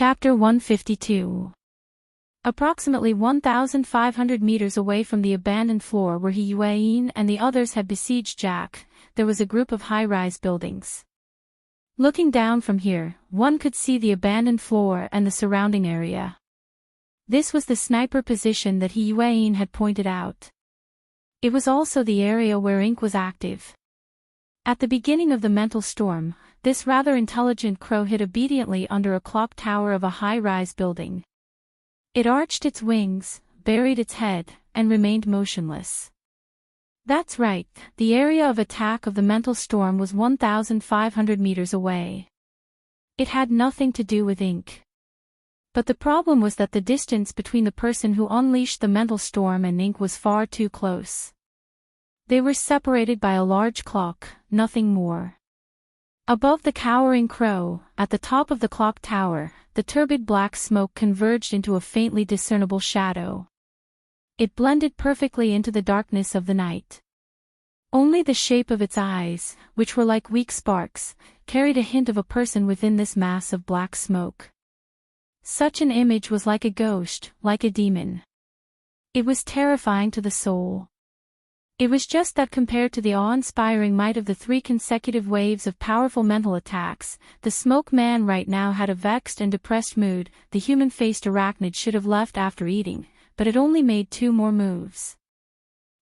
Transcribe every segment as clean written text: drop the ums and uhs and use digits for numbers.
Chapter 152. Approximately 1,500 meters away from the abandoned floor where Yuan and the others had besieged Jack, there was a group of high-rise buildings. Looking down from here, one could see the abandoned floor and the surrounding area. This was the sniper position that Yuan had pointed out. It was also the area where Ink was active. At the beginning of the mental storm, this rather intelligent crow hid obediently under a clock tower of a high-rise building. It arched its wings, buried its head, and remained motionless. That's right, the area of attack of the mental storm was 1,500 meters away. It had nothing to do with Ink. But the problem was that the distance between the person who unleashed the mental storm and Ink was far too close. They were separated by a large clock, nothing more. Above the cowering crow, at the top of the clock tower, the turbid black smoke converged into a faintly discernible shadow. It blended perfectly into the darkness of the night. Only the shape of its eyes, which were like weak sparks, carried a hint of a person within this mass of black smoke. Such an image was like a ghost, like a demon. It was terrifying to the soul. It was just that compared to the awe-inspiring might of the 3 consecutive waves of powerful mental attacks, the smoke man right now had a vexed and depressed mood. The human-faced arachnid should have left after eating, but it only made 2 more moves.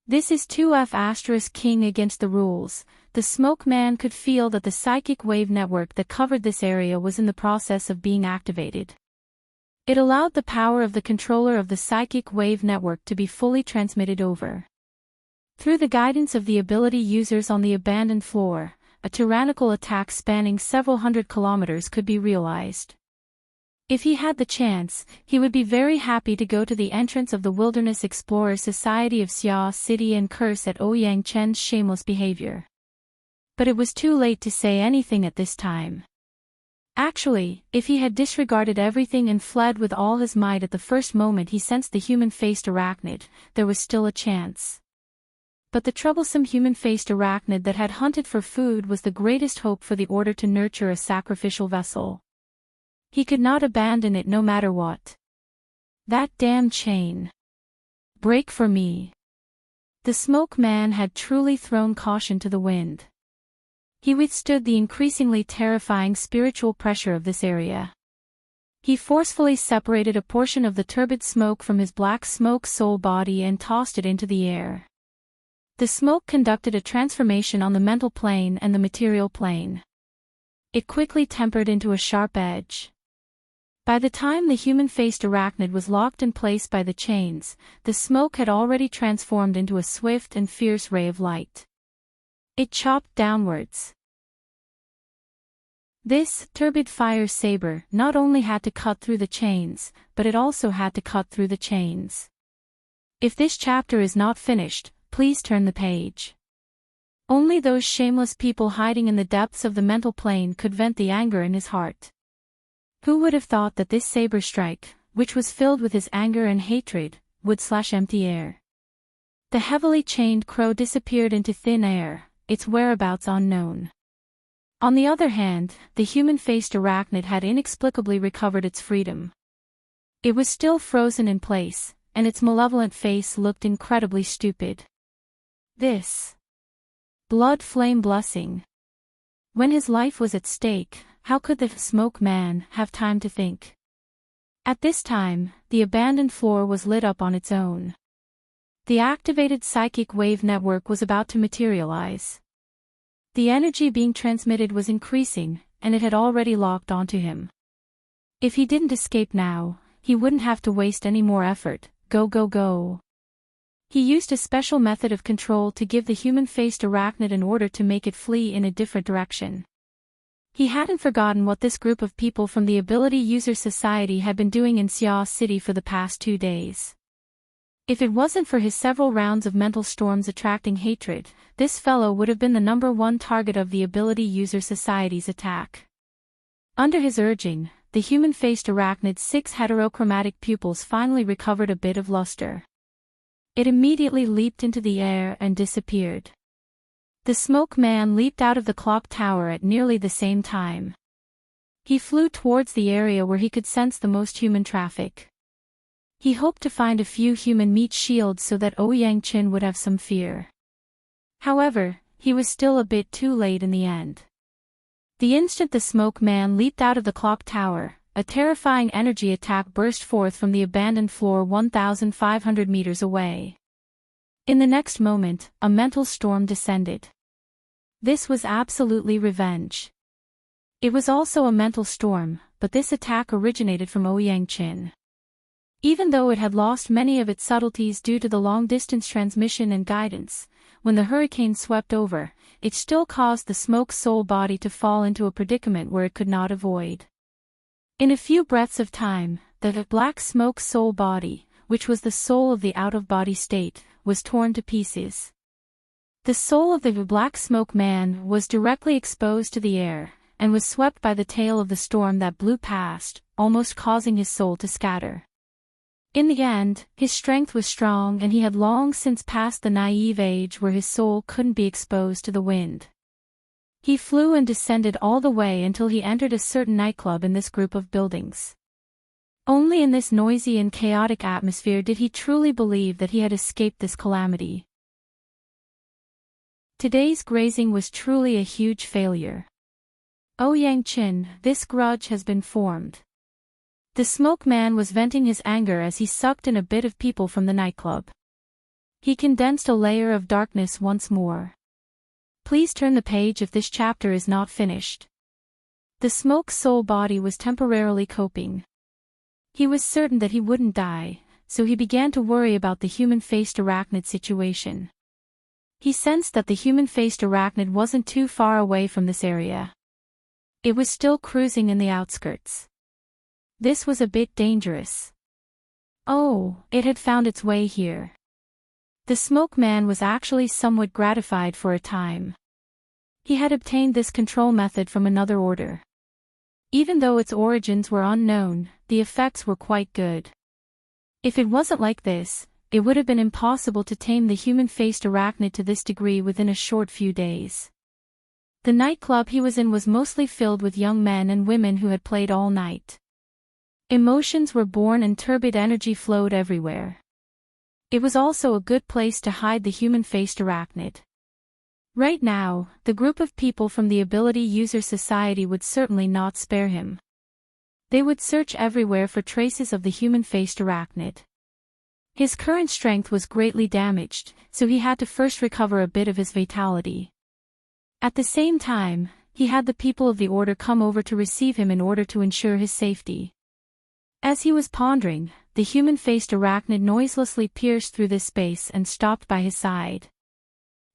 This is 2F** king against the rules. The smoke man could feel that the psychic wave network that covered this area was in the process of being activated. It allowed the power of the controller of the psychic wave network to be fully transmitted over. Through the guidance of the ability users on the abandoned floor, a tyrannical attack spanning several hundred kilometers could be realized. If he had the chance, he would be very happy to go to the entrance of the Wilderness Explorer Society of Xia City and curse at Ouyang Chen's shameless behavior. But it was too late to say anything at this time. Actually, if he had disregarded everything and fled with all his might at the first moment he sensed the human-faced arachnid, there was still a chance. But the troublesome human-faced arachnid that had hunted for food was the greatest hope for the Order to nurture a sacrificial vessel. He could not abandon it no matter what. That damn chain. Break for me. The smoke man had truly thrown caution to the wind. He withstood the increasingly terrifying spiritual pressure of this area. He forcefully separated a portion of the turbid smoke from his black smoke soul body and tossed it into the air. The smoke conducted a transformation on the mental plane and the material plane. It quickly tempered into a sharp edge. By the time the human-faced arachnid was locked in place by the chains, the smoke had already transformed into a swift and fierce ray of light. It chopped downwards. This turbid fire saber not only had to cut through the chains, but it also had to cut through the chains. If this chapter is not finished, please turn the page. Only those shameless people hiding in the depths of the mental plane could vent the anger in his heart. Who would have thought that this saber strike, which was filled with his anger and hatred, would slash empty air? The heavily chained crow disappeared into thin air, its whereabouts unknown. On the other hand, the human-faced arachnid had inexplicably recovered its freedom. It was still frozen in place, and its malevolent face looked incredibly stupid. This blood flame blessing. When his life was at stake, how could the smoke man have time to think? At this time, the abandoned floor was lit up on its own. The activated psychic wave network was about to materialize. The energy being transmitted was increasing, and it had already locked onto him. If he didn't escape now, he wouldn't have to waste any more effort. Go go go. He used a special method of control to give the human-faced arachnid an order to make it flee in a different direction. He hadn't forgotten what this group of people from the Ability User Society had been doing in Xia City for the past 2 days. If it wasn't for his several rounds of mental storms attracting hatred, this fellow would have been the #1 target of the Ability User Society's attack. Under his urging, the human-faced arachnid's 6 heterochromatic pupils finally recovered a bit of luster. It immediately leaped into the air and disappeared. The smoke man leaped out of the clock tower at nearly the same time. He flew towards the area where he could sense the most human traffic. He hoped to find a few human meat shields so that Yang would have some fear. However, he was still a bit too late in the end. The instant the smoke man leaped out of the clock tower, a terrifying energy attack burst forth from the abandoned floor 1,500 meters away. In the next moment, a mental storm descended. This was absolutely revenge. It was also a mental storm, but this attack originated from Yang. Even though it had lost many of its subtleties due to the long-distance transmission and guidance, when the hurricane swept over, it still caused the smoke soul body to fall into a predicament where it could not avoid. In a few breaths of time, the black smoke soul body, which was the soul of the out-of-body state, was torn to pieces. The soul of the black smoke man was directly exposed to the air, and was swept by the tail of the storm that blew past, almost causing his soul to scatter. In the end, his strength was strong and he had long since passed the naive age where his soul couldn't be exposed to the wind. He flew and descended all the way until he entered a certain nightclub in this group of buildings. Only in this noisy and chaotic atmosphere did he truly believe that he had escaped this calamity. Today's grazing was truly a huge failure. Yang, this grudge has been formed. The smoke man was venting his anger as he sucked in a bit of people from the nightclub. He condensed a layer of darkness once more. Please turn the page if this chapter is not finished. The smoke soul body was temporarily coping. He was certain that he wouldn't die, so he began to worry about the human-faced arachnid situation. He sensed that the human-faced arachnid wasn't too far away from this area. It was still cruising in the outskirts. This was a bit dangerous. Oh, it had found its way here. The smoke man was actually somewhat gratified for a time. He had obtained this control method from another order. Even though its origins were unknown, the effects were quite good. If it wasn't like this, it would have been impossible to tame the human-faced arachnid to this degree within a short few days. The nightclub he was in was mostly filled with young men and women who had played all night. Emotions were born and turbid energy flowed everywhere. It was also a good place to hide the human-faced arachnid. Right now, the group of people from the Ability User Society would certainly not spare him. They would search everywhere for traces of the human-faced arachnid. His current strength was greatly damaged, so he had to first recover a bit of his vitality. At the same time, he had the people of the Order come over to receive him in order to ensure his safety. As he was pondering, the human-faced arachnid noiselessly pierced through this space and stopped by his side.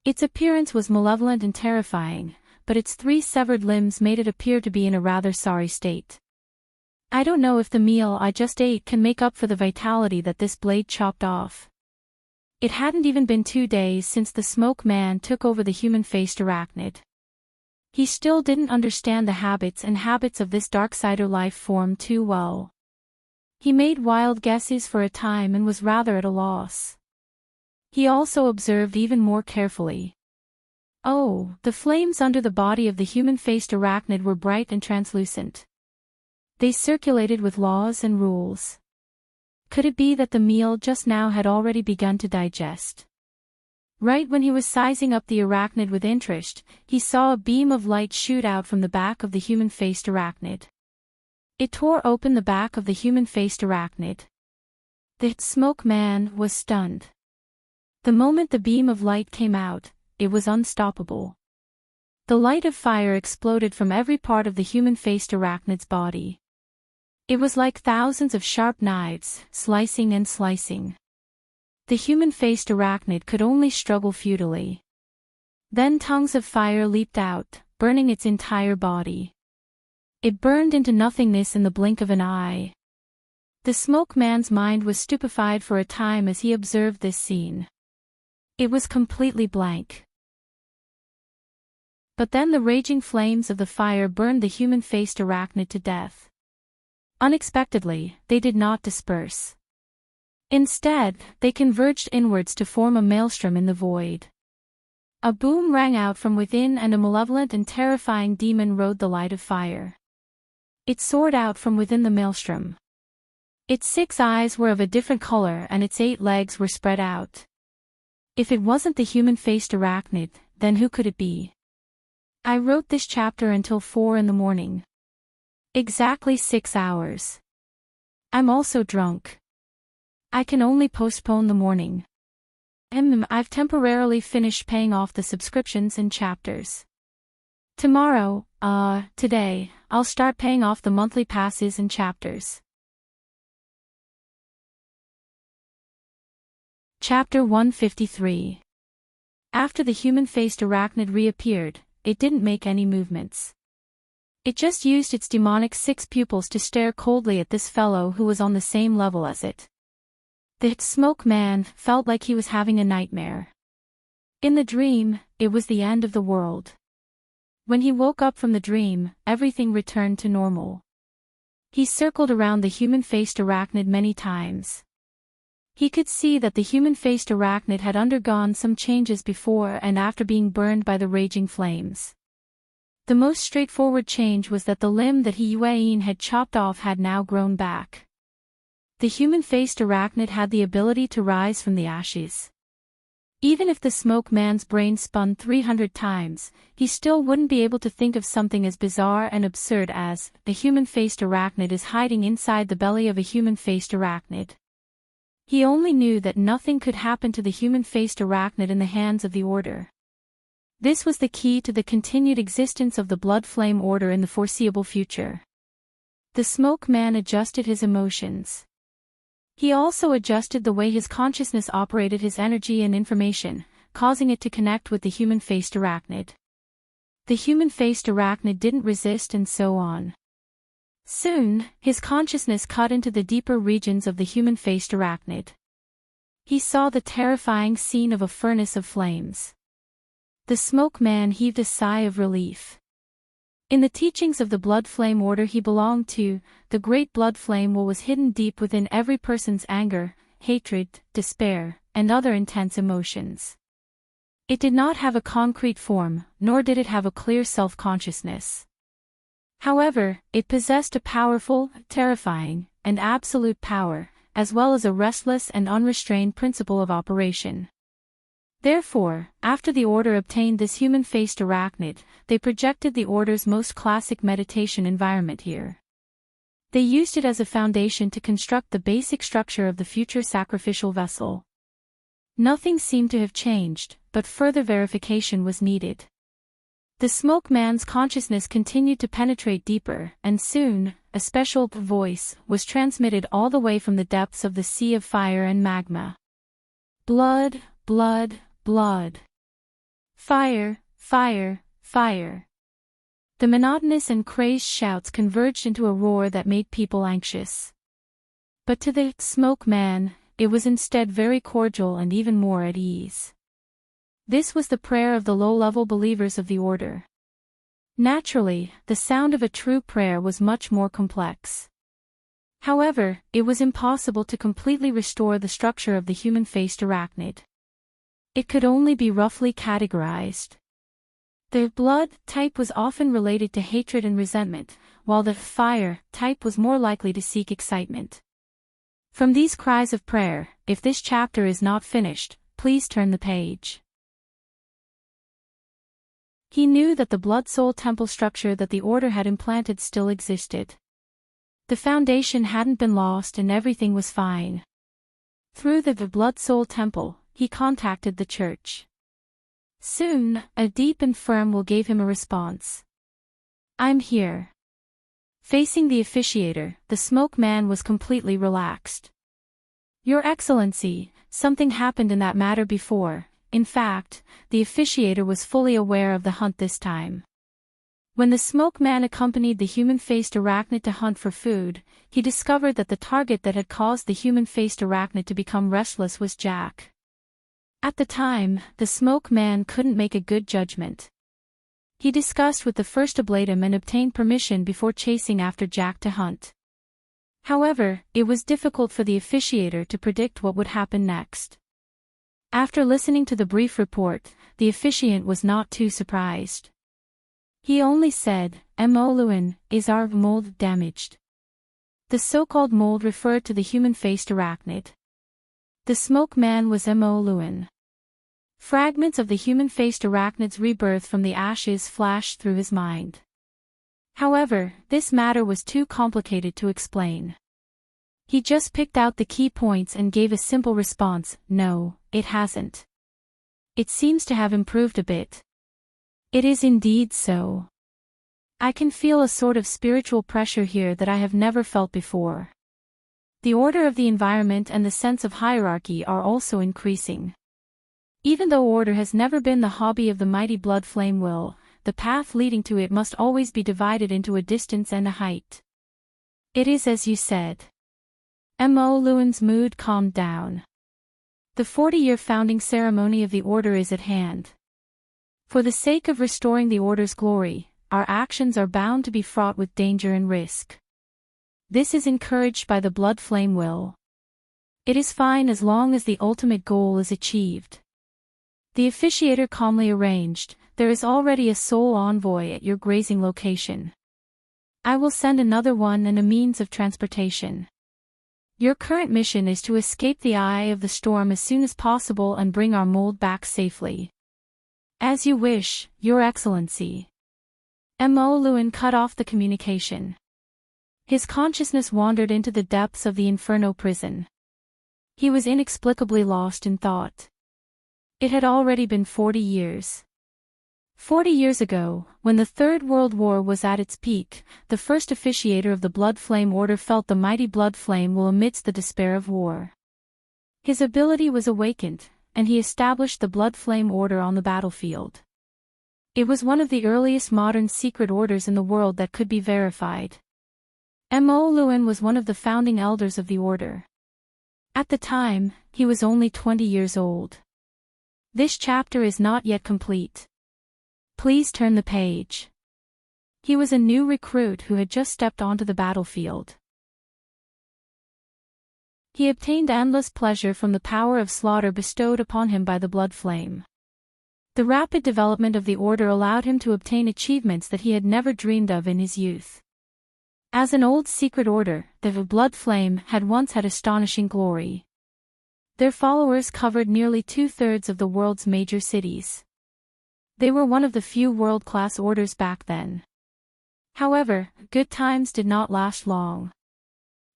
Its appearance was malevolent and terrifying, but its 3 severed limbs made it appear to be in a rather sorry state. I don't know if the meal I just ate can make up for the vitality that this blade chopped off. It hadn't even been 2 days since the smoke man took over the human-faced arachnid. He still didn't understand the habits of this darksider life form too well. He made wild guesses for a time and was rather at a loss. He also observed even more carefully. Oh, the flames under the body of the human-faced arachnid were bright and translucent. They circulated with laws and rules. Could it be that the meal just now had already begun to digest? Right when he was sizing up the arachnid with interest, he saw a beam of light shoot out from the back of the human-faced arachnid. It tore open the back of the human-faced arachnid. The smoke man was stunned. The moment the beam of light came out, it was unstoppable. The light of fire exploded from every part of the human-faced arachnid's body. It was like thousands of sharp knives, slicing and slicing. The human-faced arachnid could only struggle futilely. Then tongues of fire leaped out, burning its entire body. It burned into nothingness in the blink of an eye. The smoke man's mind was stupefied for a time as he observed this scene. It was completely blank. But then the raging flames of the fire burned the human-faced arachnid to death. Unexpectedly, they did not disperse. Instead, they converged inwards to form a maelstrom in the void. A boom rang out from within and a malevolent and terrifying demon rode the light of fire. It soared out from within the maelstrom. Its 6 eyes were of a different color and its 8 legs were spread out. If it wasn't the human-faced arachnid, then who could it be? I wrote this chapter until 4 in the morning. Exactly 6 hours. I'm also drunk. I can only postpone the morning. I've temporarily finished paying off the subscriptions and chapters. Today, I'll start paying off the monthly passes and chapters. Chapter 153. After the human-faced arachnid reappeared, it didn't make any movements. It just used its demonic 6 pupils to stare coldly at this fellow who was on the same level as it. The smoke man felt like he was having a nightmare. In the dream, it was the end of the world. When he woke up from the dream, everything returned to normal. He circled around the human-faced arachnid many times. He could see that the human-faced arachnid had undergone some changes before and after being burned by the raging flames. The most straightforward change was that the limb that he had chopped off had now grown back. The human-faced arachnid had the ability to rise from the ashes. Even if the smoke man's brain spun 300 times, he still wouldn't be able to think of something as bizarre and absurd as, the human-faced arachnid is hiding inside the belly of a human-faced arachnid. He only knew that nothing could happen to the human-faced arachnid in the hands of the Order. This was the key to the continued existence of the Blood Flame Order in the foreseeable future. The smoke man adjusted his emotions. He also adjusted the way his consciousness operated his energy and information, causing it to connect with the human-faced arachnid. The human-faced arachnid didn't resist and so on. Soon, his consciousness cut into the deeper regions of the human-faced arachnid. He saw the terrifying scene of a furnace of flames. The smoke man heaved a sigh of relief. In the teachings of the Blood Flame Order he belonged to, the great blood flame was hidden deep within every person's anger, hatred, despair, and other intense emotions. It did not have a concrete form, nor did it have a clear self-consciousness. However, it possessed a powerful, terrifying, and absolute power, as well as a restless and unrestrained principle of operation. Therefore, after the Order obtained this human-faced arachnid, they projected the Order's most classic meditation environment here. They used it as a foundation to construct the basic structure of the future sacrificial vessel. Nothing seemed to have changed, but further verification was needed. The smoke man's consciousness continued to penetrate deeper, and soon, a special voice was transmitted all the way from the depths of the sea of fire and magma. Blood, blood, blood. Fire, fire, fire. The monotonous and crazed shouts converged into a roar that made people anxious. But to the smoke man, it was instead very cordial and even more at ease. This was the prayer of the low-level believers of the Order. Naturally, the sound of a true prayer was much more complex. However, it was impossible to completely restore the structure of the human-faced arachnid. It could only be roughly categorized. The blood type was often related to hatred and resentment, while the fire type was more likely to seek excitement. From these cries of prayer, if this chapter is not finished, please turn the page. He knew that the blood-soul temple structure that the Order had implanted still existed. The foundation hadn't been lost and everything was fine. Through the blood-soul temple, he contacted the church. Soon, a deep and firm will gave him a response. I'm here. Facing the officiator, the smoke man was completely relaxed. Your Excellency, something happened in that matter before. In fact, the officiator was fully aware of the hunt this time. When the smoke man accompanied the human-faced arachnid to hunt for food, he discovered that the target that had caused the human-faced arachnid to become restless was Jack. At the time, the smoke man couldn't make a good judgment. He discussed with the first oblatum and obtained permission before chasing after Jack to hunt. However, it was difficult for the officiator to predict what would happen next. After listening to the brief report, the officiant was not too surprised. He only said, "Mo Lewin, is our mold damaged?" The so-called mold referred to the human-faced arachnid. The smoke man was Mo Lewin. Fragments of the human-faced arachnid's rebirth from the ashes flashed through his mind. However, this matter was too complicated to explain. He just picked out the key points and gave a simple response: "No, it hasn't. It seems to have improved a bit." It is indeed so. I can feel a sort of spiritual pressure here that I have never felt before. The order of the environment and the sense of hierarchy are also increasing. Even though order has never been the hobby of the mighty blood flame will, the path leading to it must always be divided into a distance and a height. It is as you said. Mo Lewin's mood calmed down. The 40-year founding ceremony of the order is at hand. For the sake of restoring the order's glory, our actions are bound to be fraught with danger and risk. This is encouraged by the blood flame will. It is fine as long as the ultimate goal is achieved. The officiator calmly arranged, "There is already a soul envoy at your grazing location. I will send another one and a means of transportation. Your current mission is to escape the eye of the storm as soon as possible and bring our mold back safely." "As you wish, Your Excellency." Mo Lewin cut off the communication. His consciousness wandered into the depths of the Inferno prison. He was inexplicably lost in thought. It had already been 40 years. 40 years ago, when the Third World War was at its peak, the first officiator of the Blood Flame Order felt the mighty blood flame will amidst the despair of war. His ability was awakened, and he established the Blood Flame Order on the battlefield. It was one of the earliest modern secret orders in the world that could be verified. Mo Lewin was one of the founding elders of the order. At the time, he was only 20 years old. This chapter is not yet complete. Please turn the page. He was a new recruit who had just stepped onto the battlefield. He obtained endless pleasure from the power of slaughter bestowed upon him by the blood flame. The rapid development of the order allowed him to obtain achievements that he had never dreamed of in his youth. As an old secret order, the blood flame had once had astonishing glory. Their followers covered nearly 2/3 of the world's major cities. They were one of the few world-class orders back then. However, good times did not last long.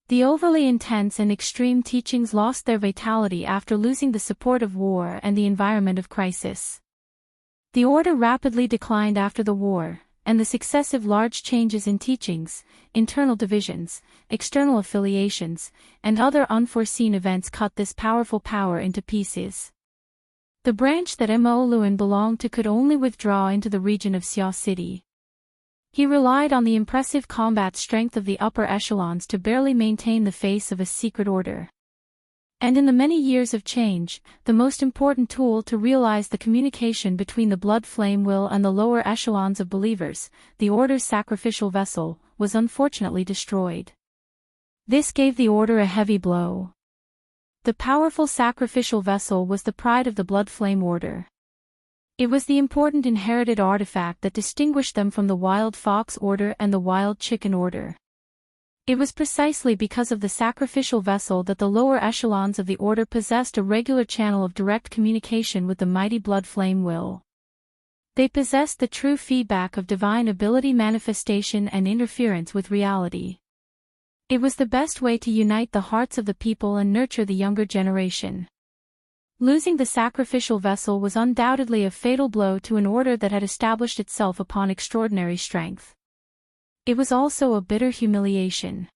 The overly intense and extreme teachings lost their vitality after losing the support of war and the environment of crisis. The order rapidly declined after the war, and the successive large changes in teachings, internal divisions, external affiliations, and other unforeseen events cut this powerful power into pieces. The branch that Mo Lewin belonged to could only withdraw into the region of Xiao City. He relied on the impressive combat strength of the upper echelons to barely maintain the face of a secret order. And in the many years of change, the most important tool to realize the communication between the blood flame will and the lower echelons of believers, the order's sacrificial vessel, was unfortunately destroyed. This gave the order a heavy blow. The powerful sacrificial vessel was the pride of the blood flame order. It was the important inherited artifact that distinguished them from the wild fox order and the wild chicken order. It was precisely because of the sacrificial vessel that the lower echelons of the order possessed a regular channel of direct communication with the mighty blood flame will. They possessed the true feedback of divine ability, manifestation and interference with reality. It was the best way to unite the hearts of the people and nurture the younger generation. Losing the sacrificial vessel was undoubtedly a fatal blow to an order that had established itself upon extraordinary strength. It was also a bitter humiliation.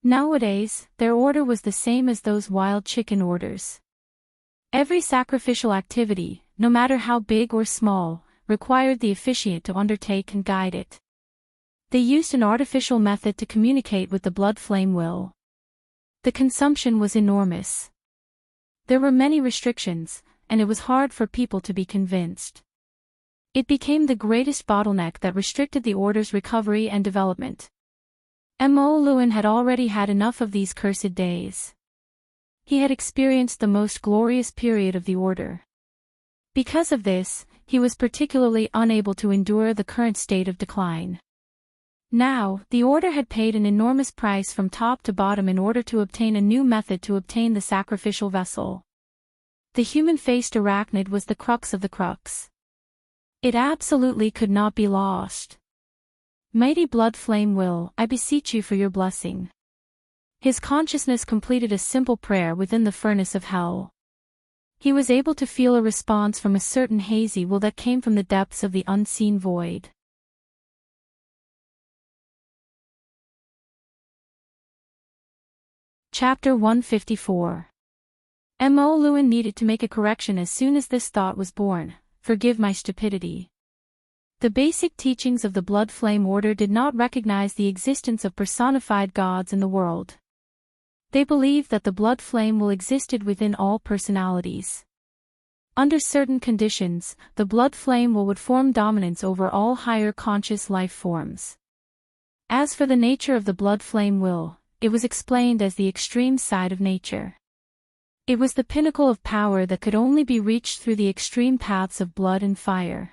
Nowadays, their order was the same as those wild chicken orders. Every sacrificial activity, no matter how big or small, required the officiant to undertake and guide it. They used an artificial method to communicate with the blood flame will. The consumption was enormous. There were many restrictions, and it was hard for people to be convinced. It became the greatest bottleneck that restricted the order's recovery and development. Mo Lewin had already had enough of these cursed days. He had experienced the most glorious period of the order. Because of this, he was particularly unable to endure the current state of decline. Now, the order had paid an enormous price from top to bottom in order to obtain a new method to obtain the sacrificial vessel. The human-faced arachnid was the crux of the crux. It absolutely could not be lost. Mighty blood flame will, I beseech you for your blessing. His consciousness completed a simple prayer within the furnace of hell. He was able to feel a response from a certain hazy will that came from the depths of the unseen void. Chapter 154. Mo Lewin needed to make a correction as soon as this thought was born: forgive my stupidity. The basic teachings of the Blood Flame Order did not recognize the existence of personified gods in the world. They believed that the blood flame will existed within all personalities. Under certain conditions, the blood flame will would form dominance over all higher conscious life forms. As for the nature of the blood flame will, it was explained as the extreme side of nature. It was the pinnacle of power that could only be reached through the extreme paths of blood and fire.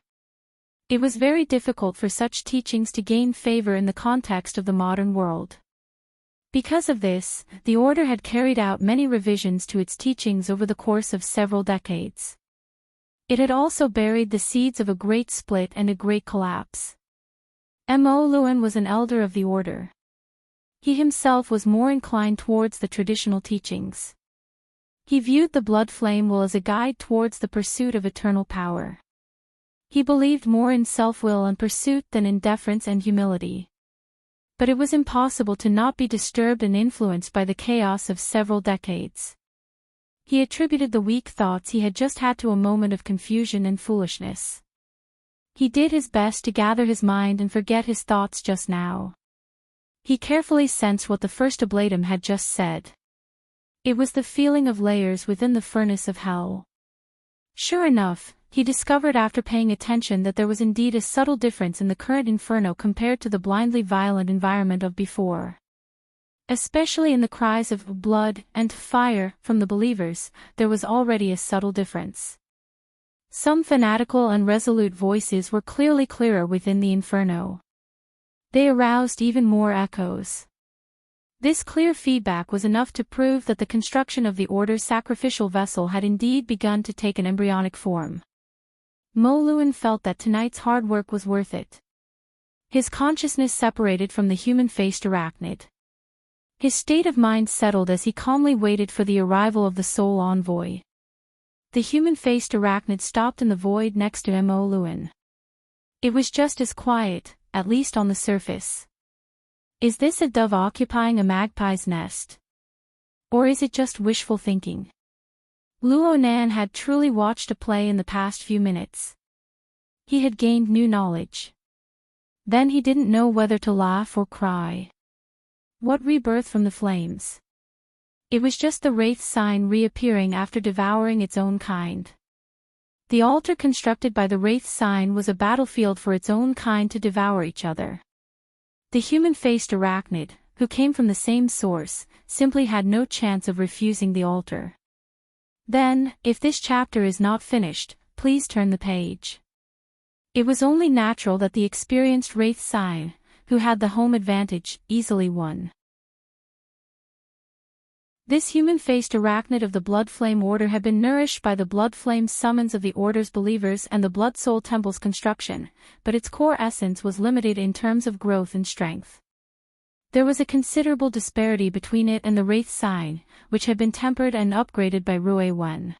It was very difficult for such teachings to gain favor in the context of the modern world. Because of this, the order had carried out many revisions to its teachings over the course of several decades. It had also buried the seeds of a great split and a great collapse. Mo Lewin was an elder of the order. He himself was more inclined towards the traditional teachings. He viewed the blood flame will as a guide towards the pursuit of eternal power. He believed more in self-will and pursuit than in deference and humility. But it was impossible to not be disturbed and influenced by the chaos of several decades. He attributed the weak thoughts he had just had to a moment of confusion and foolishness. He did his best to gather his mind and forget his thoughts just now. He carefully sensed what the first oblatum had just said. It was the feeling of layers within the furnace of hell. Sure enough, he discovered after paying attention that there was indeed a subtle difference in the current inferno compared to the blindly violent environment of before. Especially in the cries of blood and fire from the believers, there was already a subtle difference. Some fanatical and resolute voices were clearly clearer within the inferno. They aroused even more echoes. This clear feedback was enough to prove that the construction of the order's sacrificial vessel had indeed begun to take an embryonic form. Mo Lewin felt that tonight's hard work was worth it. His consciousness separated from the human-faced arachnid. His state of mind settled as he calmly waited for the arrival of the soul envoy. The human-faced arachnid stopped in the void next to Mo Lewin. It was just as quiet, at least on the surface. Is this a dove occupying a magpie's nest? Or is it just wishful thinking? Luo Nan had truly watched a play in the past few minutes. He had gained new knowledge. Then he didn't know whether to laugh or cry. What rebirth from the flames? It was just the wraith sign reappearing after devouring its own kind. The altar constructed by the wraith sign was a battlefield for its own kind to devour each other. The human-faced arachnid, who came from the same source, simply had no chance of refusing the altar. Then, if this chapter is not finished, please turn the page. It was only natural that the experienced wraith sign, who had the home advantage, easily won. This human-faced arachnid of the Blood Flame Order had been nourished by the Blood Flame summons of the Order's believers and the Blood Soul Temple's construction, but its core essence was limited in terms of growth and strength. There was a considerable disparity between it and the Wraith Sign, which had been tempered and upgraded by Rui Wen.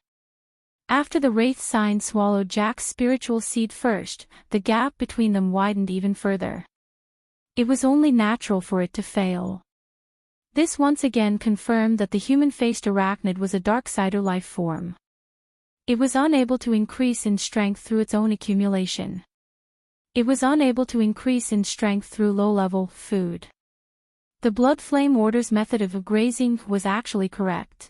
After the Wraith Sign swallowed Jack's spiritual seed first, the gap between them widened even further. It was only natural for it to fail. This once again confirmed that the human-faced arachnid was a Darksider life form. It was unable to increase in strength through its own accumulation. It was unable to increase in strength through low-level food. The Blood Flame Order's method of grazing was actually correct.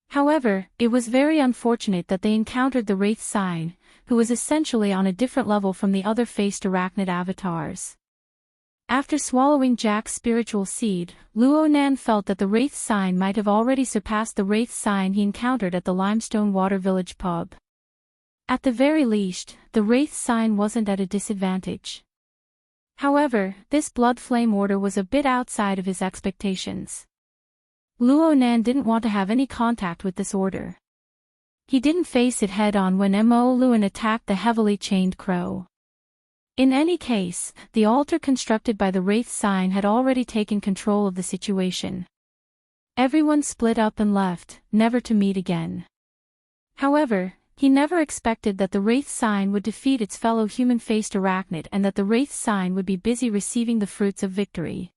However, it was very unfortunate that they encountered the Wraith Sign, who was essentially on a different level from the other faced arachnid avatars. After swallowing Jack's spiritual seed, Luo Nan felt that the Wraith Sign might have already surpassed the Wraith Sign he encountered at the Limestone Water Village pub. At the very least, the Wraith sign wasn't at a disadvantage. However, this blood flame order was a bit outside of his expectations. Luo Nan didn't want to have any contact with this order. He didn't face it head-on when Mo Luan attacked the heavily chained crow. In any case, the altar constructed by the Wraith sign had already taken control of the situation. Everyone split up and left, never to meet again. However, he never expected that the Wraith sign would defeat its fellow human-faced arachnid and that the Wraith sign would be busy receiving the fruits of victory.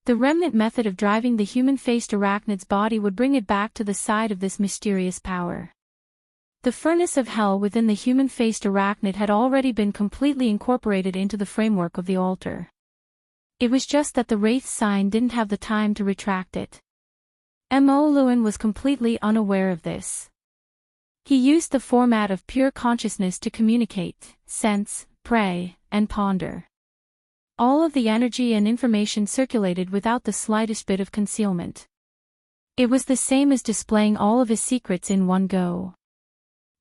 The remnant method of driving the human-faced arachnid's body would bring it back to the side of this mysterious power. The furnace of hell within the human-faced arachnid had already been completely incorporated into the framework of the altar. It was just that the Wraith sign didn't have the time to retract it. Mo Luan was completely unaware of this. He used the format of pure consciousness to communicate, sense, pray, and ponder. All of the energy and information circulated without the slightest bit of concealment. It was the same as displaying all of his secrets in one go.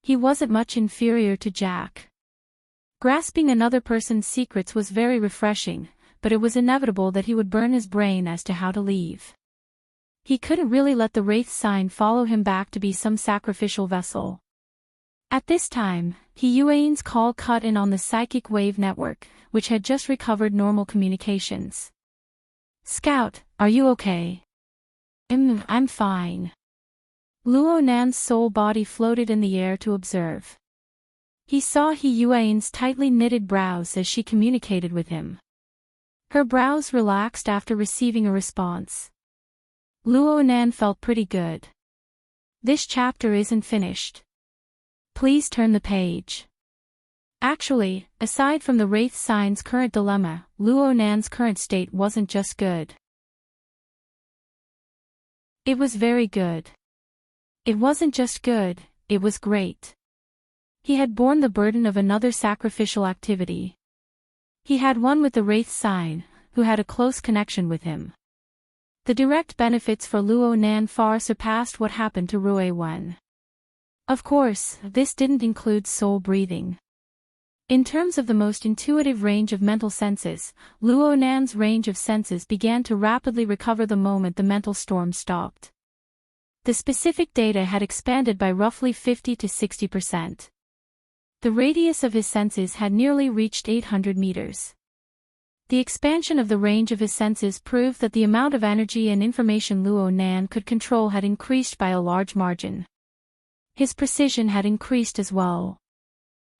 He wasn't much inferior to Jack. Grasping another person's secrets was very refreshing, but it was inevitable that he would burn his brain as to how to leave. He couldn't really let the Wraith sign follow him back to be some sacrificial vessel. At this time, Yuan's call cut in on the psychic wave network, which had just recovered normal communications. "Scout, are you okay?" I'm fine." Luo Nan's soul body floated in the air to observe. He saw Yuan's tightly knitted brows as she communicated with him. Her brows relaxed after receiving a response. Luo Nan felt pretty good. This chapter isn't finished. Please turn the page. Actually, aside from the Wraith sign's current dilemma, Luo Nan's current state wasn't just good. It was very good. It wasn't just good, it was great. He had borne the burden of another sacrificial activity. He had one with the Wraith sign, who had a close connection with him. The direct benefits for Luo Nan far surpassed what happened to Rui Wen. Of course, this didn't include soul breathing. In terms of the most intuitive range of mental senses, Luo Nan's range of senses began to rapidly recover the moment the mental storm stopped. The specific data had expanded by roughly 50 to 60%. The radius of his senses had nearly reached 800 meters. The expansion of the range of his senses proved that the amount of energy and information Luo Nan could control had increased by a large margin. His precision had increased as well.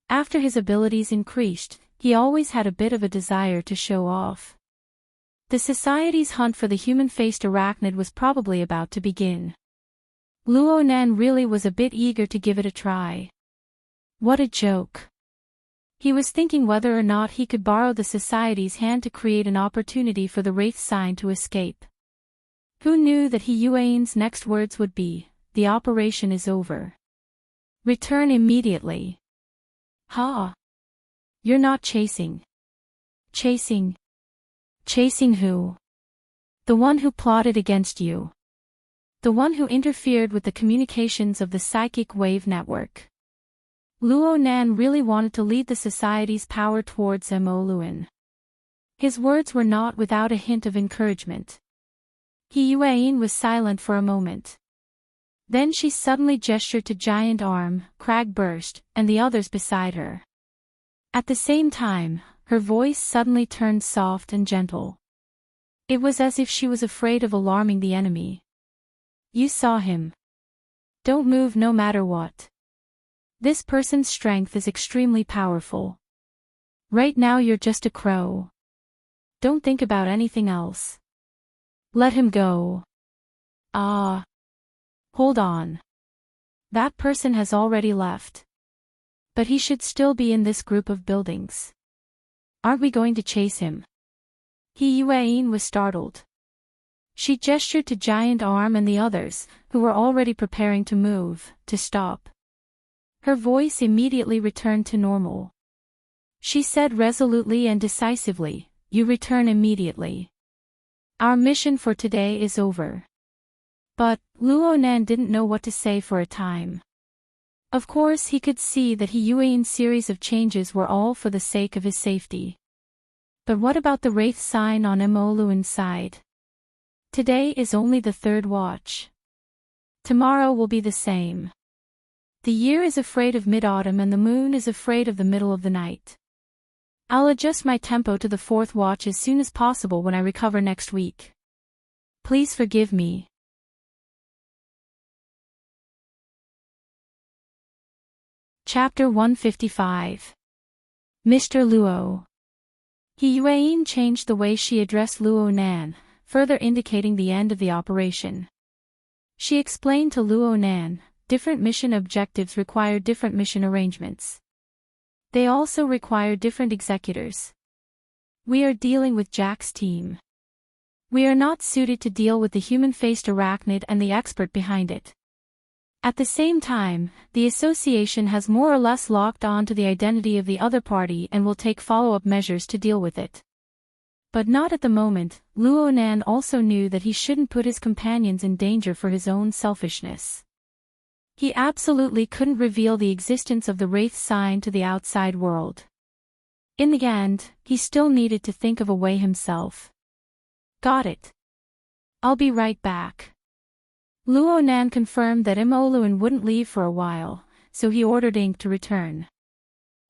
After his abilities increased, he always had a bit of a desire to show off. The society's hunt for the human-faced arachnid was probably about to begin. Luo Nan really was a bit eager to give it a try. What a joke. He was thinking whether or not he could borrow the society's hand to create an opportunity for the Wraith sign to escape. Who knew that Yuan's next words would be, "The operation is over. Return immediately." Ha! You're not chasing. Chasing? Chasing who? The one who plotted against you. The one who interfered with the communications of the psychic wave network. Luo Nan really wanted to lead the society's power towards Mo Luan. His words were not without a hint of encouragement. Yuan was silent for a moment. Then she suddenly gestured to Giant Arm, Crag Burst, and the others beside her. At the same time, her voice suddenly turned soft and gentle. It was as if she was afraid of alarming the enemy. You saw him. Don't move no matter what. This person's strength is extremely powerful. Right now you're just a crow. Don't think about anything else. Let him go. Ah. Hold on. That person has already left. But he should still be in this group of buildings. Aren't we going to chase him? Yuan was startled. She gestured to Giant Arm and the others, who were already preparing to move, to stop. Her voice immediately returned to normal. She said resolutely and decisively, "You return immediately. Our mission for today is over." But Luo Nan didn't know what to say for a time. Of course he could see that Yuan's series of changes were all for the sake of his safety. But what about the wraith sign on Luan's side? Today is only the third watch. Tomorrow will be the same. The year is afraid of mid-autumn and the moon is afraid of the middle of the night. I'll adjust my tempo to the fourth watch as soon as possible when I recover next week. Please forgive me. Chapter 155. Mr. Luo. Yuan changed the way she addressed Luo Nan, further indicating the end of the operation. She explained to Luo Nan, different mission objectives require different mission arrangements. They also require different executors. We are dealing with Jack's team. We are not suited to deal with the human-faced arachnid and the expert behind it. At the same time, the association has more or less locked on to the identity of the other party and will take follow-up measures to deal with it. But not at the moment. Luo Nan also knew that he shouldn't put his companions in danger for his own selfishness. He absolutely couldn't reveal the existence of the wraith sign to the outside world. In the end, he still needed to think of a way himself. Got it. I'll be right back. Luo Nan confirmed that Luan wouldn't leave for a while, so he ordered Ink to return.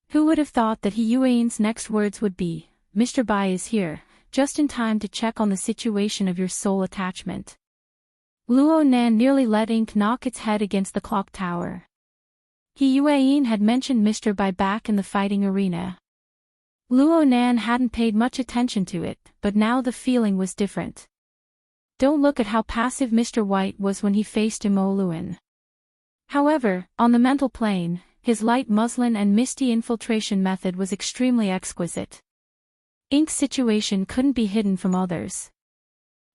Who would have thought that Yuan's next words would be, "Mr. Bai is here, just in time to check on the situation of your soul attachment." Luo Nan nearly let Ink knock its head against the clock tower. Yuan had mentioned Mr. Bai back in the fighting arena. Luo Nan hadn't paid much attention to it, but now the feeling was different. Don't look at how passive Mr. White was when he faced Luan. However, on the mental plane, his light muslin and misty infiltration method was extremely exquisite. Ink's situation couldn't be hidden from others.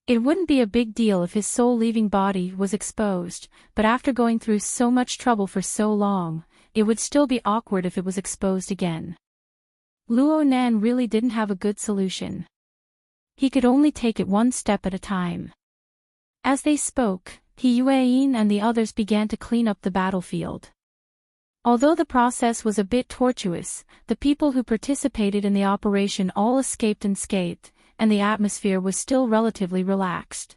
It wouldn't be a big deal if his soul-leaving body was exposed, but after going through so much trouble for so long, it would still be awkward if it was exposed again. Luo Nan really didn't have a good solution. He could only take it one step at a time. As they spoke, Yuan and the others began to clean up the battlefield. Although the process was a bit tortuous, the people who participated in the operation all escaped unscathed, and the atmosphere was still relatively relaxed.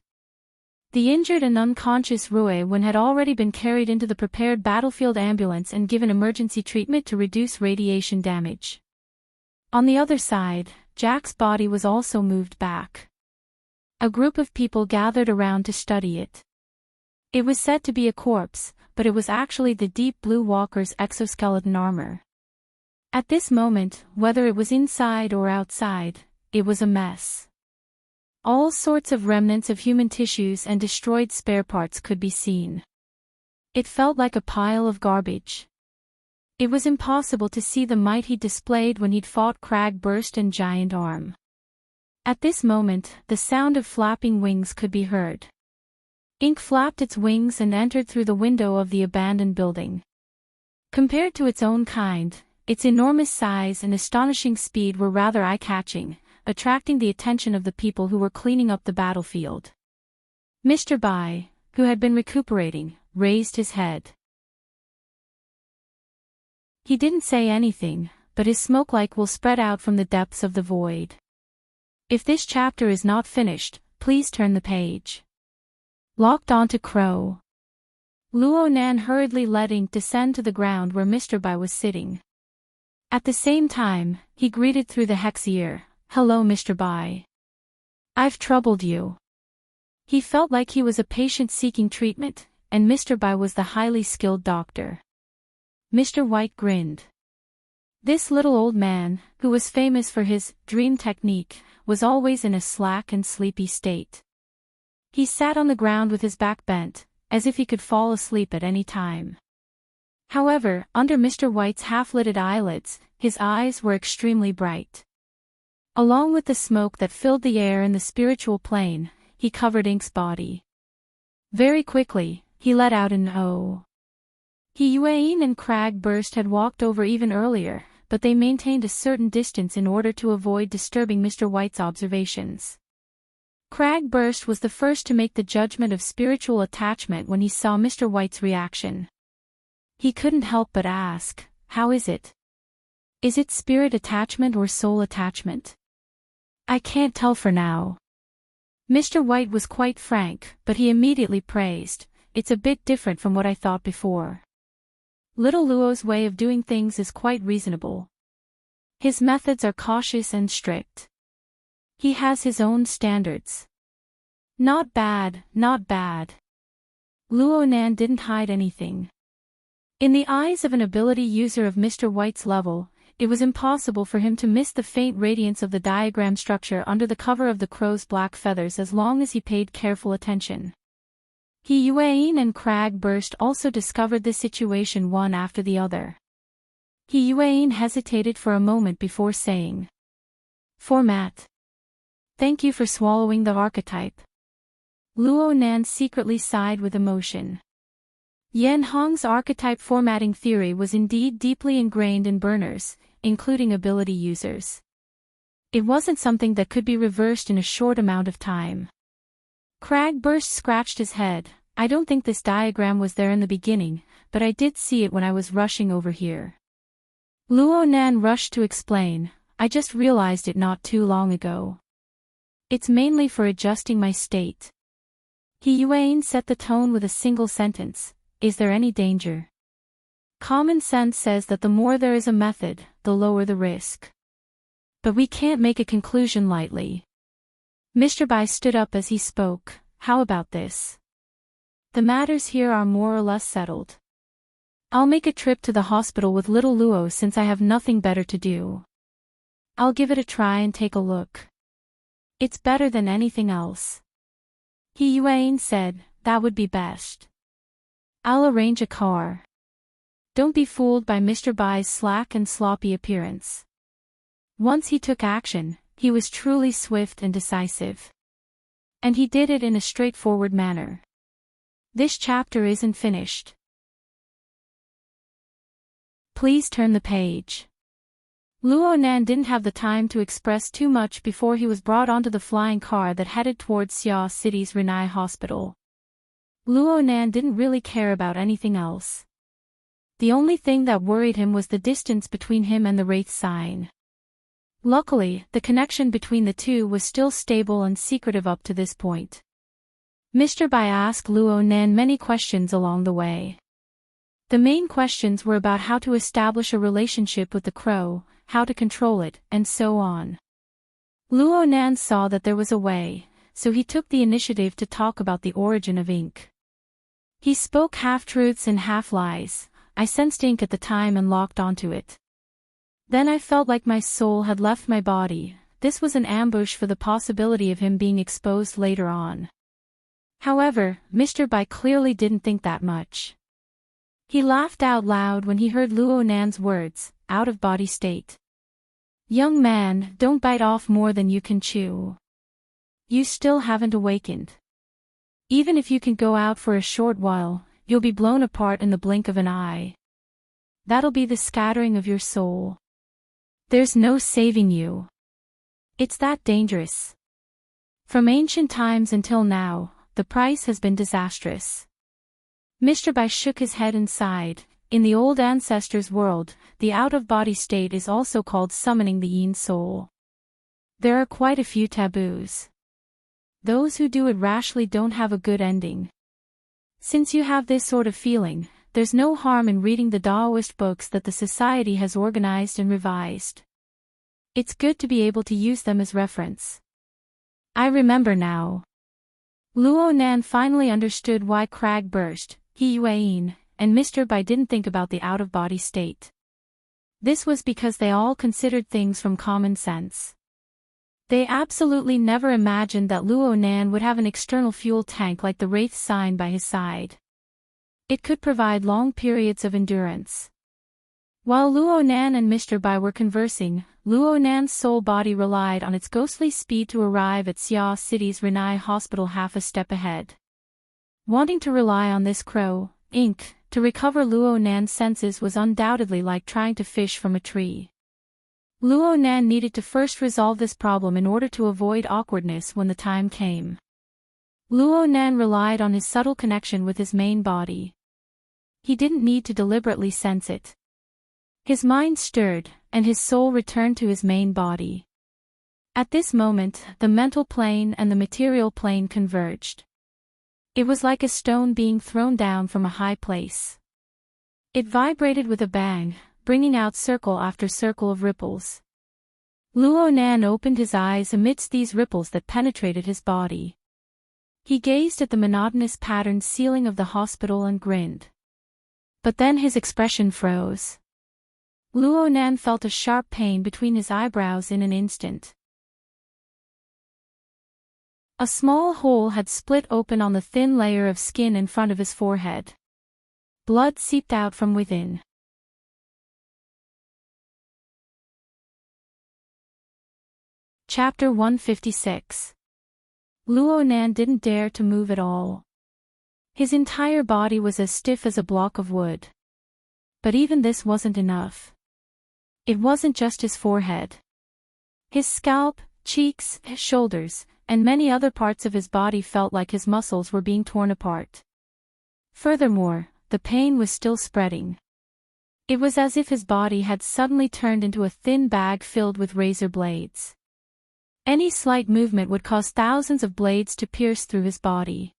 The injured and unconscious Ruiwen had already been carried into the prepared battlefield ambulance and given emergency treatment to reduce radiation damage. On the other side, Jack's body was also moved back. A group of people gathered around to study it. It was said to be a corpse, but it was actually the Deep Blue Walker's exoskeleton armor. At this moment, whether it was inside or outside, it was a mess. All sorts of remnants of human tissues and destroyed spare parts could be seen. It felt like a pile of garbage. It was impossible to see the might he displayed when he'd fought Cragburst and Giant Arm. At this moment, the sound of flapping wings could be heard. Ink flapped its wings and entered through the window of the abandoned building. Compared to its own kind, its enormous size and astonishing speed were rather eye-catching, attracting the attention of the people who were cleaning up the battlefield. Mr. Bai, who had been recuperating, raised his head. He didn't say anything, but his smoke like will spread out from the depths of the void. If this chapter is not finished, please turn the page. Locked onto Crow. Luo Nan hurriedly let Ink descend to the ground where Mr. Bai was sitting. At the same time, he greeted through the hex ear, "Hello Mr. Bai. I've troubled you." He felt like he was a patient seeking treatment, and Mr. Bai was the highly skilled doctor. Mr. White grinned. This little old man, who was famous for his dream technique, was always in a slack and sleepy state. He sat on the ground with his back bent, as if he could fall asleep at any time. However, under Mr. White's half-lidded eyelids, his eyes were extremely bright. Along with the smoke that filled the air in the spiritual plane, he covered Ink's body. Very quickly, he let out an "oh." Yuan and Cragburst had walked over even earlier, but they maintained a certain distance in order to avoid disturbing Mr. White's observations. Cragburst was the first to make the judgment of spiritual attachment when he saw Mr. White's reaction. He couldn't help but ask, "How is it? Is it spirit attachment or soul attachment? I can't tell for now." Mr. White was quite frank, but he immediately praised, "It's a bit different from what I thought before. Little Luo's way of doing things is quite reasonable. His methods are cautious and strict. He has his own standards. Not bad, not bad." Luo Nan didn't hide anything. In the eyes of an ability user of Mr. White's level, it was impossible for him to miss the faint radiance of the diagram structure under the cover of the crow's black feathers as long as he paid careful attention. He Yuan and Crag Burst also discovered this situation one after the other. He Yuan hesitated for a moment before saying, "Format. Thank you for swallowing the archetype." Luo Nan secretly sighed with emotion. Yan Hong's archetype formatting theory was indeed deeply ingrained in burners, including ability users. It wasn't something that could be reversed in a short amount of time. Cragburst scratched his head. "I don't think this diagram was there in the beginning, but I did see it when I was rushing over here." Luo Nan rushed to explain, "I just realized it not too long ago. It's mainly for adjusting my state." He Yuan set the tone with a single sentence, "Is there any danger? Common sense says that the more there is a method, the lower the risk. But we can't make a conclusion lightly." Mr. Bai stood up as he spoke. "How about this? The matters here are more or less settled. I'll make a trip to the hospital with little Luo since I have nothing better to do. I'll give it a try and take a look. It's better than anything else." He Yuan said, "That would be best. I'll arrange a car." Don't be fooled by Mr. Bai's slack and sloppy appearance. Once he took action, he was truly swift and decisive. And he did it in a straightforward manner. This chapter isn't finished. Please turn the page. Luo Nan didn't have the time to express too much before he was brought onto the flying car that headed towards Xia City's Renai Hospital. Luo Nan didn't really care about anything else. The only thing that worried him was the distance between him and the Wraith sign. Luckily, the connection between the two was still stable and secretive up to this point. Mr. Bai asked Luo Nan many questions along the way. The main questions were about how to establish a relationship with the crow, how to control it, and so on. Luo Nan saw that there was a way, so he took the initiative to talk about the origin of ink. He spoke half-truths and half-lies. "I sensed ink at the time and locked onto it. Then I felt like my soul had left my body. This was an ambush for the possibility of him being exposed later on." However, Mr. Bai clearly didn't think that much. He laughed out loud when he heard Luo Nan's words, "out-of-body state. Young man, don't bite off more than you can chew. You still haven't awakened. Even if you can go out for a short while, you'll be blown apart in the blink of an eye. That'll be the scattering of your soul. There's no saving you. It's that dangerous. From ancient times until now, the price has been disastrous." Mr. Bai shook his head and sighed. In the old ancestors' world, the out-of-body state is also called summoning the Yin soul. There are quite a few taboos. Those who do it rashly don't have a good ending. Since you have this sort of feeling, there's no harm in reading the Taoist books that the society has organized and revised. It's good to be able to use them as reference. I remember now. Luo Nan finally understood why Crag Burst, He Yuan, and Mr. Bai didn't think about the out-of-body state. This was because they all considered things from common sense. They absolutely never imagined that Luo Nan would have an external fuel tank like the Wraith sign by his side. It could provide long periods of endurance. While Luo Nan and Mr. Bai were conversing, Luo Nan's soul body relied on its ghostly speed to arrive at Xia City's Renai Hospital half a step ahead. Wanting to rely on this crow, ink, to recover Luo Nan's senses was undoubtedly like trying to fish from a tree. Luo Nan needed to first resolve this problem in order to avoid awkwardness when the time came. Luo Nan relied on his subtle connection with his main body. He didn't need to deliberately sense it. His mind stirred, and his soul returned to his main body. At this moment, the mental plane and the material plane converged. It was like a stone being thrown down from a high place. It vibrated with a bang, bringing out circle after circle of ripples. Luo Nan opened his eyes amidst these ripples that penetrated his body. He gazed at the monotonous patterned ceiling of the hospital and grinned. But then his expression froze. Luo Nan felt a sharp pain between his eyebrows in an instant. A small hole had split open on the thin layer of skin in front of his forehead. Blood seeped out from within. Chapter 156. Luo Nan didn't dare to move at all. His entire body was as stiff as a block of wood. But even this wasn't enough. It wasn't just his forehead. His scalp, cheeks, shoulders, and many other parts of his body felt like his muscles were being torn apart. Furthermore, the pain was still spreading. It was as if his body had suddenly turned into a thin bag filled with razor blades. Any slight movement would cause thousands of blades to pierce through his body.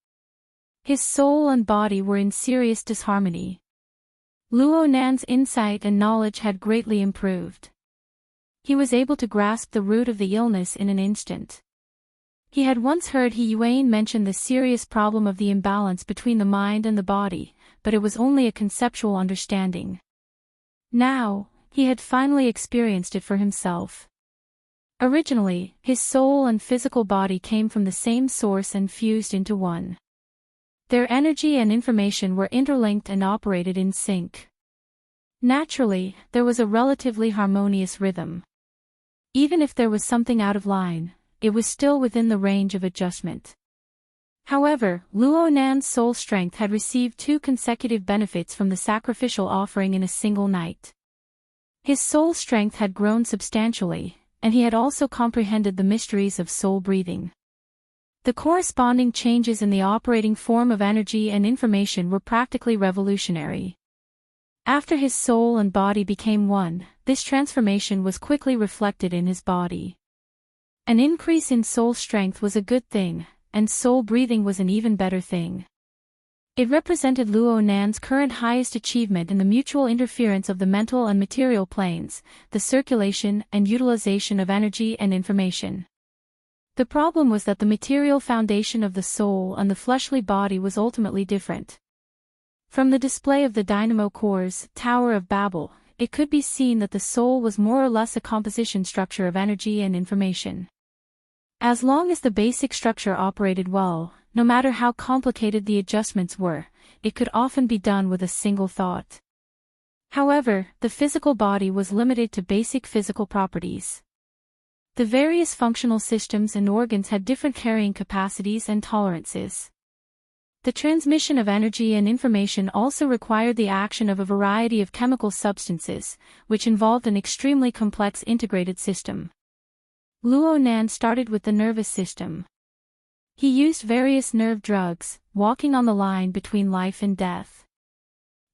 His soul and body were in serious disharmony. Luo Nan's insight and knowledge had greatly improved. He was able to grasp the root of the illness in an instant. He had once heard He Yuan mention the serious problem of the imbalance between the mind and the body, but it was only a conceptual understanding. Now, he had finally experienced it for himself. Originally, his soul and physical body came from the same source and fused into one. Their energy and information were interlinked and operated in sync. Naturally, there was a relatively harmonious rhythm. Even if there was something out of line, it was still within the range of adjustment. However, Luo Nan's soul strength had received 2 consecutive benefits from the sacrificial offering in a single night. His soul strength had grown substantially, and he had also comprehended the mysteries of soul breathing. The corresponding changes in the operating form of energy and information were practically revolutionary. After his soul and body became one, this transformation was quickly reflected in his body. An increase in soul strength was a good thing, and soul breathing was an even better thing. It represented Luo Nan's current highest achievement in the mutual interference of the mental and material planes, the circulation and utilization of energy and information. The problem was that the material foundation of the soul and the fleshly body was ultimately different. From the display of the dynamo core's Tower of Babel, it could be seen that the soul was more or less a composition structure of energy and information. As long as the basic structure operated well, no matter how complicated the adjustments were, it could often be done with a single thought. However, the physical body was limited to basic physical properties. The various functional systems and organs had different carrying capacities and tolerances. The transmission of energy and information also required the action of a variety of chemical substances, which involved an extremely complex integrated system. Luo Nan started with the nervous system. He used various nerve drugs, walking on the line between life and death.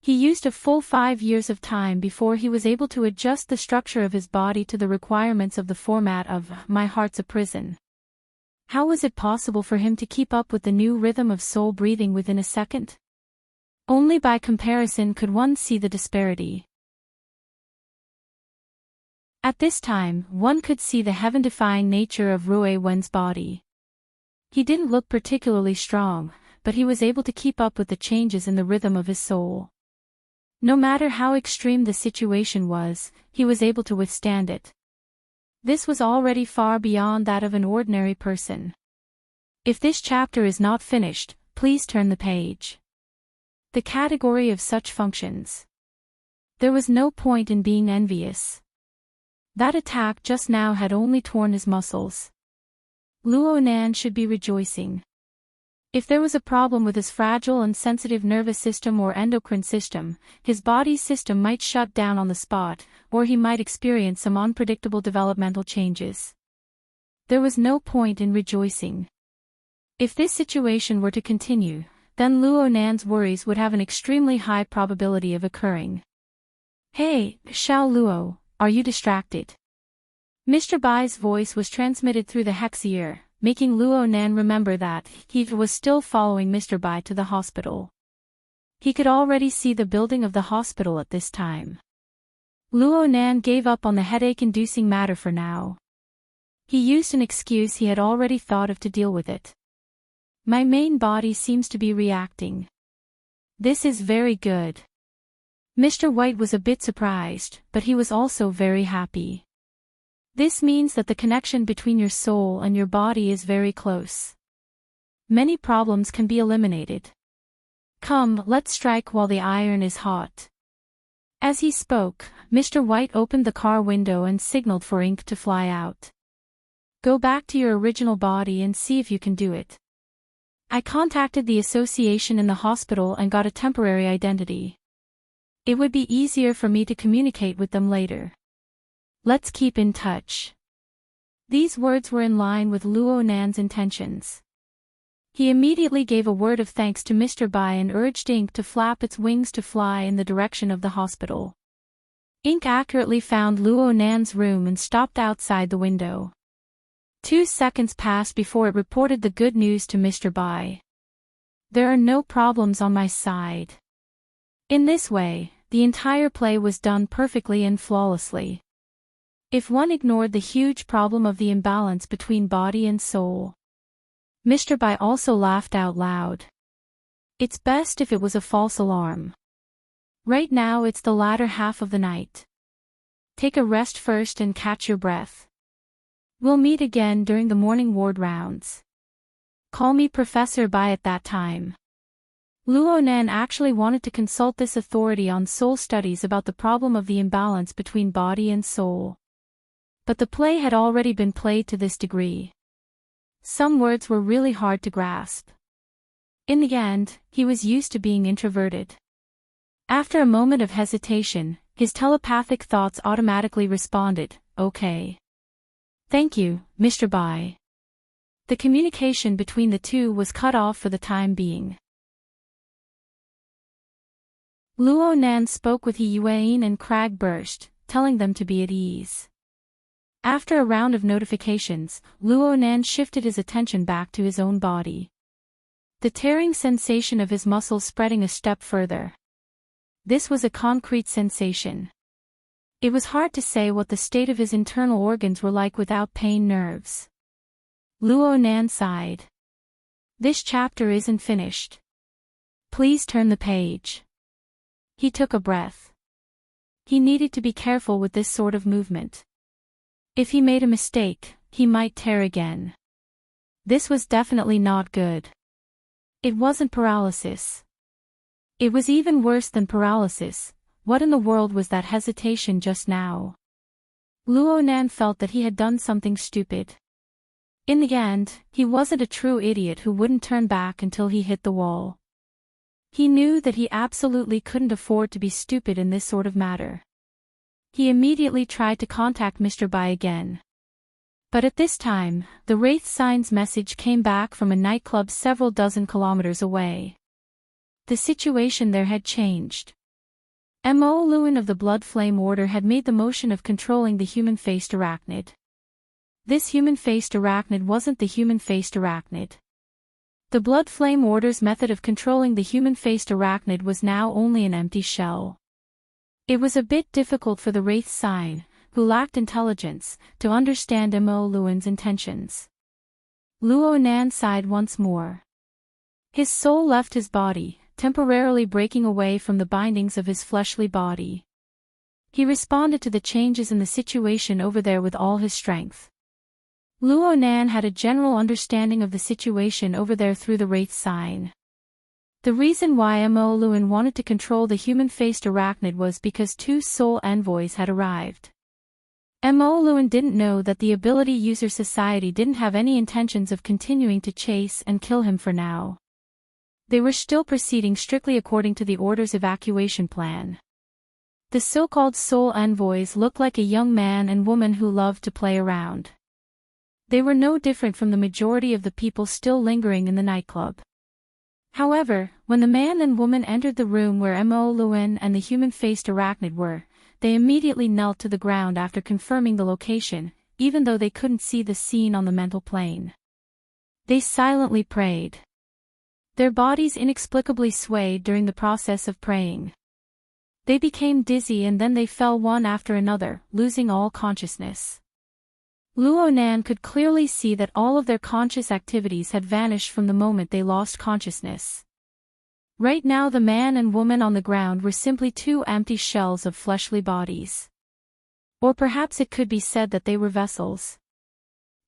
He used a full 5 years of time before he was able to adjust the structure of his body to the requirements of the format of My Heart's a Prison. How was it possible for him to keep up with the new rhythm of soul breathing within a second? Only by comparison could one see the disparity. At this time, one could see the heaven-defying nature of Rui Wen's body. He didn't look particularly strong, but he was able to keep up with the changes in the rhythm of his soul. No matter how extreme the situation was, he was able to withstand it. This was already far beyond that of an ordinary person. If this chapter is not finished, please turn the page. The category of such functions. There was no point in being envious. That attack just now had only torn his muscles. Luo Nan should be rejoicing. If there was a problem with his fragile and sensitive nervous system or endocrine system, his body's system might shut down on the spot, or he might experience some unpredictable developmental changes. There was no point in rejoicing. If this situation were to continue, then Luo Nan's worries would have an extremely high probability of occurring. Hey, Xiao Luo, are you distracted? Mr. Bai's voice was transmitted through the hex ear, making Luo Nan remember that he was still following Mr. Bai to the hospital. He could already see the building of the hospital at this time. Luo Nan gave up on the headache-inducing matter for now. He used an excuse he had already thought of to deal with it. My main body seems to be reacting. This is very good. Mr. White was a bit surprised, but he was also very happy. This means that the connection between your soul and your body is very close. Many problems can be eliminated. Come, let's strike while the iron is hot. As he spoke, Mr. White opened the car window and signaled for ink to fly out. Go back to your original body and see if you can do it. I contacted the association in the hospital and got a temporary identity. It would be easier for me to communicate with them later. Let's keep in touch. These words were in line with Luo Nan's intentions. He immediately gave a word of thanks to Mr. Bai and urged Ink to flap its wings to fly in the direction of the hospital. Ink accurately found Luo Nan's room and stopped outside the window. 2 seconds passed before it reported the good news to Mr. Bai. There are no problems on my side. In this way, the entire play was done perfectly and flawlessly. If one ignored the huge problem of the imbalance between body and soul. Mr. Bai also laughed out loud. It's best if it was a false alarm. Right now it's the latter half of the night. Take a rest first and catch your breath. We'll meet again during the morning ward rounds. Call me Professor Bai at that time. Luo Nan actually wanted to consult this authority on soul studies about the problem of the imbalance between body and soul. But the play had already been played to this degree. Some words were really hard to grasp. In the end, he was used to being introverted. After a moment of hesitation, his telepathic thoughts automatically responded, okay. Thank you, Mr. Bai. The communication between the two was cut off for the time being. Luo Nan spoke with He Yuan and Crag Burst, telling them to be at ease. After a round of notifications, Luo Nan shifted his attention back to his own body. The tearing sensation of his muscles spreading a step further. This was a concrete sensation. It was hard to say what the state of his internal organs were like without pain nerves. Luo Nan sighed. This chapter isn't finished. Please turn the page. He took a breath. He needed to be careful with this sort of movement. If he made a mistake, he might tear again. This was definitely not good. It wasn't paralysis. It was even worse than paralysis. What in the world was that hesitation just now? Luo Nan felt that he had done something stupid. In the end, he wasn't a true idiot who wouldn't turn back until he hit the wall. He knew that he absolutely couldn't afford to be stupid in this sort of matter. He immediately tried to contact Mr. Bai again. But at this time, the Wraith Sign's message came back from a nightclub several dozen kilometers away. The situation there had changed. Mo Lewin of the Blood Flame Order had made the motion of controlling the human-faced arachnid. This human-faced arachnid wasn't the human-faced arachnid. The Blood Flame Order's method of controlling the human-faced arachnid was now only an empty shell. It was a bit difficult for the Wraith Sign, who lacked intelligence, to understand Mo Lewin's intentions. Luo Nan sighed once more. His soul left his body, temporarily breaking away from the bindings of his fleshly body. He responded to the changes in the situation over there with all his strength. Luo Nan had a general understanding of the situation over there through the Wraith Sign. The reason why Mo Lewin wanted to control the human-faced arachnid was because 2 soul envoys had arrived. Mo Lewin didn't know that the Ability User Society didn't have any intentions of continuing to chase and kill him for now. They were still proceeding strictly according to the Order's evacuation plan. The so-called soul envoys looked like a young man and woman who loved to play around. They were no different from the majority of the people still lingering in the nightclub. However, when the man and woman entered the room where Mo Luen and the human-faced arachnid were, they immediately knelt to the ground after confirming the location, even though they couldn't see the scene on the mental plane. They silently prayed. Their bodies inexplicably swayed during the process of praying. They became dizzy and then they fell one after another, losing all consciousness. Luo Nan could clearly see that all of their conscious activities had vanished from the moment they lost consciousness. Right now the man and woman on the ground were simply two empty shells of fleshly bodies. Or perhaps it could be said that they were vessels.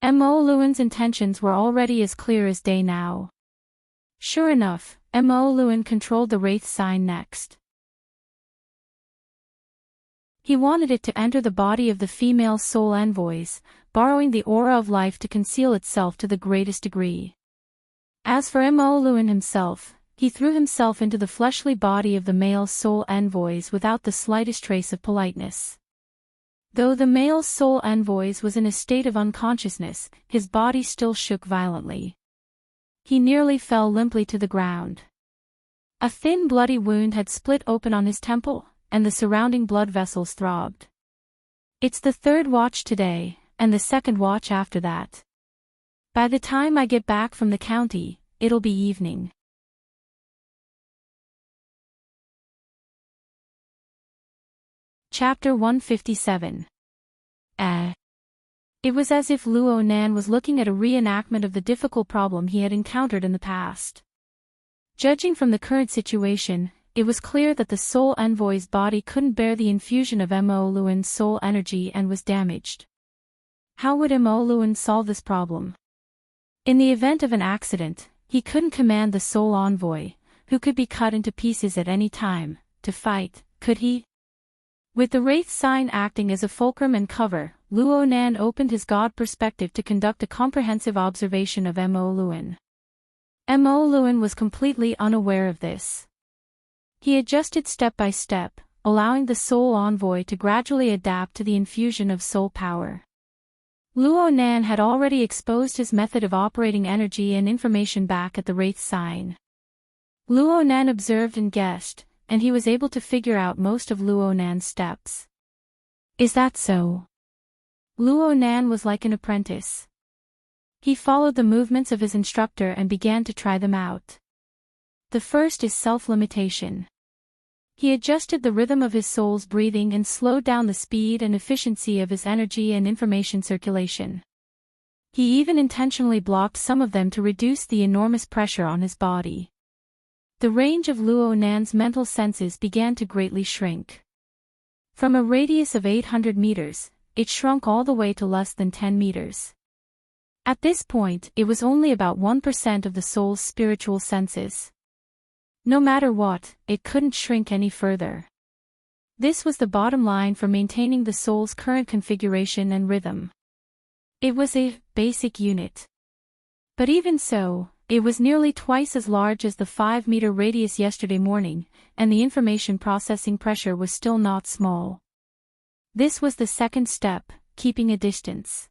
Mo Luen's intentions were already as clear as day now. Sure enough, Mo Luen controlled the wraith sign next. He wanted it to enter the body of the female soul envoys, borrowing the aura of life to conceal itself to the greatest degree. As for Mo Luen himself, he threw himself into the fleshly body of the male soul envoys without the slightest trace of politeness. Though the male soul envoys was in a state of unconsciousness, his body still shook violently. He nearly fell limply to the ground. A thin bloody wound had split open on his temple, and the surrounding blood vessels throbbed. It's the third watch today, and the second watch after that. By the time I get back from the county, it'll be evening. Chapter 157. It was as if Luo Nan was looking at a reenactment of the difficult problem he had encountered in the past. Judging from the current situation, it was clear that the soul envoy's body couldn't bear the infusion of Mo Luen's soul energy and was damaged. How would Mo Luen solve this problem? In the event of an accident, he couldn't command the soul envoy, who could be cut into pieces at any time, to fight, could he? With the wraith sign acting as a fulcrum and cover, Luo Nan opened his god perspective to conduct a comprehensive observation of Mo Luen. Mo Luen was completely unaware of this. He adjusted step by step, allowing the soul envoy to gradually adapt to the infusion of soul power. Luo Nan had already exposed his method of operating energy and information back at the wraith sign. Luo Nan observed and guessed, and he was able to figure out most of Luo Nan's steps. Is that so? Luo Nan was like an apprentice. He followed the movements of his instructor and began to try them out. The first is self-limitation. He adjusted the rhythm of his soul's breathing and slowed down the speed and efficiency of his energy and information circulation. He even intentionally blocked some of them to reduce the enormous pressure on his body. The range of Luo Nan's mental senses began to greatly shrink. From a radius of 800 meters, it shrunk all the way to less than 10 meters. At this point, it was only about 1% of the soul's spiritual senses. No matter what, it couldn't shrink any further. This was the bottom line for maintaining the soul's current configuration and rhythm. It was a basic unit. But even so, it was nearly twice as large as the 5-meter radius yesterday morning, and the information processing pressure was still not small. This was the second step, keeping a distance.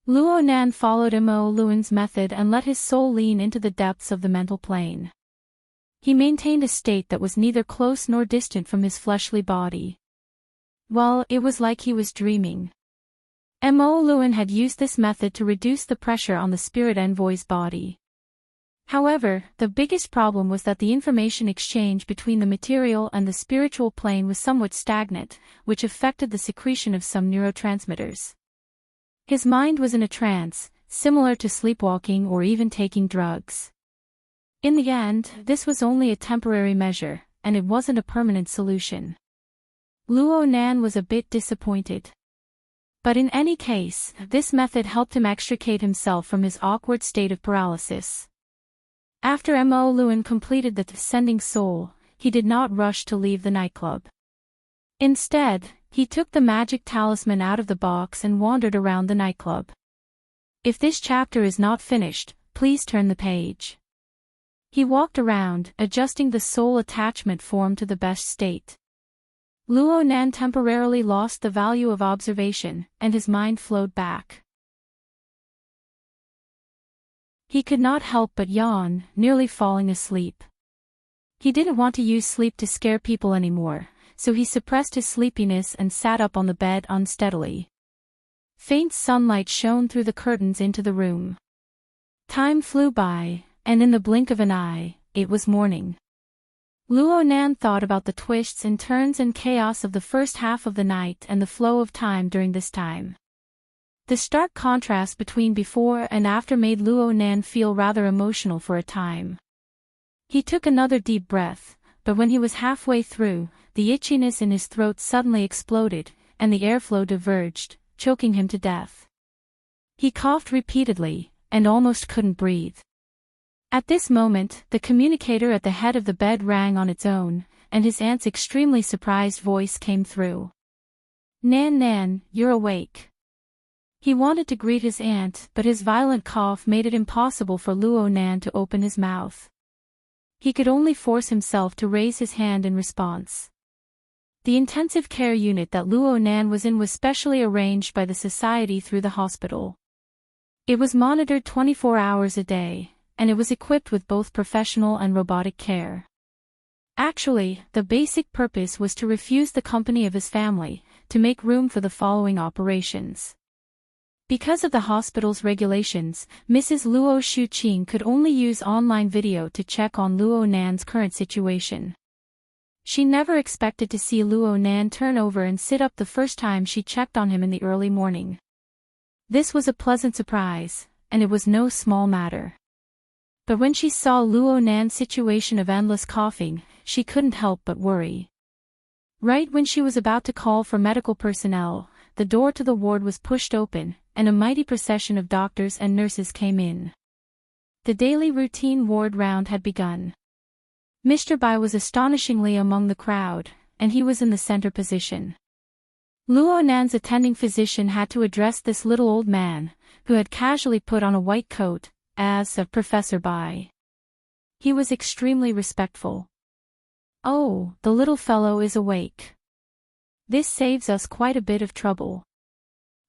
Luo Nan followed Mo Luen's method and let his soul lean into the depths of the mental plane. He maintained a state that was neither close nor distant from his fleshly body. Well, it was like he was dreaming. Mo Luen had used this method to reduce the pressure on the spirit envoy's body. However, the biggest problem was that the information exchange between the material and the spiritual plane was somewhat stagnant, which affected the secretion of some neurotransmitters. His mind was in a trance, similar to sleepwalking or even taking drugs. In the end, this was only a temporary measure, and it wasn't a permanent solution. Luo Nan was a bit disappointed. But in any case, this method helped him extricate himself from his awkward state of paralysis. After Mo Luen completed the descending soul, he did not rush to leave the nightclub. Instead, he took the magic talisman out of the box and wandered around the nightclub. If this chapter is not finished, please turn the page. He walked around, adjusting the soul attachment form to the best state. Luo Nan temporarily lost the value of observation, and his mind flowed back. He could not help but yawn, nearly falling asleep. He didn't want to use sleep to scare people anymore, so he suppressed his sleepiness and sat up on the bed unsteadily. Faint sunlight shone through the curtains into the room. Time flew by, and in the blink of an eye, it was morning. Luo Nan thought about the twists and turns and chaos of the first half of the night and the flow of time during this time. The stark contrast between before and after made Luo Nan feel rather emotional for a time. He took another deep breath, but when he was halfway through, the itchiness in his throat suddenly exploded, and the airflow diverged, choking him to death. He coughed repeatedly, and almost couldn't breathe. At this moment, the communicator at the head of the bed rang on its own, and his aunt's extremely surprised voice came through. "Nan Nan, you're awake." He wanted to greet his aunt, but his violent cough made it impossible for Luo Nan to open his mouth. He could only force himself to raise his hand in response. The intensive care unit that Luo Nan was in was specially arranged by the society through the hospital. It was monitored 24 hours a day, and it was equipped with both professional and robotic care. Actually, the basic purpose was to refuse the company of his family, to make room for the following operations. Because of the hospital's regulations, Mrs. Luo Shuqing could only use online video to check on Luo Nan's current situation. She never expected to see Luo Nan turn over and sit up the first time she checked on him in the early morning. This was a pleasant surprise, and it was no small matter. But when she saw Luo Nan's situation of endless coughing, she couldn't help but worry. Right when she was about to call for medical personnel, the door to the ward was pushed open, and a mighty procession of doctors and nurses came in. The daily routine ward round had begun. Mr. Bai was astonishingly among the crowd, and he was in the center position. Luo Nan's attending physician had to address this little old man, who had casually put on a white coat, as of Professor Bai. He was extremely respectful. "Oh, the little fellow is awake. This saves us quite a bit of trouble."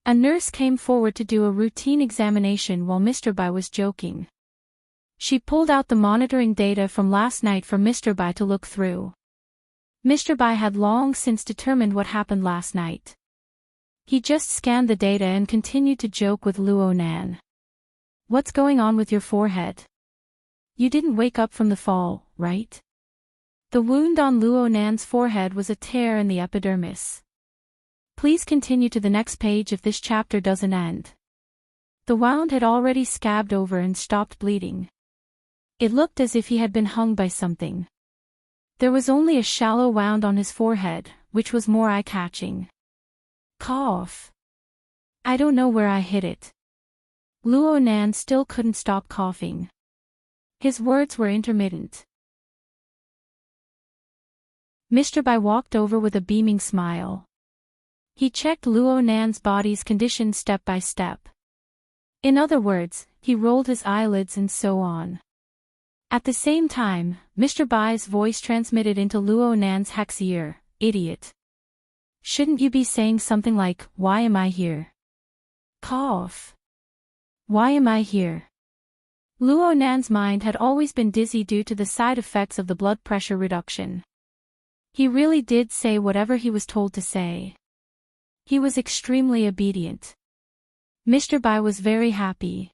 A nurse came forward to do a routine examination while Mr. Bai was joking. She pulled out the monitoring data from last night for Mr. Bai to look through. Mr. Bai had long since determined what happened last night. He just scanned the data and continued to joke with Luo Nan. "What's going on with your forehead? You didn't wake up from the fall, right?" The wound on Luo Nan's forehead was a tear in the epidermis. Please continue to the next page if this chapter doesn't end. The wound had already scabbed over and stopped bleeding. It looked as if he had been hung by something. There was only a shallow wound on his forehead, which was more eye-catching. Cough. "I don't know where I hit it." Luo Nan still couldn't stop coughing. His words were intermittent. Mr. Bai walked over with a beaming smile. He checked Luo Nan's body's condition step by step. In other words, he rolled his eyelids and so on. At the same time, Mr. Bai's voice transmitted into Luo Nan's hex ear, "Idiot. Shouldn't you be saying something like, 'Why am I here?' Cough. Why am I here?" Luo Nan's mind had always been dizzy due to the side effects of the blood pressure reduction. He really did say whatever he was told to say. He was extremely obedient. Mr. Bai was very happy.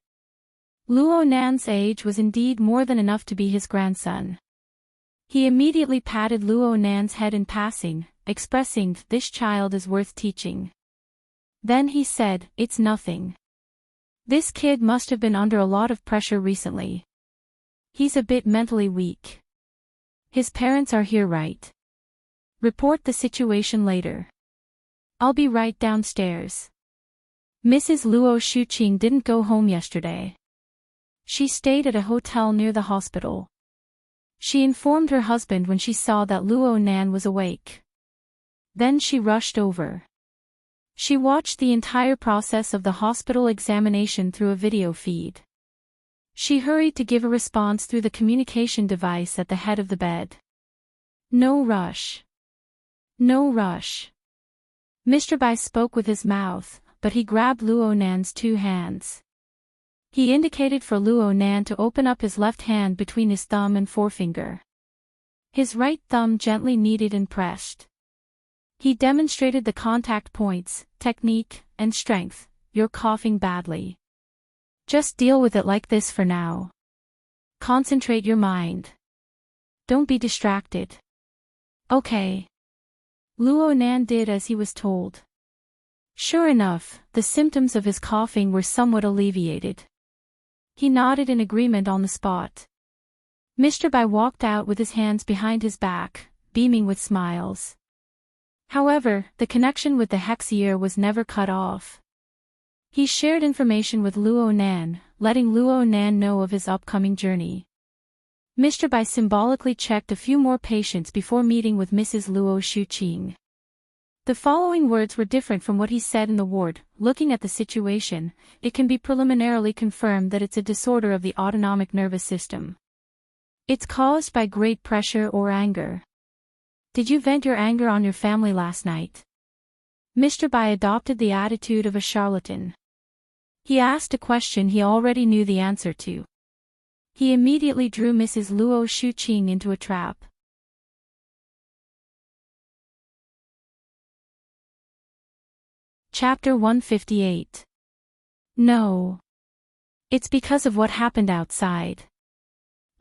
Luo Nan's age was indeed more than enough to be his grandson. He immediately patted Luo Nan's head in passing, expressing, "This child is worth teaching." Then he said, "It's nothing. This kid must have been under a lot of pressure recently. He's a bit mentally weak. His parents are here, right? Report the situation later. I'll be right downstairs." Mrs. Luo Shuqing didn't go home yesterday. She stayed at a hotel near the hospital. She informed her husband when she saw that Luo Nan was awake. Then she rushed over. She watched the entire process of the hospital examination through a video feed. She hurried to give a response through the communication device at the head of the bed. "No rush. No rush." Mr. Bai spoke with his mouth, but he grabbed Luo Nan's two hands. He indicated for Luo Nan to open up his left hand between his thumb and forefinger. His right thumb gently kneaded and pressed. He demonstrated the contact points, technique, and strength. You're coughing badly. Just deal with it like this for now. Concentrate your mind. Don't be distracted. Okay. Luo Nan did as he was told. Sure enough, the symptoms of his coughing were somewhat alleviated. He nodded in agreement on the spot. Mr. Bai walked out with his hands behind his back, beaming with smiles. However, the connection with the Hexier was never cut off. He shared information with Luo Nan, letting Luo Nan know of his upcoming journey. Mr. Bai symbolically checked a few more patients before meeting with Mrs. Luo Shuqing. The following words were different from what he said in the ward. Looking at the situation, it can be preliminarily confirmed that it's a disorder of the autonomic nervous system. It's caused by great pressure or anger. Did you vent your anger on your family last night? Mr. Bai adopted the attitude of a charlatan. He asked a question he already knew the answer to. He immediately drew Mrs. Luo Shuqing into a trap. Chapter 158. No. It's because of what happened outside.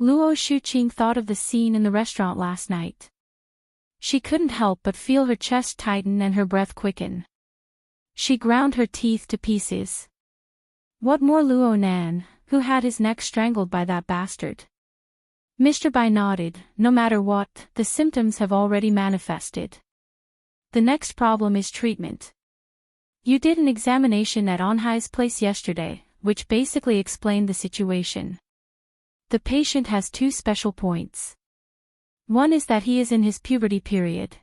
Luo Shuqing thought of the scene in the restaurant last night. She couldn't help but feel her chest tighten and her breath quicken. She ground her teeth to pieces. What more Luo Nan, who had his neck strangled by that bastard? Mr. Bai nodded. No matter what, the symptoms have already manifested. The next problem is treatment. You did an examination at Anhai's place yesterday, which basically explained the situation. The patient has two special points. One is that he is in his puberty period.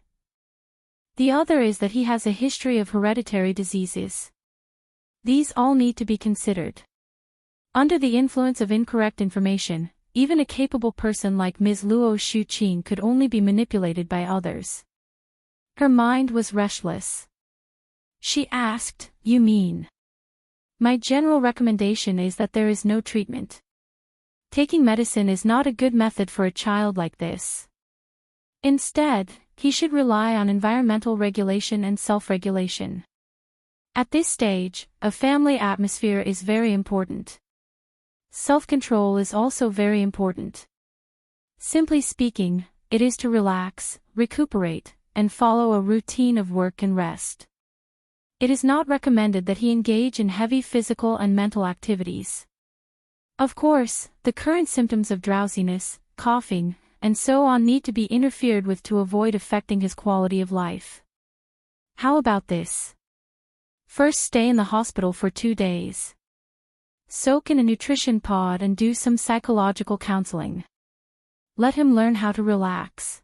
The other is that he has a history of hereditary diseases. These all need to be considered. Under the influence of incorrect information, even a capable person like Ms. Luo Shuqing could only be manipulated by others. Her mind was restless. She asked, "You mean?" My general recommendation is that there is no treatment. Taking medicine is not a good method for a child like this. Instead, he should rely on environmental regulation and self-regulation. At this stage, a family atmosphere is very important. Self-control is also very important. Simply speaking, it is to relax, recuperate, and follow a routine of work and rest. It is not recommended that he engage in heavy physical and mental activities. Of course, the current symptoms of drowsiness, coughing, and so on need to be interfered with to avoid affecting his quality of life. How about this? First, stay in the hospital for 2 days. Soak in a nutrition pod and do some psychological counseling. Let him learn how to relax.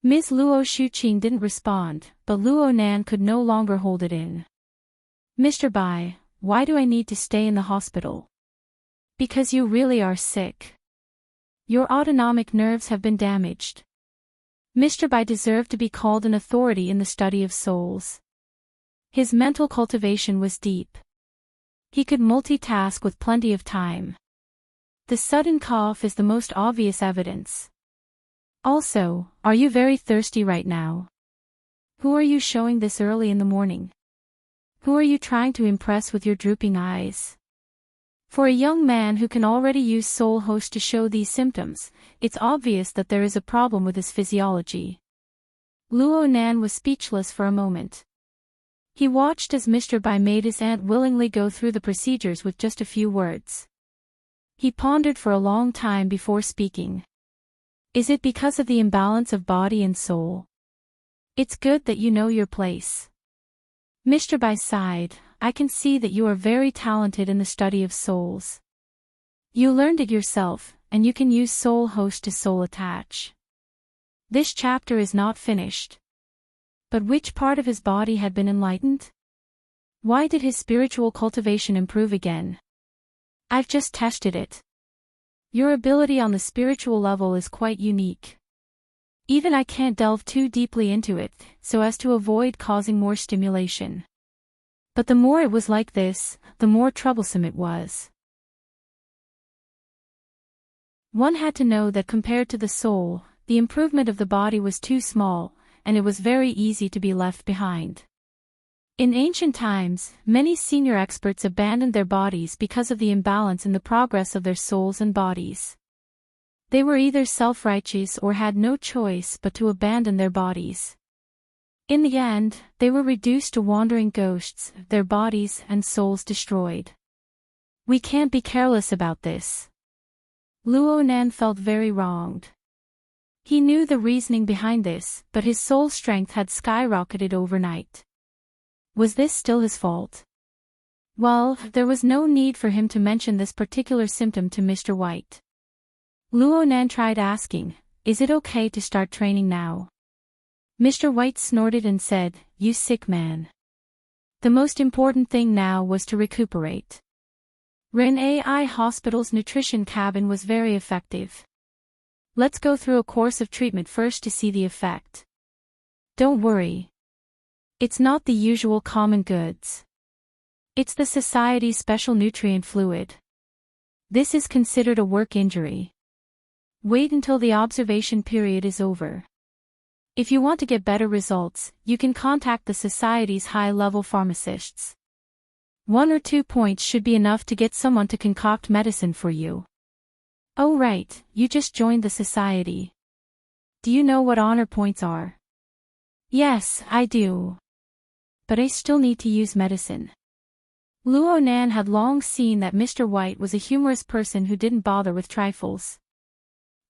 Ms. Luo Shuqing didn't respond, but Luo Nan could no longer hold it in. Mr. Bai, why do I need to stay in the hospital? Because you really are sick. Your autonomic nerves have been damaged. Mr. Bai deserved to be called an authority in the study of souls. His mental cultivation was deep. He could multitask with plenty of time. The sudden cough is the most obvious evidence. Also, are you very thirsty right now? Who are you showing this early in the morning? Who are you trying to impress with your drooping eyes? For a young man who can already use Soul Host to show these symptoms, it's obvious that there is a problem with his physiology. Luo Nan was speechless for a moment. He watched as Mr. Bai made his aunt willingly go through the procedures with just a few words. He pondered for a long time before speaking. Is it because of the imbalance of body and soul? It's good that you know your place. Mr. Bai sighed. I can see that you are very talented in the study of souls. You learned it yourself, and you can use Soul Host to soul attach. This chapter is not finished. But which part of his body had been enlightened? Why did his spiritual cultivation improve again? I've just tested it. Your ability on the spiritual level is quite unique. Even I can't delve too deeply into it, so as to avoid causing more stimulation. But the more it was like this, the more troublesome it was. One had to know that compared to the soul, the improvement of the body was too small, and it was very easy to be left behind. In ancient times, many senior experts abandoned their bodies because of the imbalance in the progress of their souls and bodies. They were either self-righteous or had no choice but to abandon their bodies. In the end, they were reduced to wandering ghosts, their bodies and souls destroyed. We can't be careless about this. Luo Nan felt very wronged. He knew the reasoning behind this, but his soul strength had skyrocketed overnight. Was this still his fault? Well, there was no need for him to mention this particular symptom to Mr. White. Luo Nan tried asking, "Is it okay to start training now?" Mr. White snorted and said, "You sick man. The most important thing now was to recuperate." Ren AI Hospital's nutrition cabin was very effective. Let's go through a course of treatment first to see the effect. Don't worry. It's not the usual common goods. It's the society's special nutrient fluid. This is considered a work injury. Wait until the observation period is over. If you want to get better results, you can contact the society's high-level pharmacists. 1 or 2 points should be enough to get someone to concoct medicine for you. Oh right, you just joined the society. Do you know what honor points are? Yes, I do. But I still need to use medicine. Luo Nan had long seen that Mr. White was a humorous person who didn't bother with trifles.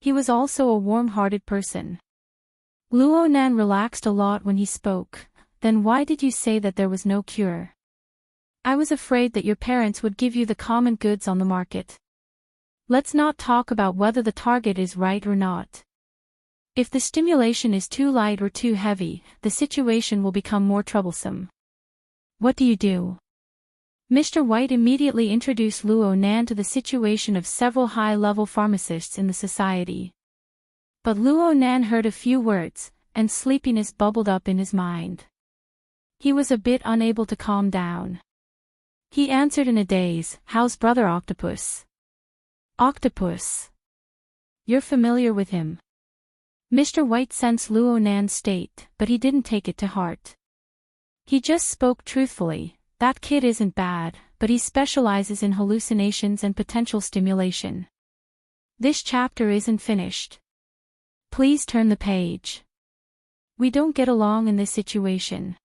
He was also a warm-hearted person. Luo Nan relaxed a lot when he spoke. Then why did you say that there was no cure? I was afraid that your parents would give you the common goods on the market. Let's not talk about whether the target is right or not. If the stimulation is too light or too heavy, the situation will become more troublesome. What do you do? Mr. White immediately introduced Luo Nan to the situation of several high-level pharmacists in the society. But Luo Nan heard a few words, and sleepiness bubbled up in his mind. He was a bit unable to calm down. He answered in a daze, "How's Brother Octopus?" Octopus. You're familiar with him. Mr. White sensed Luo Nan's state, but he didn't take it to heart. He just spoke truthfully. That kid isn't bad, but he specializes in hallucinations and potential stimulation. This chapter isn't finished. Please turn the page. We don't get along in this situation.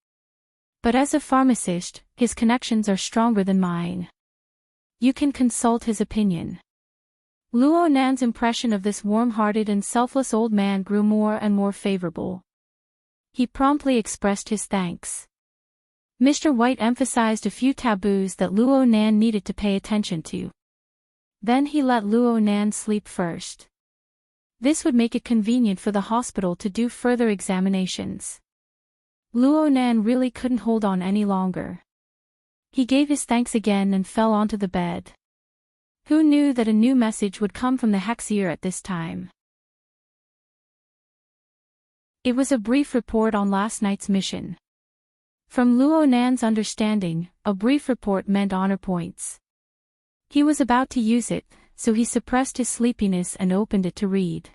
But as a pharmacist, his connections are stronger than mine. You can consult his opinion. Luo Nan's impression of this warm-hearted and selfless old man grew more and more favorable. He promptly expressed his thanks. Mr. White emphasized a few taboos that Luo Nan needed to pay attention to. Then he let Luo Nan sleep first. This would make it convenient for the hospital to do further examinations. Luo Nan really couldn't hold on any longer. He gave his thanks again and fell onto the bed. Who knew that a new message would come from the Hexier at this time? It was a brief report on last night's mission. From Luo Nan's understanding, a brief report meant honor points. He was about to use it, so he suppressed his sleepiness and opened it to read.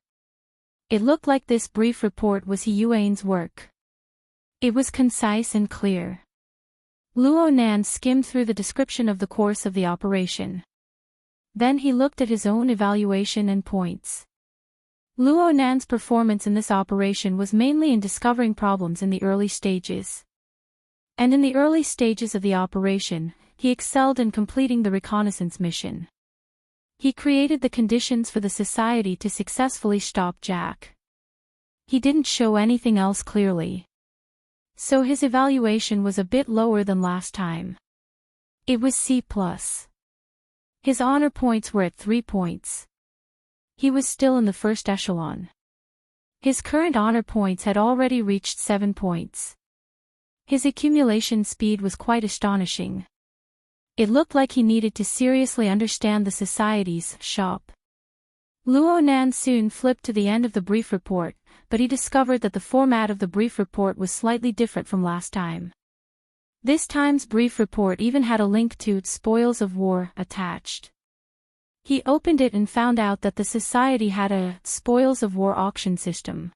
It looked like this brief report was He Yuan's work. It was concise and clear. Luo Nan skimmed through the description of the course of the operation. Then he looked at his own evaluation and points. Luo Nan's performance in this operation was mainly in discovering problems in the early stages. And in the early stages of the operation, he excelled in completing the reconnaissance mission. He created the conditions for the society to successfully stop Jack. He didn't show anything else clearly. So his evaluation was a bit lower than last time. It was C+. His honor points were at 3 points. He was still in the first echelon. His current honor points had already reached 7 points. His accumulation speed was quite astonishing. It looked like he needed to seriously understand the society's shop. Luo Nan soon flipped to the end of the brief report, but he discovered that the format of the brief report was slightly different from last time. This time's brief report even had a link to Spoils of War attached. He opened it and found out that the society had a spoils of war auction system.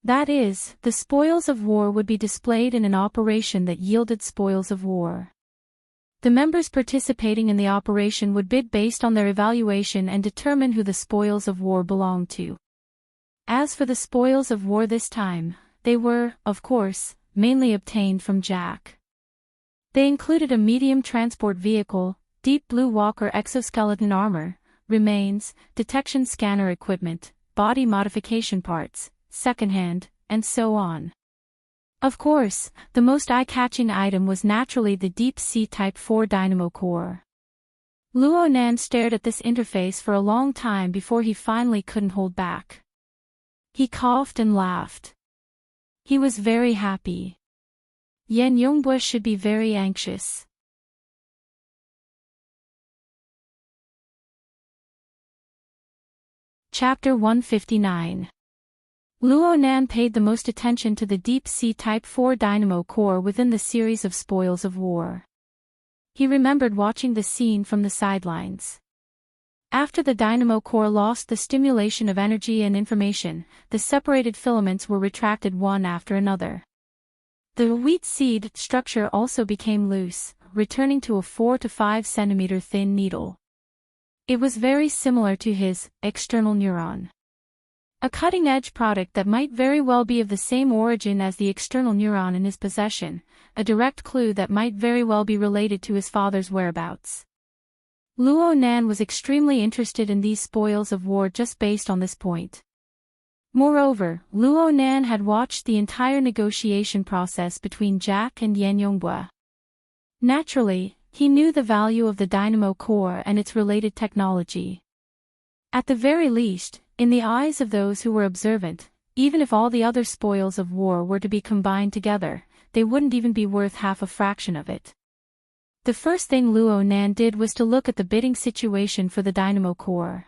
That is, the spoils of war would be displayed in an operation that yielded spoils of war. The members participating in the operation would bid based on their evaluation and determine who the spoils of war belonged to. As for the spoils of war this time, they were, of course, mainly obtained from Jack. They included a medium transport vehicle, deep blue walker exoskeleton armor, remains, detection scanner equipment, body modification parts, secondhand, and so on. Of course, the most eye-catching item was naturally the Deep-Sea Type 4 dynamo core. Luo Nan stared at this interface for a long time before he finally couldn't hold back. He coughed and laughed. He was very happy. Yan Yongbua should be very anxious. Chapter 159. Luo Nan paid the most attention to the Deep-Sea Type 4 dynamo core within the series of spoils of war. He remembered watching the scene from the sidelines. After the dynamo core lost the stimulation of energy and information, the separated filaments were retracted one after another. The wheat seed structure also became loose, returning to a 4 to 5 centimeter thin needle. It was very similar to his external neuron. A cutting-edge product that might very well be of the same origin as the external neuron in his possession, a direct clue that might very well be related to his father's whereabouts. Luo Nan was extremely interested in these spoils of war just based on this point. Moreover, Luo Nan had watched the entire negotiation process between Jack and Yan Yongbua. Naturally, he knew the value of the dynamo core and its related technology. At the very least, in the eyes of those who were observant, even if all the other spoils of war were to be combined together, they wouldn't even be worth half a fraction of it. The first thing Luo Nan did was to look at the bidding situation for the dynamo core.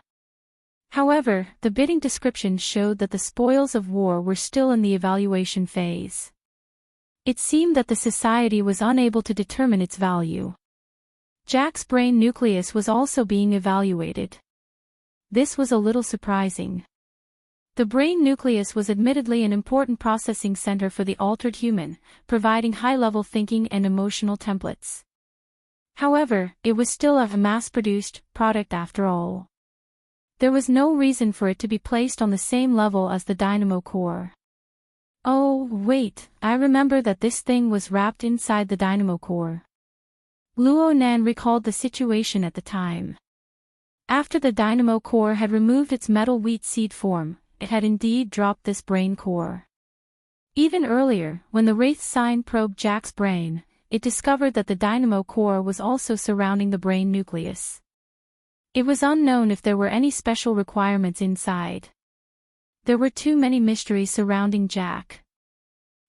However, the bidding description showed that the spoils of war were still in the evaluation phase. It seemed that the society was unable to determine its value. Jack's brain nucleus was also being evaluated. This was a little surprising. The brain nucleus was admittedly an important processing center for the altered human, providing high-level thinking and emotional templates. However, it was still a mass-produced product after all. There was no reason for it to be placed on the same level as the dynamo core. Oh, wait, I remember that this thing was wrapped inside the dynamo core. Luo Nan recalled the situation at the time. After the dynamo core had removed its metal wheat seed form, it had indeed dropped this brain core. Even earlier, when the Wraith sign probed Jack's brain, it discovered that the dynamo core was also surrounding the brain nucleus. It was unknown if there were any special requirements inside. There were too many mysteries surrounding Jack.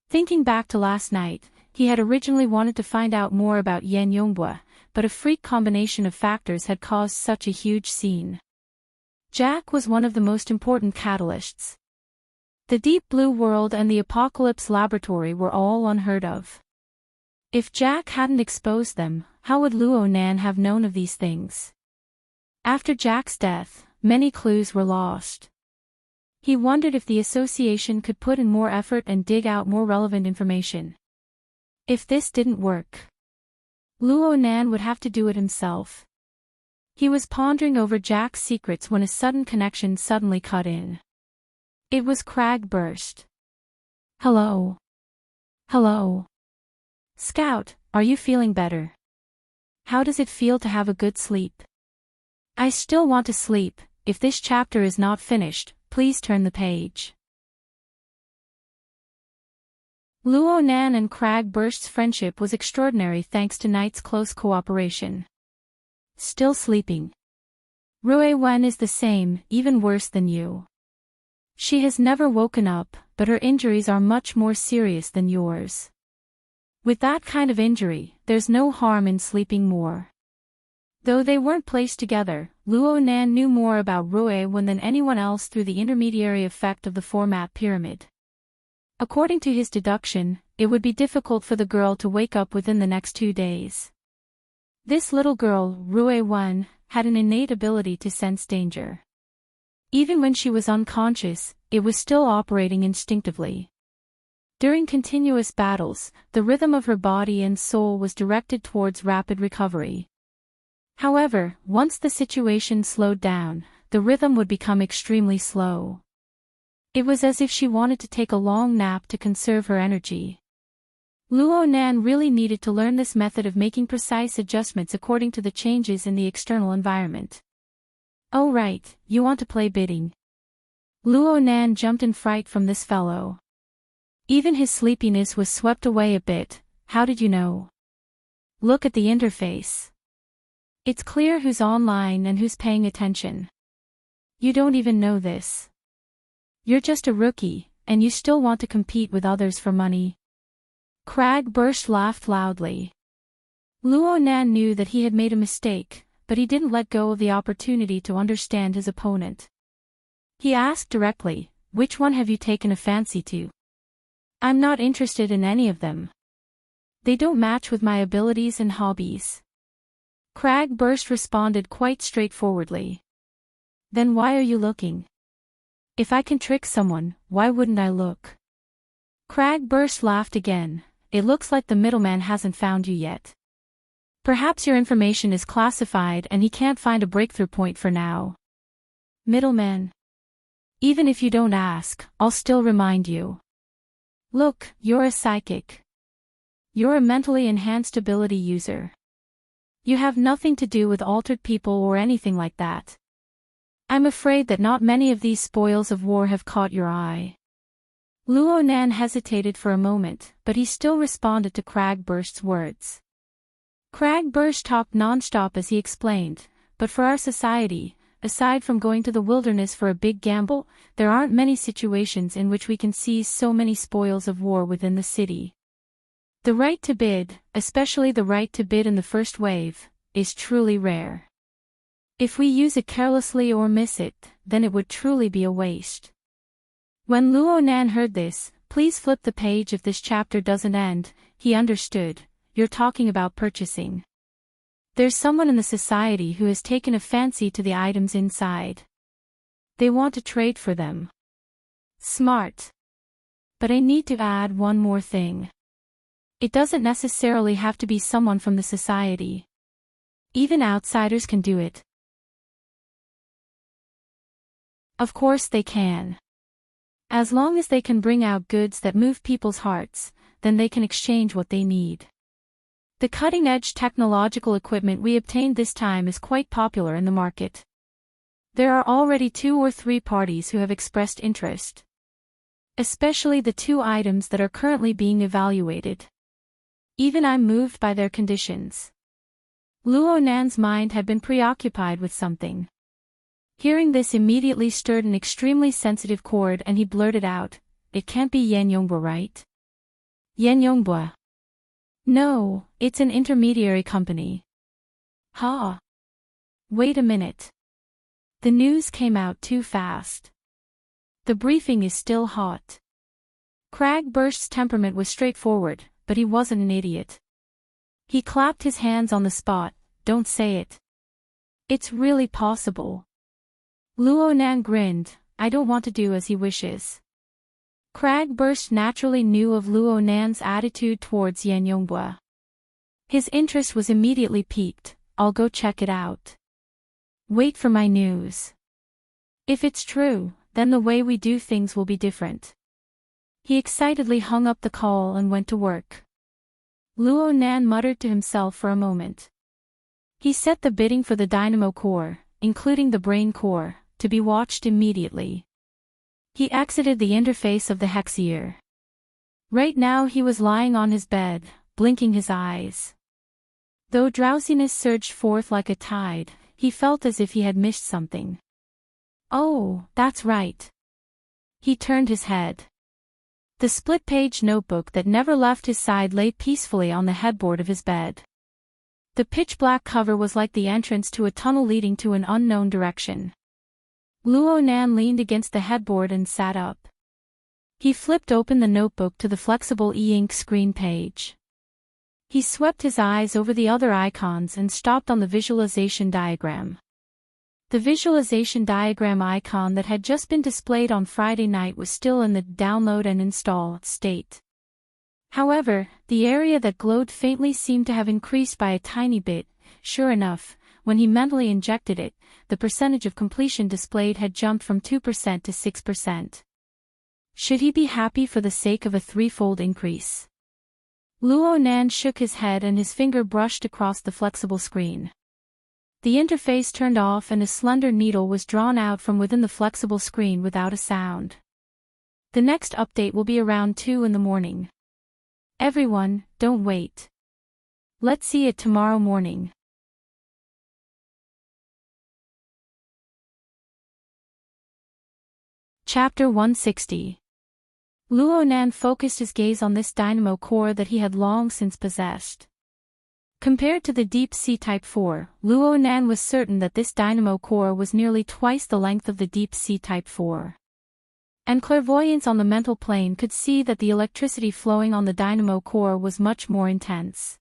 Thinking back to last night, he had originally wanted to find out more about Yan Yongbua, but a freak combination of factors had caused such a huge scene. Jack was one of the most important catalysts. The Deep Blue World and the Apocalypse Laboratory were all unheard of. If Jack hadn't exposed them, how would Luo Nan have known of these things? After Jack's death, many clues were lost. He wondered if the association could put in more effort and dig out more relevant information. If this didn't work, Luo Nan would have to do it himself. He was pondering over Jack's secrets when a sudden connection suddenly cut in. It was Crag Burst. Hello. Hello. Scout, are you feeling better? How does it feel to have a good sleep? I still want to sleep. If this chapter is not finished, please turn the page. Luo Nan and Crag Burst's friendship was extraordinary thanks to Knight's close cooperation. Still sleeping. Rui Wen is the same, even worse than you. She has never woken up, but her injuries are much more serious than yours. With that kind of injury, there's no harm in sleeping more. Though they weren't placed together, Luo Nan knew more about Rui Wen than anyone else through the intermediary effect of the format pyramid. According to his deduction, it would be difficult for the girl to wake up within the next 2 days. This little girl, Rui Wen, had an innate ability to sense danger. Even when she was unconscious, it was still operating instinctively. During continuous battles, the rhythm of her body and soul was directed towards rapid recovery. However, once the situation slowed down, the rhythm would become extremely slow. It was as if she wanted to take a long nap to conserve her energy. Luo Nan really needed to learn this method of making precise adjustments according to the changes in the external environment. Oh right, you want to play bidding. Luo Nan jumped in fright from this fellow. Even his sleepiness was swept away a bit. How did you know? Look at the interface. It's clear who's online and who's paying attention. You don't even know this. You're just a rookie, and you still want to compete with others for money. Crag laughed loudly. Luo Nan knew that he had made a mistake, but he didn't let go of the opportunity to understand his opponent. He asked directly, "Which one have you taken a fancy to?" "I'm not interested in any of them. They don't match with my abilities and hobbies." Crag responded quite straightforwardly. "Then why are you looking? If I can trick someone, why wouldn't I look?" Crag laughed again. "It looks like the middleman hasn't found you yet. Perhaps your information is classified and he can't find a breakthrough point for now." "Middleman? Even if you don't ask, I'll still remind you. Look, you're a psychic. You're a mentally enhanced ability user. You have nothing to do with altered people or anything like that. I'm afraid that not many of these spoils of war have caught your eye." Luo Nan hesitated for a moment, but he still responded to Cragburst's words. Cragburst talked non-stop as he explained, "But for our society, aside from going to the wilderness for a big gamble, there aren't many situations in which we can seize so many spoils of war within the city. The right to bid, especially the right to bid in the first wave, is truly rare. If we use it carelessly or miss it, then it would truly be a waste." When Luo Nan heard this, "Please flip the page if this chapter doesn't end," he understood. "You're talking about purchasing. There's someone in the society who has taken a fancy to the items inside. They want to trade for them. Smart. But I need to add one more thing. It doesn't necessarily have to be someone from the society. Even outsiders can do it." Of course they can. As long as they can bring out goods that move people's hearts, then they can exchange what they need. The cutting-edge technological equipment we obtained this time is quite popular in the market. There are already 2 or 3 parties who have expressed interest. Especially the 2 items that are currently being evaluated. Even I'm moved by their conditions." Luo Nan's mind had been preoccupied with something. Hearing this immediately stirred an extremely sensitive chord and he blurted out, "It can't be Yongbwa, right?" "Yongbwa? No, it's an intermediary company." "Huh? Wait a minute. The news came out too fast. The briefing is still hot." Cragburst's temperament was straightforward, but he wasn't an idiot. He clapped his hands on the spot. "Don't say it. It's really possible." Luo Nan grinned. "I don't want to do as he wishes." Cragburst naturally knew of Luo Nan's attitude towards Yongbwa. His interest was immediately piqued. "I'll go check it out. Wait for my news. If it's true, then the way we do things will be different." He excitedly hung up the call and went to work. Luo Nan muttered to himself for a moment. He set the bidding for the dynamo core, including the brain core, to be watched immediately. He exited the interface of the Hexier. Right now he was lying on his bed, blinking his eyes. Though drowsiness surged forth like a tide, he felt as if he had missed something. "Oh, that's right." He turned his head. The split-page notebook that never left his side lay peacefully on the headboard of his bed. The pitch-black cover was like the entrance to a tunnel leading to an unknown direction. Luo Nan leaned against the headboard and sat up. He flipped open the notebook to the flexible e-ink screen page. He swept his eyes over the other icons and stopped on the visualization diagram. The visualization diagram icon that had just been displayed on Friday night was still in the download and install state. However, the area that glowed faintly seemed to have increased by a tiny bit. Sure enough, when he mentally injected it, the percentage of completion displayed had jumped from 2% to 6%. Should he be happy for the sake of a threefold increase? Luo Nan shook his head and his finger brushed across the flexible screen. The interface turned off and a slender needle was drawn out from within the flexible screen without a sound. The next update will be around 2 in the morning. Everyone, don't wait. Let's see it tomorrow morning. Chapter 160. Luo Nan focused his gaze on this dynamo core that he had long since possessed. Compared to the Deep Sea Type 4, Luo Nan was certain that this dynamo core was nearly twice the length of the Deep Sea Type 4. And clairvoyance on the mental plane could see that the electricity flowing on the dynamo core was much more intense.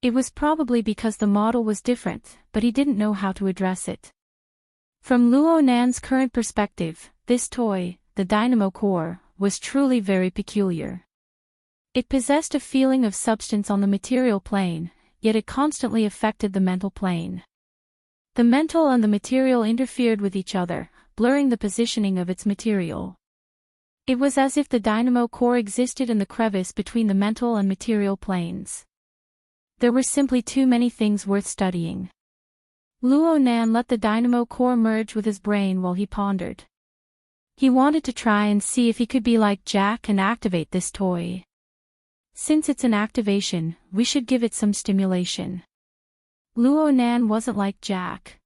It was probably because the model was different, but he didn't know how to address it. From Luo Nan's current perspective, this toy, the dynamo core, was truly very peculiar. It possessed a feeling of substance on the material plane, yet it constantly affected the mental plane. The mental and the material interfered with each other, blurring the positioning of its material. It was as if the dynamo core existed in the crevice between the mental and material planes. There were simply too many things worth studying. Luo Nan let the dynamo core merge with his brain while he pondered. He wanted to try and see if he could be like Jack and activate this toy. Since it's an activation, we should give it some stimulation. Luo Nan wasn't like Jack.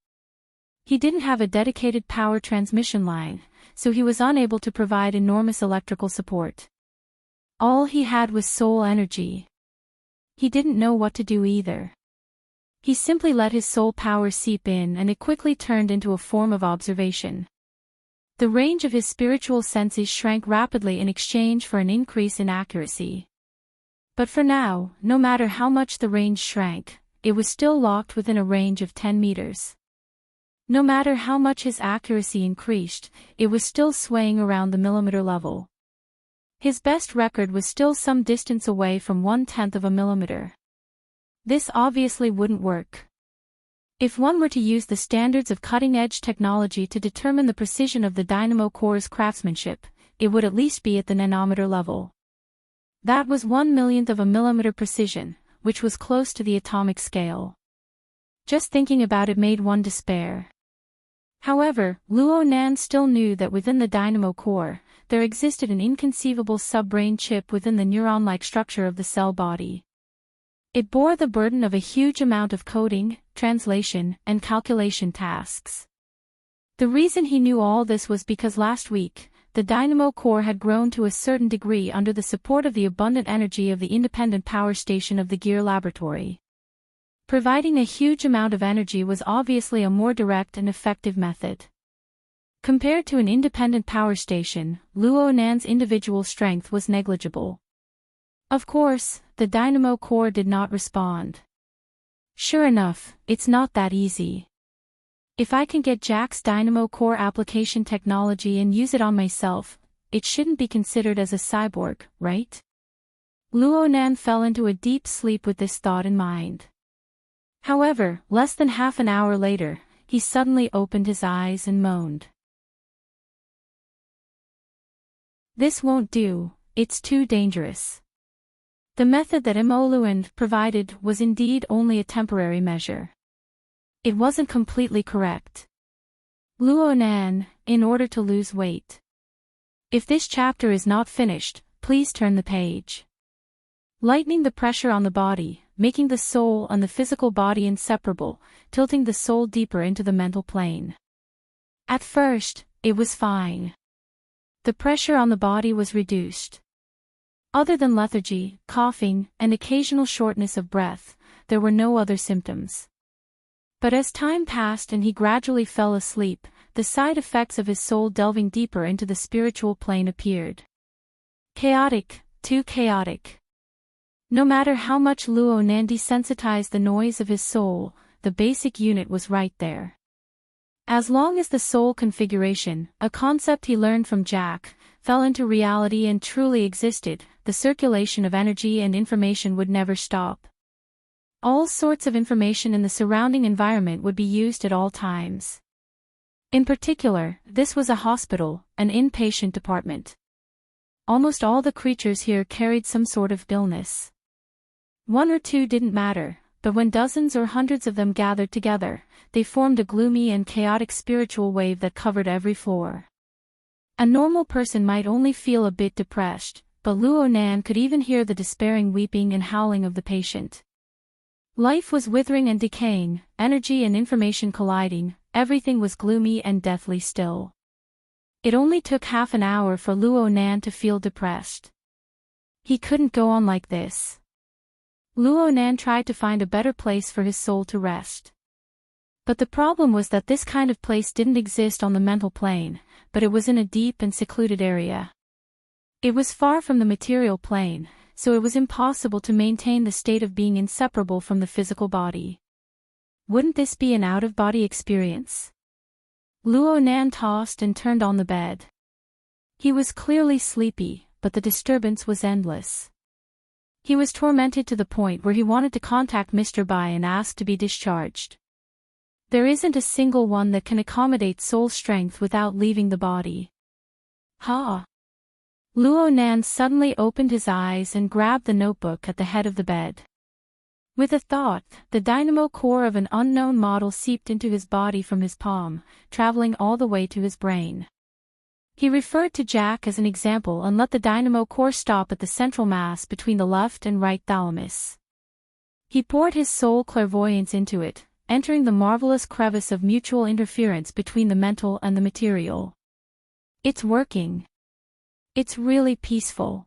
He didn't have a dedicated power transmission line, so he was unable to provide enormous electrical support. All he had was soul energy. He didn't know what to do either. He simply let his soul power seep in and it quickly turned into a form of observation. The range of his spiritual senses shrank rapidly in exchange for an increase in accuracy. But for now, no matter how much the range shrank, it was still locked within a range of 10 meters. No matter how much his accuracy increased, it was still swaying around the millimeter level. His best record was still some distance away from 1/10 of a millimeter. This obviously wouldn't work. If one were to use the standards of cutting-edge technology to determine the precision of the dynamo core's craftsmanship, it would at least be at the nanometer level. That was 1/1,000,000th of a millimeter precision, which was close to the atomic scale. Just thinking about it made one despair. However, Luo Nan still knew that within the dynamo core, there existed an inconceivable sub-brain chip within the neuron-like structure of the cell body. It bore the burden of a huge amount of coding, translation, and calculation tasks. The reason he knew all this was because last week, the dynamo core had grown to a certain degree under the support of the abundant energy of the independent power station of the Gear Laboratory. Providing a huge amount of energy was obviously a more direct and effective method. Compared to an independent power station, Luo Nan's individual strength was negligible. Of course, the dynamo core did not respond. Sure enough, it's not that easy. If I can get Jack's dynamo core application technology and use it on myself, it shouldn't be considered as a cyborg, right? Luo Nan fell into a deep sleep with this thought in mind. However, less than half an hour later, he suddenly opened his eyes and moaned. This won't do, it's too dangerous. The method that Luan provided was indeed only a temporary measure. It wasn't completely correct. Luo Nan, in order to lose weight. If this chapter is not finished, please turn the page. Lightening the pressure on the body, making the soul and the physical body inseparable, tilting the soul deeper into the mental plane. At first, it was fine. The pressure on the body was reduced. Other than lethargy, coughing, and occasional shortness of breath, there were no other symptoms. But as time passed and he gradually fell asleep, the side effects of his soul delving deeper into the spiritual plane appeared. Chaotic, too chaotic. No matter how much Luo Nan desensitized the noise of his soul, the basic unit was right there. As long as the soul configuration, a concept he learned from Jack, fell into reality and truly existed, the circulation of energy and information would never stop. All sorts of information in the surrounding environment would be used at all times. In particular, this was a hospital, an inpatient department. Almost all the creatures here carried some sort of illness. One or two didn't matter, but when dozens or hundreds of them gathered together, they formed a gloomy and chaotic spiritual wave that covered every floor. A normal person might only feel a bit depressed, but Luo Nan could even hear the despairing weeping and howling of the patient. Life was withering and decaying, energy and information colliding, everything was gloomy and deathly still. It only took half an hour for Luo Nan to feel depressed. He couldn't go on like this. Luo Nan tried to find a better place for his soul to rest. But the problem was that this kind of place didn't exist on the mental plane, but it was in a deep and secluded area. It was far from the material plane, so it was impossible to maintain the state of being inseparable from the physical body. Wouldn't this be an out-of-body experience? Luo Nan tossed and turned on the bed. He was clearly sleepy, but the disturbance was endless. He was tormented to the point where he wanted to contact Mr. Bai and ask to be discharged. There isn't a single one that can accommodate soul strength without leaving the body. Ha! Luo Nan suddenly opened his eyes and grabbed the notebook at the head of the bed. With a thought, the dynamo core of an unknown model seeped into his body from his palm, traveling all the way to his brain. He referred to Jack as an example and let the dynamo core stop at the central mass between the left and right thalamus. He poured his soul clairvoyance into it, entering the marvelous crevice of mutual interference between the mental and the material. It's working. It's really peaceful.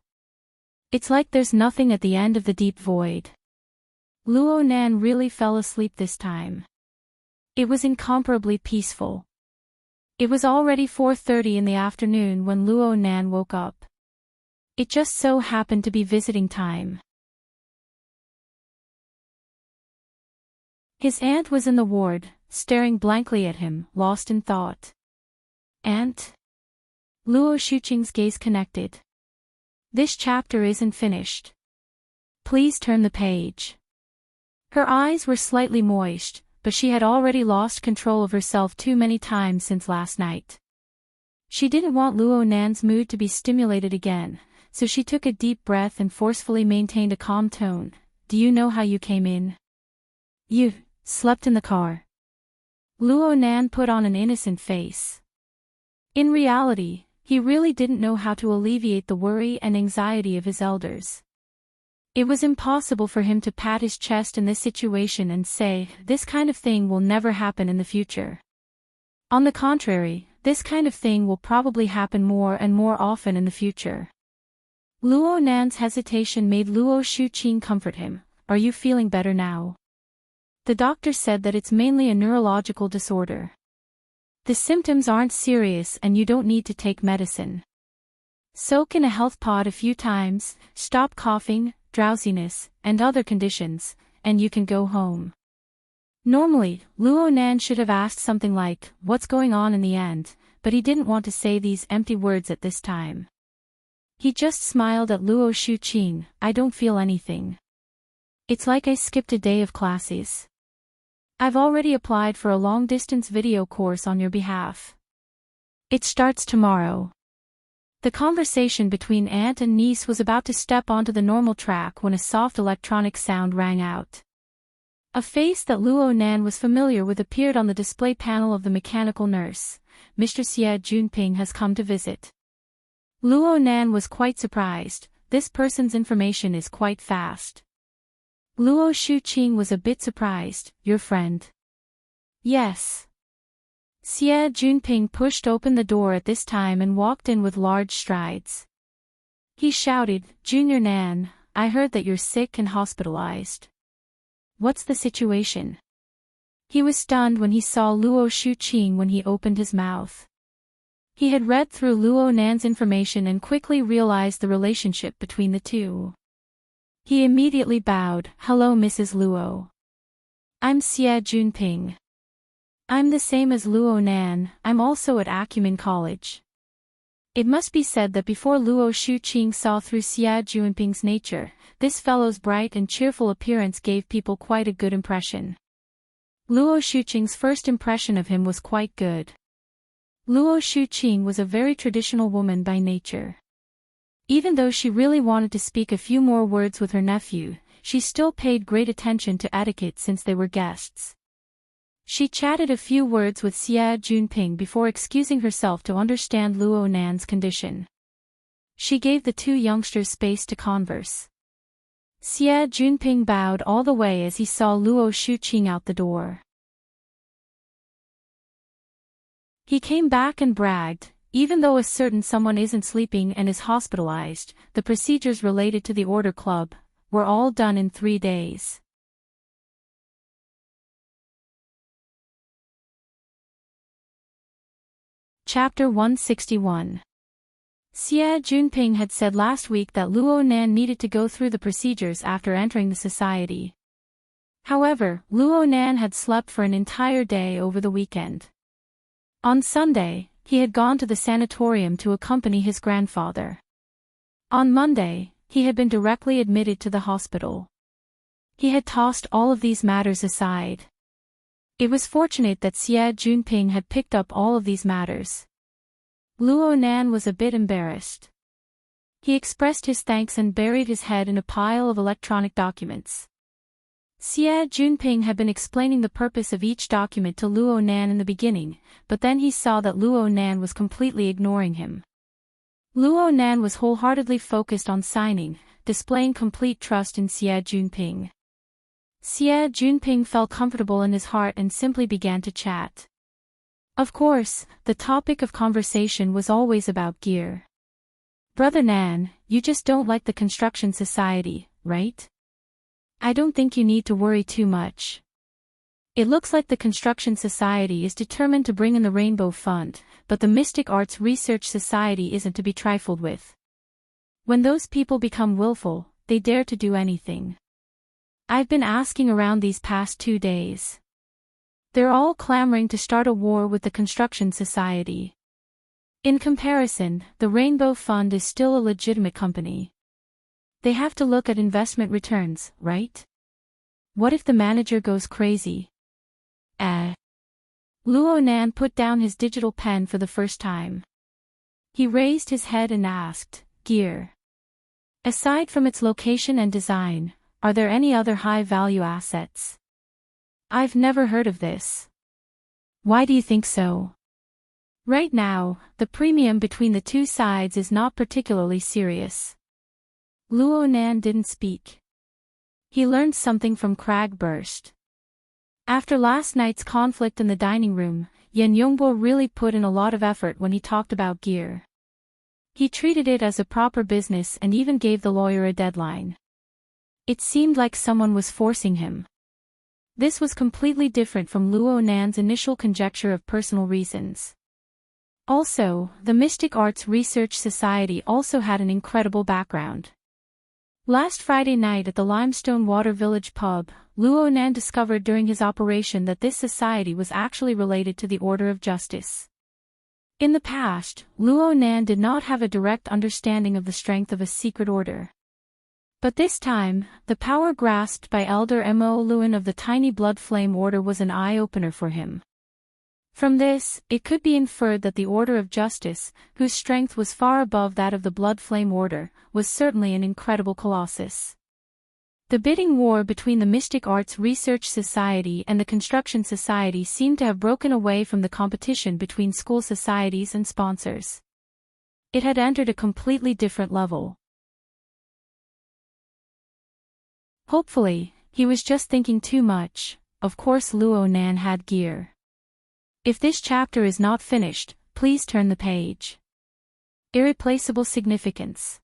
It's like there's nothing at the end of the deep void. Luo Nan really fell asleep this time. It was incomparably peaceful. It was already 4:30 in the afternoon when Luo Nan woke up. It just so happened to be visiting time. His aunt was in the ward, staring blankly at him, lost in thought. Aunt? Luo Shuqing's gaze connected. This chapter isn't finished. Please turn the page. Her eyes were slightly moist, but she had already lost control of herself too many times since last night. She didn't want Luo Nan's mood to be stimulated again, so she took a deep breath and forcefully maintained a calm tone. Do you know how you came in? You slept in the car. Luo Nan put on an innocent face. In reality, he really didn't know how to alleviate the worry and anxiety of his elders. It was impossible for him to pat his chest in this situation and say, this kind of thing will never happen in the future. On the contrary, this kind of thing will probably happen more and more often in the future. Luo Nan's hesitation made Luo Shuqing comfort him. Are you feeling better now? The doctor said that it's mainly a neurological disorder. The symptoms aren't serious and you don't need to take medicine. Soak in a health pod a few times, stop coughing, drowsiness, and other conditions, and you can go home. Normally, Luo Nan should have asked something like, what's going on in the end, but he didn't want to say these empty words at this time. He just smiled at Luo Shuqing. I don't feel anything. It's like I skipped a day of classes. I've already applied for a long-distance video course on your behalf. It starts tomorrow. The conversation between aunt and niece was about to step onto the normal track when a soft electronic sound rang out. A face that Luo Nan was familiar with appeared on the display panel of the mechanical nurse. Mr. Xie Junping has come to visit. Luo Nan was quite surprised. This person's information is quite fast. Luo Shuqing was a bit surprised. Your friend? Yes. Xie Junping pushed open the door at this time and walked in with large strides. He shouted, Junior Nan, I heard that you're sick and hospitalized. What's the situation? He was stunned when he saw Luo Shuqing when he opened his mouth. He had read through Luo Nan's information and quickly realized the relationship between the two. He immediately bowed. Hello Mrs. Luo. I'm Xie Junping. I'm the same as Luo Nan, I'm also at Acumen College. It must be said that before Luo Shuqing saw through Xia Juanping's nature, this fellow's bright and cheerful appearance gave people quite a good impression. Luo Shuqing's first impression of him was quite good. Luo Shuqing was a very traditional woman by nature. Even though she really wanted to speak a few more words with her nephew, she still paid great attention to etiquette since they were guests. She chatted a few words with Xia Junping before excusing herself to understand Luo Nan's condition. She gave the two youngsters space to converse. Xia Junping bowed all the way as he saw Luo Shuqing out the door. He came back and bragged, even though a certain someone isn't sleeping and is hospitalized, the procedures related to the order club were all done in 3 days. Chapter 161. Xia Junping had said last week that Luo Nan needed to go through the procedures after entering the society. However, Luo Nan had slept for an entire day over the weekend. On Sunday, he had gone to the sanatorium to accompany his grandfather. On Monday, he had been directly admitted to the hospital. He had tossed all of these matters aside. It was fortunate that Xia Junping had picked up all of these matters. Luo Nan was a bit embarrassed. He expressed his thanks and buried his head in a pile of electronic documents. Xia Junping had been explaining the purpose of each document to Luo Nan in the beginning, but then he saw that Luo Nan was completely ignoring him. Luo Nan was wholeheartedly focused on signing, displaying complete trust in Xia Junping. Xia Junping felt comfortable in his heart and simply began to chat. Of course, the topic of conversation was always about gear. Brother Nan, you just don't like the construction society, right? I don't think you need to worry too much. It looks like the construction society is determined to bring in the Rainbow Fund, but the Mystic Arts Research Society isn't to be trifled with. When those people become willful, they dare to do anything. I've been asking around these past 2 days. They're all clamoring to start a war with the construction society. In comparison, the Rainbow Fund is still a legitimate company. They have to look at investment returns, right? What if the manager goes crazy? Luo Nan put down his digital pen for the first time. He raised his head and asked, gear. Aside from its location and design, are there any other high-value assets? I've never heard of this. Why do you think so? Right now, the premium between the two sides is not particularly serious. Luo Nan didn't speak. He learned something from Crag Burst. After last night's conflict in the dining room, Yan Yongbo really put in a lot of effort when he talked about gear. He treated it as a proper business and even gave the lawyer a deadline. It seemed like someone was forcing him. This was completely different from Luo Nan's initial conjecture of personal reasons. Also, the Mystic Arts Research Society also had an incredible background. Last Friday night at the Limestone Water Village pub, Luo Nan discovered during his operation that this society was actually related to the Order of Justice. In the past, Luo Nan did not have a direct understanding of the strength of a secret order. But this time, the power grasped by Elder Mo Luan of the Tiny Blood Flame Order was an eye-opener for him. From this, it could be inferred that the Order of Justice, whose strength was far above that of the Blood Flame Order, was certainly an incredible colossus. The bidding war between the Mystic Arts Research Society and the Construction Society seemed to have broken away from the competition between school societies and sponsors. It had entered a completely different level. Hopefully, he was just thinking too much. Of course Luo Nan had gear. If this chapter is not finished, please turn the page. Irreplaceable significance.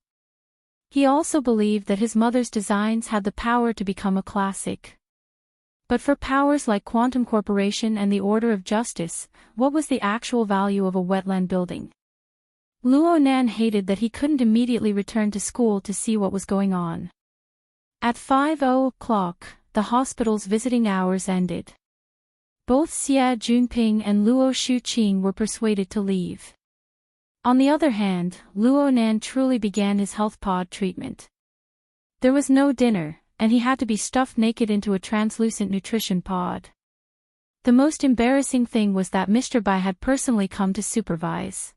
He also believed that his mother's designs had the power to become a classic. But for powers like Quantum Corporation and the Order of Justice, what was the actual value of a wetland building? Luo Nan hated that he couldn't immediately return to school to see what was going on. At 5:00 o'clock, the hospital's visiting hours ended. Both Xie Junping and Luo Shuqing were persuaded to leave. On the other hand, Luo Nan truly began his health pod treatment. There was no dinner, and he had to be stuffed naked into a translucent nutrition pod. The most embarrassing thing was that Mr. Bai had personally come to supervise.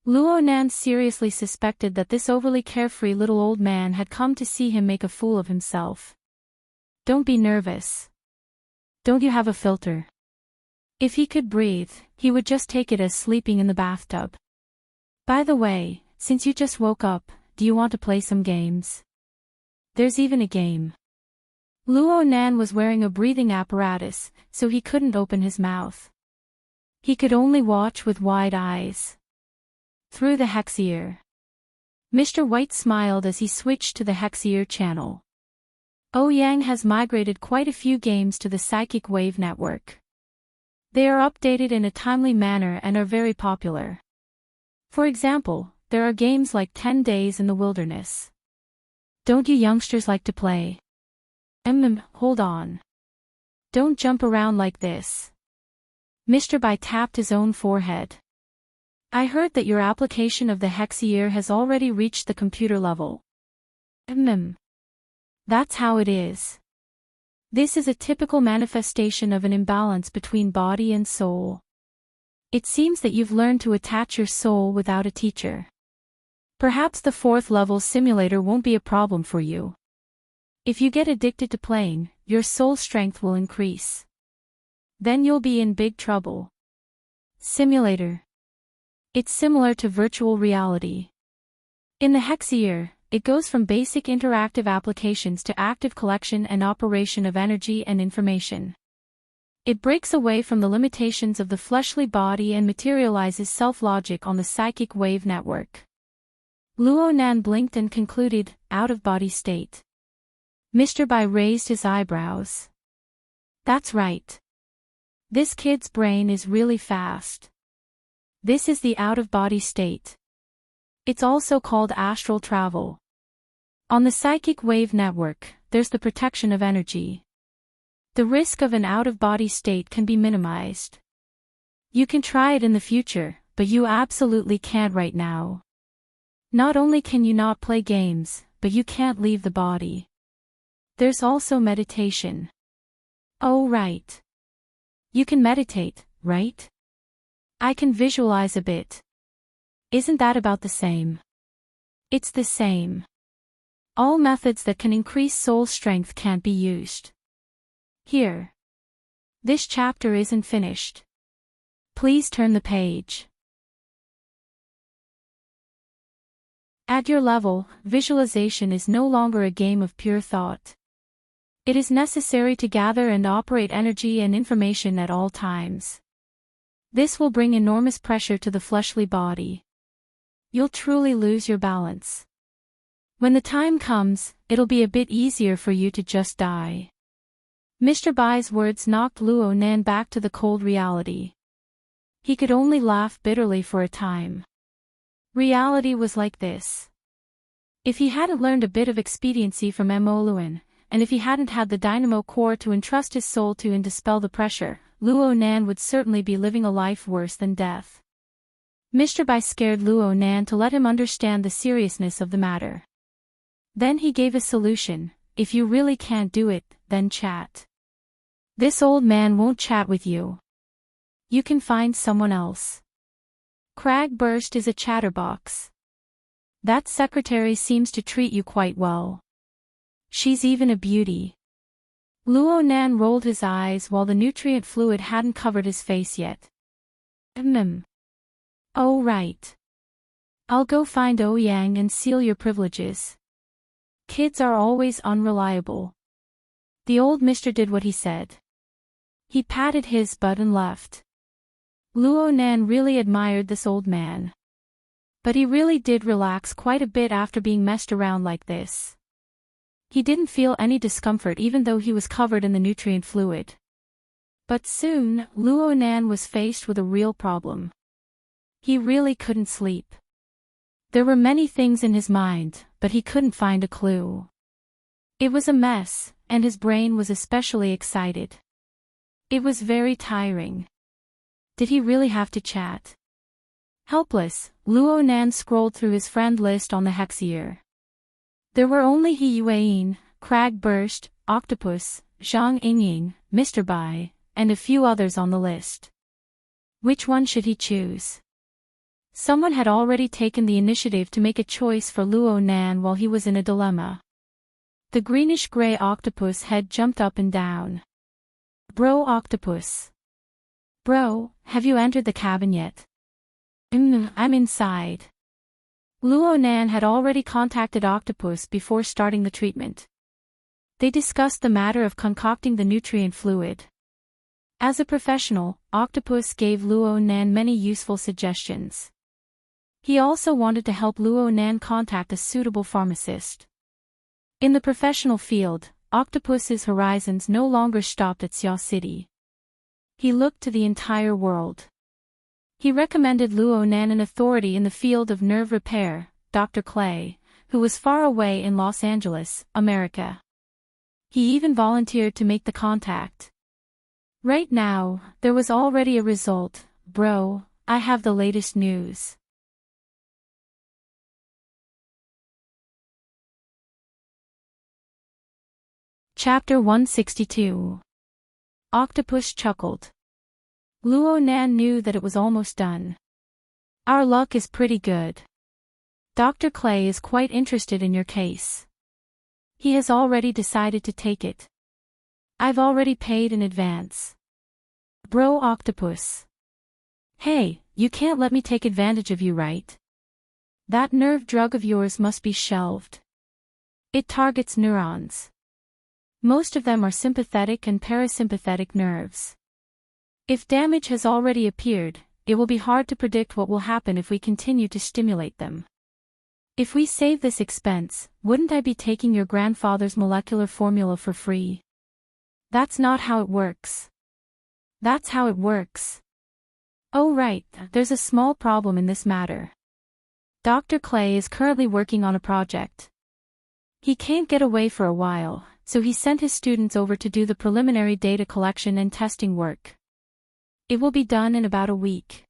Luo Nan seriously suspected that this overly carefree little old man had come to see him make a fool of himself. Don't be nervous. Don't you have a filter? If he could breathe, he would just take it as sleeping in the bathtub. By the way, since you just woke up, do you want to play some games? There's even a game. Luo Nan was wearing a breathing apparatus, so he couldn't open his mouth. He could only watch with wide eyes. Through the Hexier. Mr. White smiled as he switched to the Hexier channel. Ouyang has migrated quite a few games to the Psychic Wave network. They are updated in a timely manner and are very popular. For example, there are games like 10 Days in the Wilderness. Don't you youngsters like to play? Hold on. Don't jump around like this. Mr. Bai tapped his own forehead. I heard that your application of the Hexier has already reached the computer level. That's how it is. This is a typical manifestation of an imbalance between body and soul. It seems that you've learned to attach your soul without a teacher. Perhaps the 4th level simulator won't be a problem for you. If you get addicted to playing, your soul strength will increase. Then you'll be in big trouble. Simulator. It's similar to virtual reality. In the Hexier, it goes from basic interactive applications to active collection and operation of energy and information. It breaks away from the limitations of the fleshly body and materializes self-logic on the psychic wave network. Luo Nan blinked and concluded, out-of-body state. Mr. Bai raised his eyebrows. That's right. This kid's brain is really fast. This is the out-of-body state. It's also called astral travel. On the psychic wave network, there's the protection of energy. The risk of an out-of-body state can be minimized. You can try it in the future, but you absolutely can't right now. Not only can you not play games, but you can't leave the body. There's also meditation. Oh right. You can meditate, right? I can visualize a bit. Isn't that about the same? It's the same. All methods that can increase soul strength can't be used. Here. This chapter isn't finished. Please turn the page. At your level, visualization is no longer a game of pure thought. It is necessary to gather and operate energy and information at all times. This will bring enormous pressure to the fleshly body. You'll truly lose your balance. When the time comes, it'll be a bit easier for you to just die. Mr. Bai's words knocked Luo Nan back to the cold reality. He could only laugh bitterly for a time. Reality was like this. If he hadn't learned a bit of expediency from Mo Luan, and if he hadn't had the dynamo core to entrust his soul to and dispel the pressure, Luo Nan would certainly be living a life worse than death. Mr. Bai scared Luo Nan to let him understand the seriousness of the matter. Then he gave a solution. If you really can't do it, then chat. This old man won't chat with you. You can find someone else. Cragburst is a chatterbox. That secretary seems to treat you quite well. She's even a beauty. Luo Nan rolled his eyes while the nutrient fluid hadn't covered his face yet. Oh right. I'll go find Ouyang and seal your privileges. Kids are always unreliable. The old mister did what he said. He patted his butt and left. Luo Nan really admired this old man. But he really did relax quite a bit after being messed around like this. He didn't feel any discomfort even though he was covered in the nutrient fluid. But soon, Luo Nan was faced with a real problem. He really couldn't sleep. There were many things in his mind, but he couldn't find a clue. It was a mess, and his brain was especially excited. It was very tiring. Did he really have to chat? Helpless, Luo Nan scrolled through his friend list on the Hexier. There were only He Yueyin, Crag Burst, Octopus, Zhang Yingying, Mr. Bai, and a few others on the list. Which one should he choose? Someone had already taken the initiative to make a choice for Luo Nan while he was in a dilemma. The greenish-gray octopus head jumped up and down. Bro Octopus. Bro, have you entered the cabin yet? I'm inside. Luo Nan had already contacted Octopus before starting the treatment. They discussed the matter of concocting the nutrient fluid. As a professional, Octopus gave Luo Nan many useful suggestions. He also wanted to help Luo Nan contact a suitable pharmacist. In the professional field, Octopus's horizons no longer stopped at Xia City. He looked to the entire world. He recommended Luo Nan an authority in the field of nerve repair, Dr. Clay, who was far away in Los Angeles, America. He even volunteered to make the contact. Right now, there was already a result. Bro, I have the latest news. Chapter 162. Octopus chuckled. Luo Nan knew that it was almost done. Our luck is pretty good. Dr. Clay is quite interested in your case. He has already decided to take it. I've already paid in advance. Bro Octopus. Hey, you can't let me take advantage of you, right? That nerve drug of yours must be shelved. It targets neurons. Most of them are sympathetic and parasympathetic nerves. If damage has already appeared, it will be hard to predict what will happen if we continue to stimulate them. If we save this expense, wouldn't I be taking your grandfather's molecular formula for free? That's not how it works. That's how it works. Oh right, there's a small problem in this matter. Dr. Clay is currently working on a project. He can't get away for a while, so he sent his students over to do the preliminary data collection and testing work. It will be done in about a week.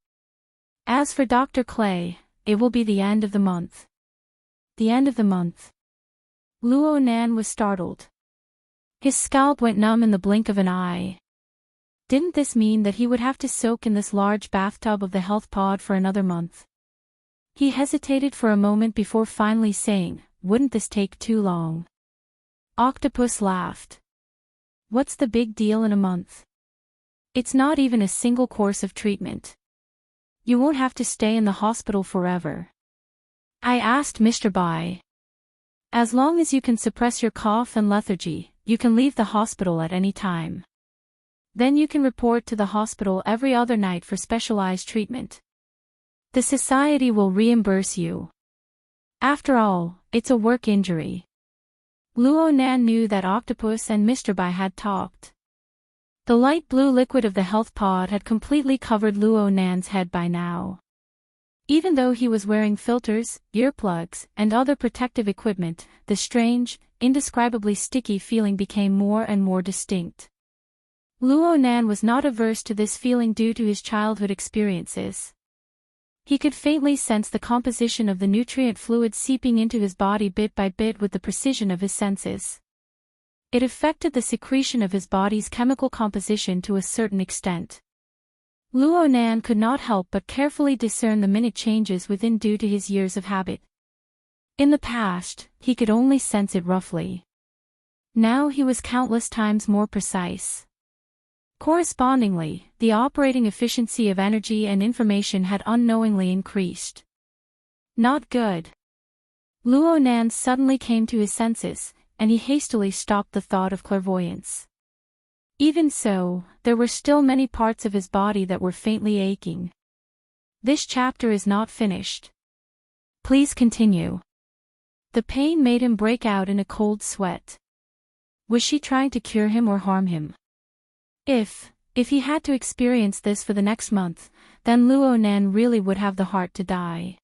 As for Dr. Clay, it will be the end of the month. The end of the month. Luo Nan was startled. His scalp went numb in the blink of an eye. Didn't this mean that he would have to soak in this large bathtub of the health pod for another month? He hesitated for a moment before finally saying, "Wouldn't this take too long?" Octopus laughed. What's the big deal in a month? It's not even a single course of treatment. You won't have to stay in the hospital forever. I asked Mr. Bai. As long as you can suppress your cough and lethargy, you can leave the hospital at any time. Then you can report to the hospital every other night for specialized treatment. The society will reimburse you. After all, it's a work injury. Luo Nan knew that Octopus and Mr. Bai had talked. The light blue liquid of the health pod had completely covered Luo Nan's head by now. Even though he was wearing filters, earplugs, and other protective equipment, the strange, indescribably sticky feeling became more and more distinct. Luo Nan was not averse to this feeling due to his childhood experiences. He could faintly sense the composition of the nutrient fluid seeping into his body bit by bit with the precision of his senses. It affected the secretion of his body's chemical composition to a certain extent. Luo Nan could not help but carefully discern the minute changes within due to his years of habit. In the past, he could only sense it roughly. Now he was countless times more precise. Correspondingly, the operating efficiency of energy and information had unknowingly increased. Not good. Luo Nan suddenly came to his senses, and he hastily stopped the thought of clairvoyance. Even so, there were still many parts of his body that were faintly aching. This chapter is not finished. Please continue. The pain made him break out in a cold sweat. Was she trying to cure him or harm him? If he had to experience this for the next month, then Luo Nan really would have the heart to die.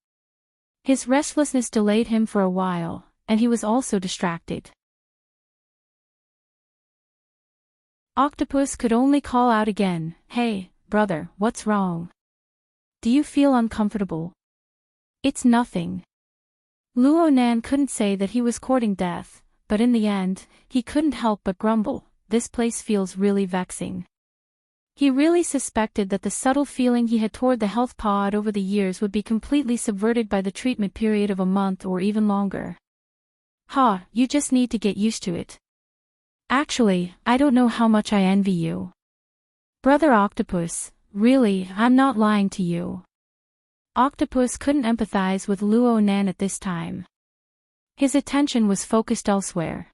His restlessness delayed him for a while, and he was also distracted. Octopus could only call out again, "Hey, brother, what's wrong? Do you feel uncomfortable?" "It's nothing." Luo Nan couldn't say that he was courting death, but in the end, he couldn't help but grumble, "This place feels really vexing." He really suspected that the subtle feeling he had toward the health pod over the years would be completely subverted by the treatment period of a month or even longer. "Ha, you just need to get used to it. Actually, I don't know how much I envy you. Brother Octopus, really, I'm not lying to you." Octopus couldn't empathize with Luo Nan at this time. His attention was focused elsewhere.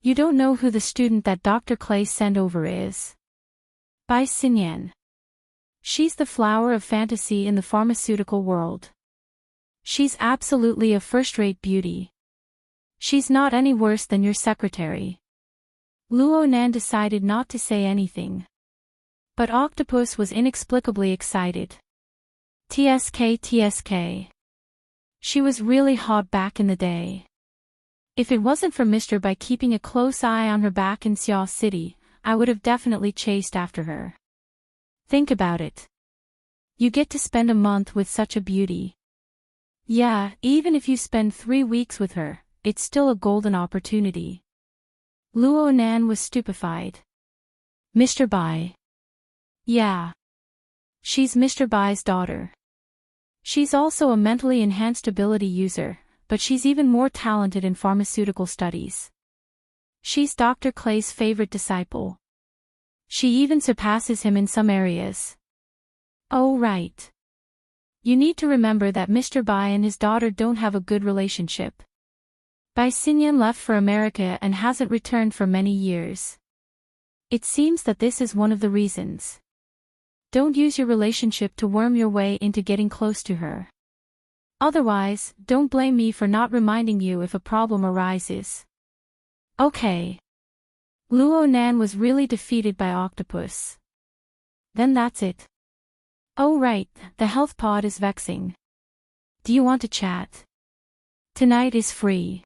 "You don't know who the student that Dr. Clay sent over is? Bai Xinyan. She's the flower of fantasy in the pharmaceutical world. She's absolutely a first-rate beauty. She's not any worse than your secretary." Luo Nan decided not to say anything. But Octopus was inexplicably excited. TSK. She was really hot back in the day. If it wasn't for Mr. Bai keeping a close eye on her back in Xiao City, I would have definitely chased after her. Think about it. You get to spend a month with such a beauty. Yeah, even if you spend 3 weeks with her, it's still a golden opportunity. Luo Nan was stupefied. "Mr. Bai?" "Yeah. She's Mr. Bai's daughter. She's also a mentally enhanced ability user, but she's even more talented in pharmaceutical studies. She's Dr. Clay's favorite disciple. She even surpasses him in some areas." "Oh right. You need to remember that Mr. Bai and his daughter don't have a good relationship. Bai Xinyan left for America and hasn't returned for many years. It seems that this is one of the reasons. Don't use your relationship to worm your way into getting close to her. Otherwise, don't blame me for not reminding you if a problem arises." "Okay." Luo Nan was really defeated by Octopus. "Then that's it. Oh right, the health pod is vexing. Do you want to chat? Tonight is free."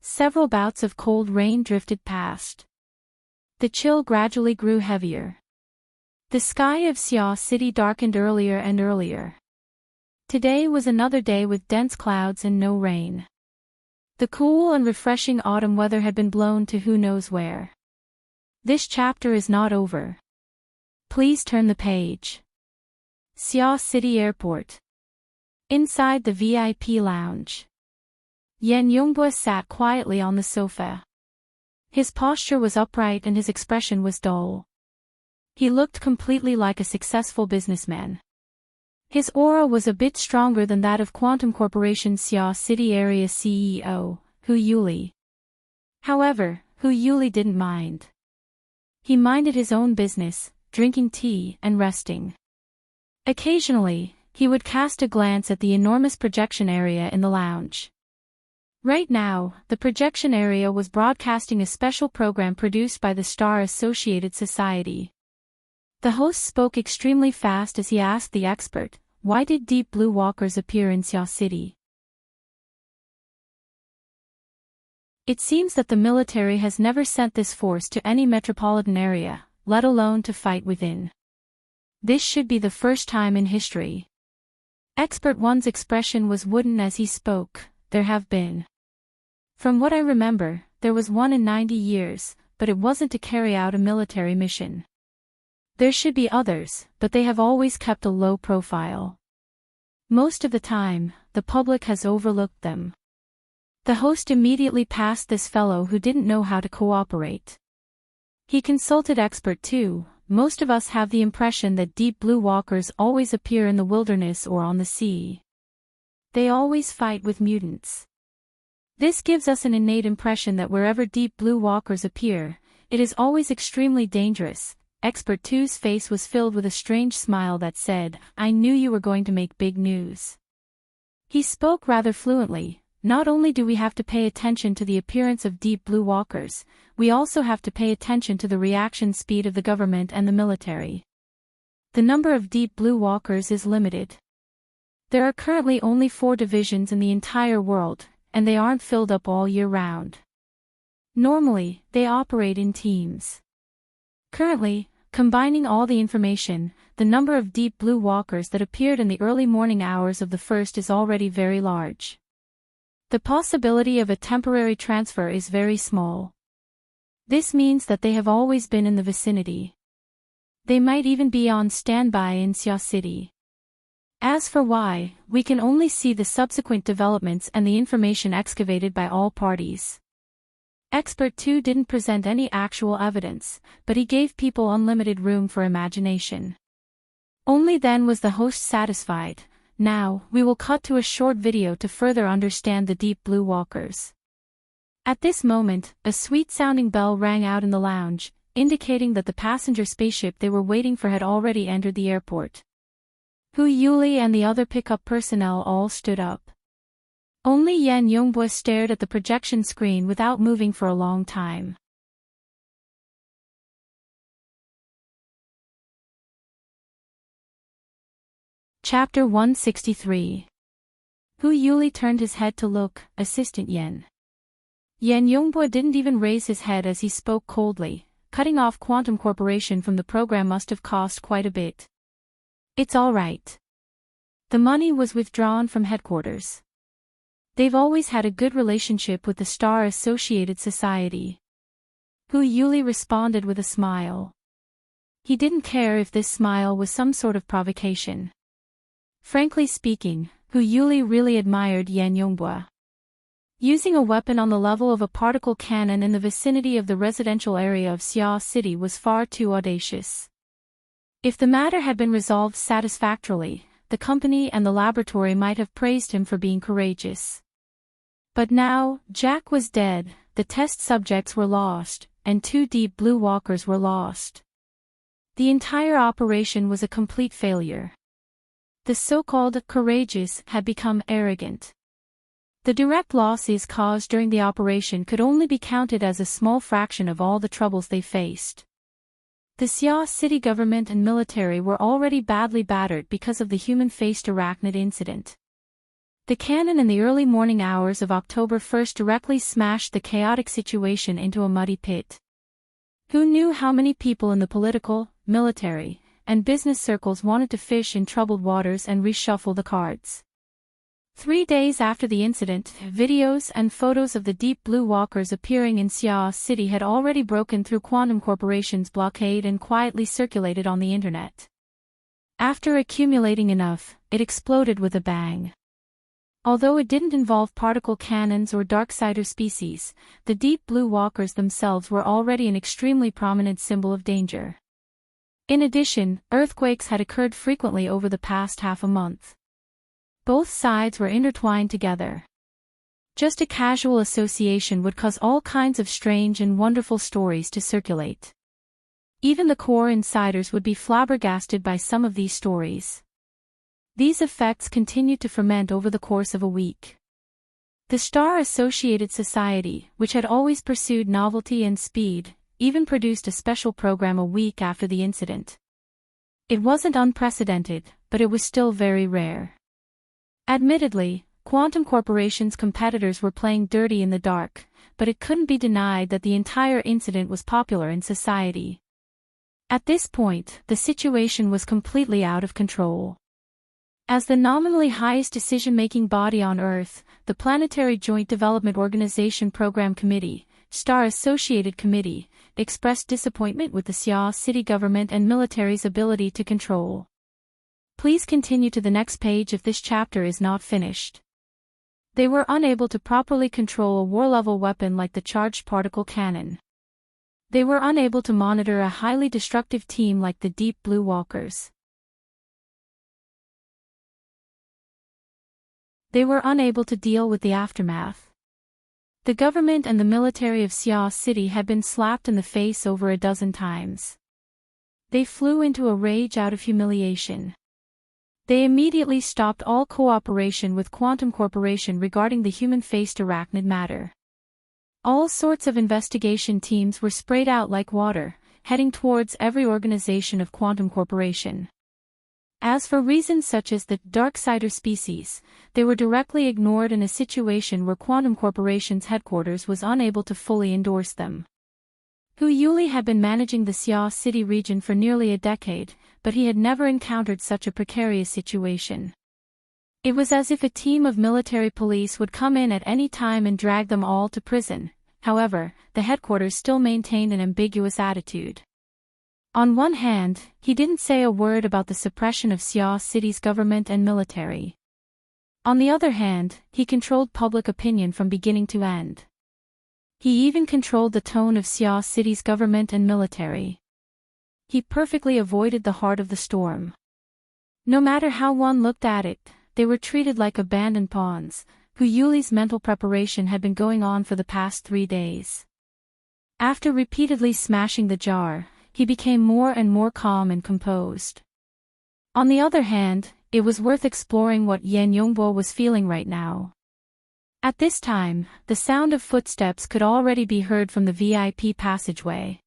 Several bouts of cold rain drifted past. The chill gradually grew heavier. The sky of Xiao City darkened earlier and earlier. Today was another day with dense clouds and no rain. The cool and refreshing autumn weather had been blown to who knows where. This chapter is not over. Please turn the page. Xiao City Airport. Inside the VIP lounge. Yan Yongbua sat quietly on the sofa. His posture was upright and his expression was dull. He looked completely like a successful businessman. His aura was a bit stronger than that of Quantum Corporation's Xiao City Area CEO, Hu Yuli. However, Hu Yuli didn't mind. He minded his own business, drinking tea and resting. Occasionally, he would cast a glance at the enormous projection area in the lounge. Right now, the projection area was broadcasting a special program produced by the Star Associated Society. The host spoke extremely fast as he asked the expert, "Why did deep blue walkers appear in Xiao City?" It seems that the military has never sent this force to any metropolitan area, let alone to fight within. This should be the first time in history. Expert One's expression was wooden as he spoke. There have been. From what I remember, there was one in 90 years, but it wasn't to carry out a military mission. There should be others, but they have always kept a low profile. Most of the time, the public has overlooked them. The host immediately passed this fellow who didn't know how to cooperate. He consulted Expert 2. Most of us have the impression that deep blue walkers always appear in the wilderness or on the sea. They always fight with mutants. This gives us an innate impression that wherever deep blue walkers appear, it is always extremely dangerous. Expert 2's face was filled with a strange smile that said, "I knew you were going to make big news." He spoke rather fluently. Not only do we have to pay attention to the appearance of deep blue walkers, we also have to pay attention to the reaction speed of the government and the military. The number of deep blue walkers is limited. There are currently only 4 divisions in the entire world, and they aren't filled up all year round. Normally, they operate in teams. Currently, combining all the information, the number of deep blue walkers that appeared in the early morning hours of the first is already very large. The possibility of a temporary transfer is very small. This means that they have always been in the vicinity. They might even be on standby in Xia City. As for why, we can only see the subsequent developments and the information excavated by all parties. Expert 2 didn't present any actual evidence, but he gave people unlimited room for imagination. Only then was the host satisfied. Now, we will cut to a short video to further understand the deep blue walkers. At this moment, a sweet-sounding bell rang out in the lounge, indicating that the passenger spaceship they were waiting for had already entered the airport. Hu Yuli and the other pickup personnel all stood up. Only Yan Yongbua stared at the projection screen without moving for a long time. Chapter 163. Hu Yuli turned his head to look, Assistant Yan. Yan Yongbua didn't even raise his head as he spoke coldly. Cutting off Quantum Corporation from the program must have cost quite a bit. It's all right. The money was withdrawn from headquarters. They've always had a good relationship with the Star Associated Society. Hu Yuli responded with a smile. He didn't care if this smile was some sort of provocation. Frankly speaking, Hu Yuli really admired Yan Yongbua. Using a weapon on the level of a particle cannon in the vicinity of the residential area of Xia City was far too audacious. If the matter had been resolved satisfactorily, the company and the laboratory might have praised him for being courageous. But now, Jack was dead, the test subjects were lost, and 2 deep blue walkers were lost. The entire operation was a complete failure. The so-called courageous had become arrogant. The direct losses caused during the operation could only be counted as a small fraction of all the troubles they faced. The Xia City government and military were already badly battered because of the human-faced arachnid incident. The cannon in the early morning hours of October 1st directly smashed the chaotic situation into a muddy pit. Who knew how many people in the political, military, and business circles wanted to fish in troubled waters and reshuffle the cards? 3 days after the incident, videos and photos of the deep blue walkers appearing in Xia City had already broken through Quantum Corporation's blockade and quietly circulated on the internet. After accumulating enough, it exploded with a bang. Although it didn't involve particle cannons or Darksider species, the deep blue walkers themselves were already an extremely prominent symbol of danger. In addition, earthquakes had occurred frequently over the past half a month. Both sides were intertwined together. Just a casual association would cause all kinds of strange and wonderful stories to circulate. Even the core insiders would be flabbergasted by some of these stories. These effects continued to ferment over the course of a week. The Star Associated Society, which had always pursued novelty and speed, even produced a special program a week after the incident. It wasn't unprecedented, but it was still very rare. Admittedly, Quantum Corporation's competitors were playing dirty in the dark, but it couldn't be denied that the entire incident was popular in society. At this point, the situation was completely out of control. As the nominally highest decision-making body on Earth, the Planetary Joint Development Organization Program Committee, Star Associated Committee, expressed disappointment with the Xia City government and military's ability to control. Please continue to the next page if this chapter is not finished. They were unable to properly control a war-level weapon like the charged particle cannon. They were unable to monitor a highly destructive team like the Deep Blue Walkers. They were unable to deal with the aftermath. The government and the military of Xia City had been slapped in the face over a dozen times. They flew into a rage out of humiliation. They immediately stopped all cooperation with Quantum Corporation regarding the human-faced arachnid matter. All sorts of investigation teams were sprayed out like water, heading towards every organization of Quantum Corporation. As for reasons such as the Darksider species, they were directly ignored in a situation where Quantum Corporation's headquarters was unable to fully endorse them. Hu Yuli had been managing the Xia City region for nearly a decade, but he had never encountered such a precarious situation. It was as if a team of military police would come in at any time and drag them all to prison. However, the headquarters still maintained an ambiguous attitude. On one hand, he didn't say a word about the suppression of Xia City's government and military. On the other hand, he controlled public opinion from beginning to end. He even controlled the tone of Xia City's government and military. He perfectly avoided the heart of the storm. No matter how one looked at it, they were treated like abandoned pawns. Hu Yuli's mental preparation had been going on for the past 3 days. After repeatedly smashing the jar, he became more and more calm and composed. On the other hand, it was worth exploring what Yan Yongbo was feeling right now. At this time, the sound of footsteps could already be heard from the VIP passageway.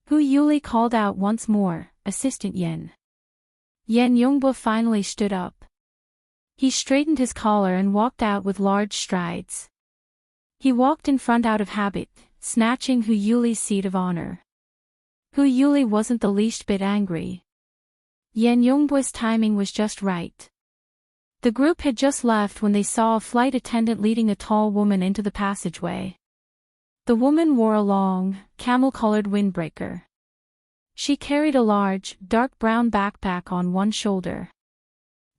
Hu Yuli called out once more, "Assistant Yan." Yan Yongbo finally stood up. He straightened his collar and walked out with large strides. He walked in front out of habit, snatching Hu Yuli's seat of honor. Hu Yuli wasn't the least bit angry. Yan Yongbo's timing was just right. The group had just left when they saw a flight attendant leading a tall woman into the passageway. The woman wore a long, camel-colored windbreaker. She carried a large, dark brown backpack on one shoulder.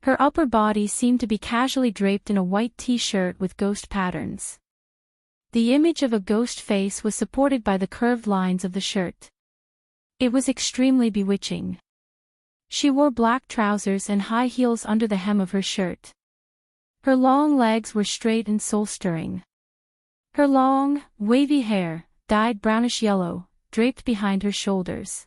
Her upper body seemed to be casually draped in a white t-shirt with ghost patterns. The image of a ghost face was supported by the curved lines of the shirt. It was extremely bewitching. She wore black trousers and high heels under the hem of her shirt. Her long legs were straight and soul-stirring. Her long, wavy hair, dyed brownish-yellow, draped behind her shoulders.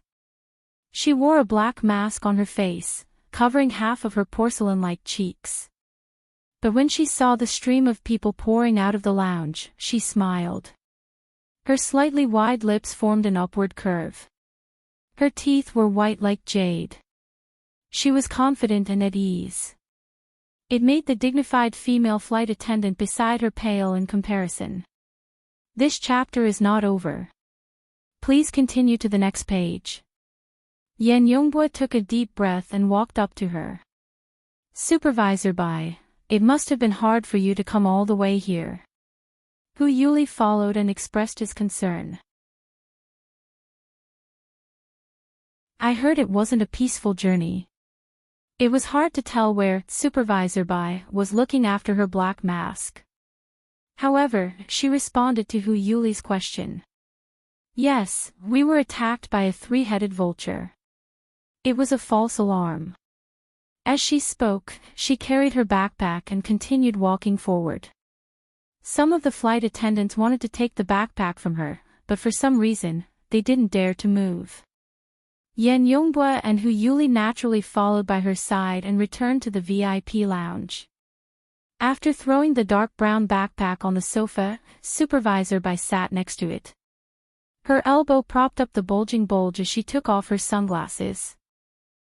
She wore a black mask on her face, covering half of her porcelain-like cheeks. But when she saw the stream of people pouring out of the lounge, she smiled. Her slightly wide lips formed an upward curve. Her teeth were white like jade. She was confident and at ease. It made the dignified female flight attendant beside her pale in comparison. This chapter is not over. Please continue to the next page. Yan Yongbo took a deep breath and walked up to her. Supervisor Bai, it must have been hard for you to come all the way here. Hu Yuli followed and expressed his concern. I heard it wasn't a peaceful journey. It was hard to tell where Supervisor Bai was looking after her black mask. However, she responded to Hu Yuli's question. Yes, we were attacked by a 3-headed vulture. It was a false alarm. As she spoke, she carried her backpack and continued walking forward. Some of the flight attendants wanted to take the backpack from her, but for some reason, they didn't dare to move. Yan Yongbo and Hu Yuli naturally followed by her side and returned to the VIP lounge. After throwing the dark brown backpack on the sofa, Supervisor Bai sat next to it. Her elbow propped up the bulging bulge as she took off her sunglasses.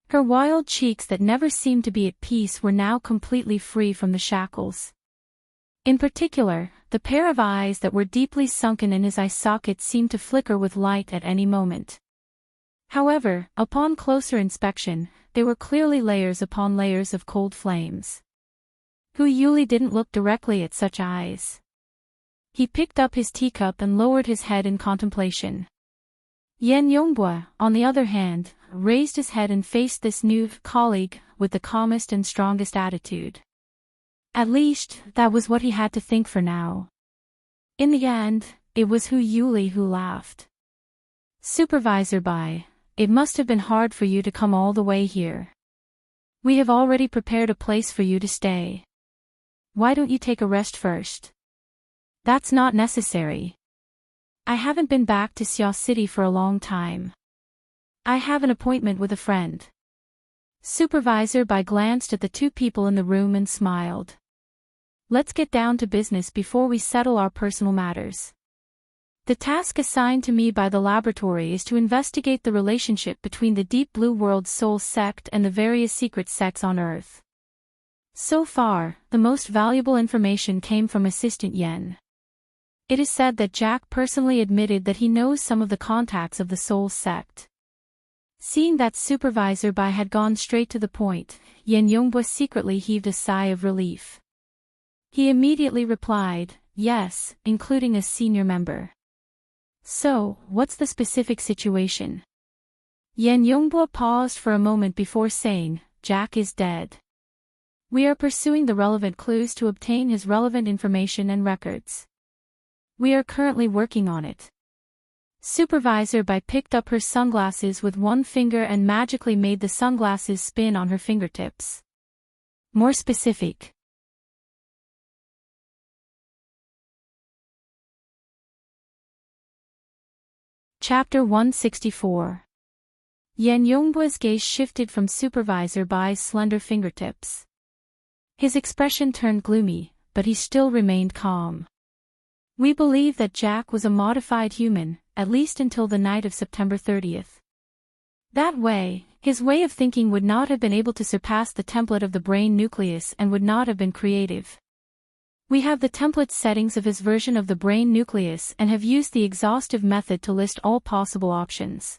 Her wild cheeks that never seemed to be at peace were now completely free from the shackles. In particular, the pair of eyes that were deeply sunken in his eye sockets seemed to flicker with light at any moment. However, upon closer inspection, there were clearly layers upon layers of cold flames. Hu Yuli didn't look directly at such eyes. He picked up his teacup and lowered his head in contemplation. Yan Yongbo, on the other hand, raised his head and faced this new colleague with the calmest and strongest attitude. At least, that was what he had to think for now. In the end, it was Hu Yuli who laughed. Supervisor Bai, it must have been hard for you to come all the way here. We have already prepared a place for you to stay. Why don't you take a rest first? That's not necessary. I haven't been back to Xia City for a long time. I have an appointment with a friend. Supervisor Bai glanced at the 2 people in the room and smiled. Let's get down to business before we settle our personal matters. The task assigned to me by the laboratory is to investigate the relationship between the Deep Blue World's Soul Sect and the various secret sects on Earth. So far, the most valuable information came from Assistant Yen. It is said that Jack personally admitted that he knows some of the contacts of the Soul sect. Seeing that Supervisor Bai had gone straight to the point, Yen Yongbo secretly heaved a sigh of relief. He immediately replied, yes, including a senior member. So, what's the specific situation? Yen Yongbo paused for a moment before saying, Jack is dead. We are pursuing the relevant clues to obtain his relevant information and records. We are currently working on it. Supervisor Bai picked up her sunglasses with one finger and magically made the sunglasses spin on her fingertips. More specific. Chapter 164. Yen Yongbo's gaze shifted from Supervisor Bai's slender fingertips. His expression turned gloomy, but he still remained calm. We believe that Jack was a modified human, at least until the night of September 30th. That way, his way of thinking would not have been able to surpass the template of the brain nucleus and would not have been creative. We have the template settings of his version of the brain nucleus and have used the exhaustive method to list all possible options.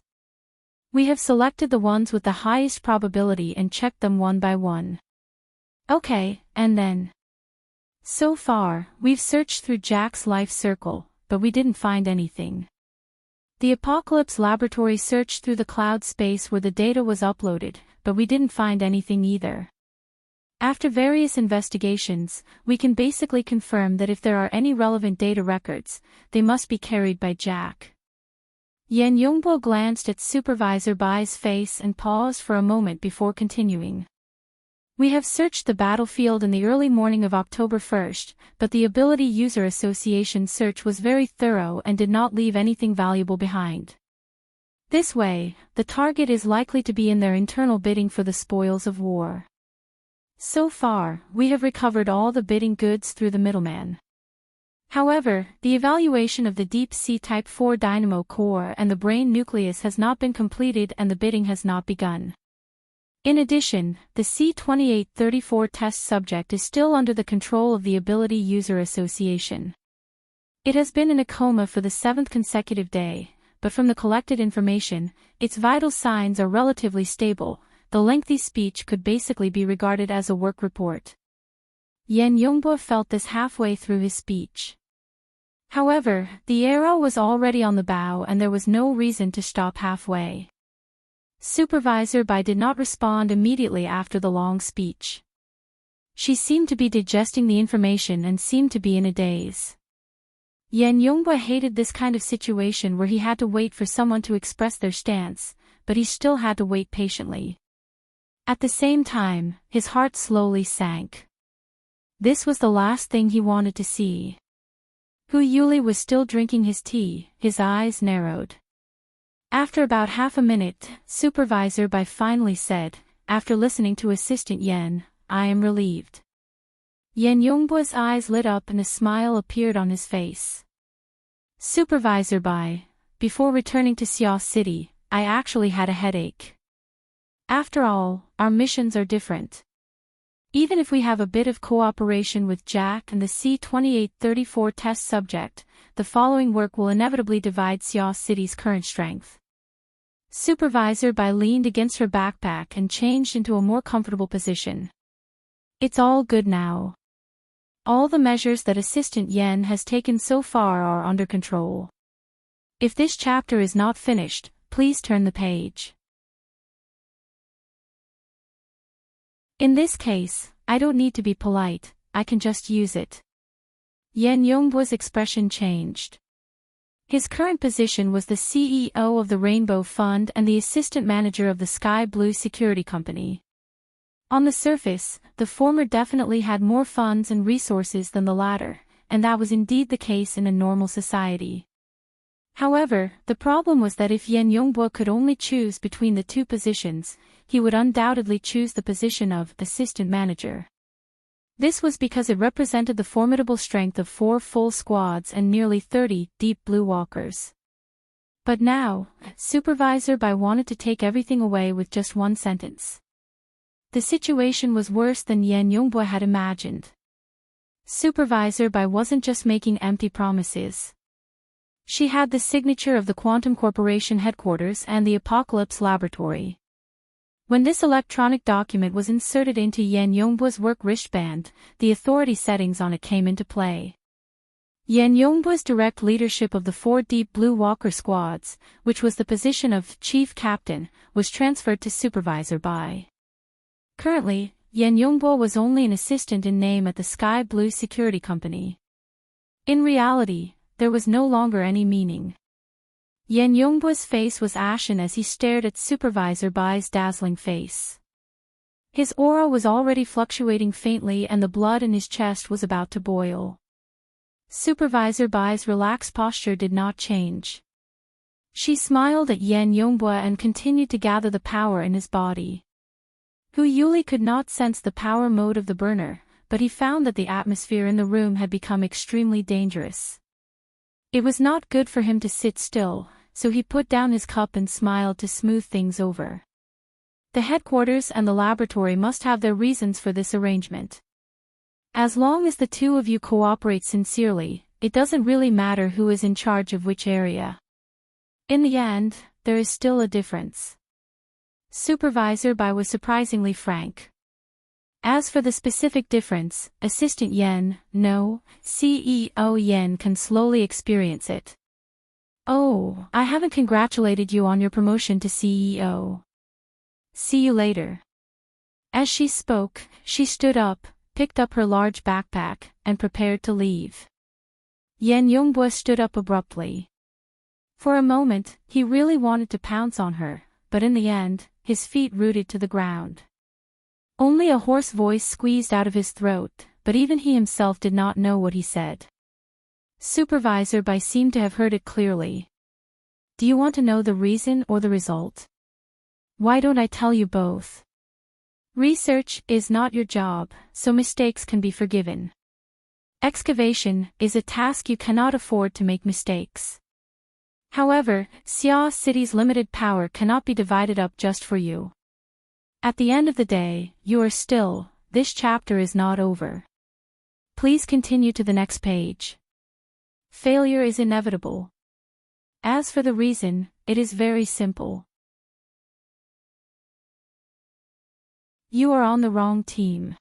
We have selected the ones with the highest probability and checked them one by one. Okay, and then? So far, we've searched through Jack's life circle, but we didn't find anything. The Apocalypse Laboratory searched through the cloud space where the data was uploaded, but we didn't find anything either. After various investigations, we can basically confirm that if there are any relevant data records, they must be carried by Jack. Yen Yongbo glanced at Supervisor Bai's face and paused for a moment before continuing. We have searched the battlefield in the early morning of October 1st, but the Ability User Association search was very thorough and did not leave anything valuable behind. This way, the target is likely to be in their internal bidding for the spoils of war. So far, we have recovered all the bidding goods through the middleman. However, the evaluation of the Deep Sea Type 4 dynamo core and the brain nucleus has not been completed and the bidding has not begun. In addition, the C-2834 test subject is still under the control of the Ability User Association. It has been in a coma for the 7th consecutive day, but from the collected information, its vital signs are relatively stable. The lengthy speech could basically be regarded as a work report. Yen Yongbo felt this halfway through his speech. However, the arrow was already on the bow and there was no reason to stop halfway. Supervisor Bai did not respond immediately after the long speech. She seemed to be digesting the information and seemed to be in a daze. Yen Yongbo hated this kind of situation where he had to wait for someone to express their stance, but he still had to wait patiently. At the same time, his heart slowly sank. This was the last thing he wanted to see. Hu Yuli was still drinking his tea, his eyes narrowed. After about half a minute, Supervisor Bai finally said, after listening to Assistant Yen, I am relieved. Yen Yongbo's eyes lit up and a smile appeared on his face. Supervisor Bai, before returning to Xiao City, I actually had a headache. After all, our missions are different. Even if we have a bit of cooperation with Jack and the C-2834 test subject, the following work will inevitably divide Xiao City's current strength. Supervisor Bai leaned against her backpack and changed into a more comfortable position. It's all good now. All the measures that Assistant Yen has taken so far are under control. If this chapter is not finished, please turn the page. In this case, I don't need to be polite, I can just use it. Yen Yongbo's expression changed. His current position was the CEO of the Rainbow Fund and the assistant manager of the Sky Blue Security Company. On the surface, the former definitely had more funds and resources than the latter, and that was indeed the case in a normal society. However, the problem was that if Yen Yongbo could only choose between the two positions, he would undoubtedly choose the position of assistant manager. This was because it represented the formidable strength of 4 full squads and nearly 30 Deep Blue Walkers. But now, Supervisor Bai wanted to take everything away with just one sentence. The situation was worse than Yen Yongbo had imagined. Supervisor Bai wasn't just making empty promises. She had the signature of the Quantum Corporation headquarters and the Apocalypse Laboratory. When this electronic document was inserted into Yan Yongbo's work wristband, the authority settings on it came into play. Yan Yongbo's direct leadership of the 4 Deep Blue Walker squads, which was the position of Chief Captain, was transferred to Supervisor Bai. Currently, Yan Yongbo was only an assistant in name at the Sky Blue Security Company. In reality, there was no longer any meaning. Yan Yongbo's face was ashen as he stared at Supervisor Bai's dazzling face. His aura was already fluctuating faintly and the blood in his chest was about to boil. Supervisor Bai's relaxed posture did not change. She smiled at Yan Yongbo and continued to gather the power in his body. Hu Yuli could not sense the power mode of the burner, but he found that the atmosphere in the room had become extremely dangerous. It was not good for him to sit still, so he put down his cup and smiled to smooth things over. The headquarters and the laboratory must have their reasons for this arrangement. As long as the two of you cooperate sincerely, it doesn't really matter who is in charge of which area. In the end, there is still a difference. Supervisor Bai was surprisingly frank. As for the specific difference, Assistant Yen, no, CEO Yen can slowly experience it. Oh, I haven't congratulated you on your promotion to CEO. See you later. As she spoke, she stood up, picked up her large backpack, and prepared to leave. Yan Yongbo stood up abruptly. For a moment, he really wanted to pounce on her, but in the end, his feet rooted to the ground. Only a hoarse voice squeezed out of his throat, but even he himself did not know what he said. Supervisor Bai seemed to have heard it clearly. Do you want to know the reason or the result? Why don't I tell you both? Research is not your job, so mistakes can be forgiven. Excavation is a task you cannot afford to make mistakes. However, Xia City's limited power cannot be divided up just for you. At the end of the day, you are still, this chapter is not over. Please continue to the next page. Failure is inevitable. As for the reason, it is very simple. You are on the wrong team.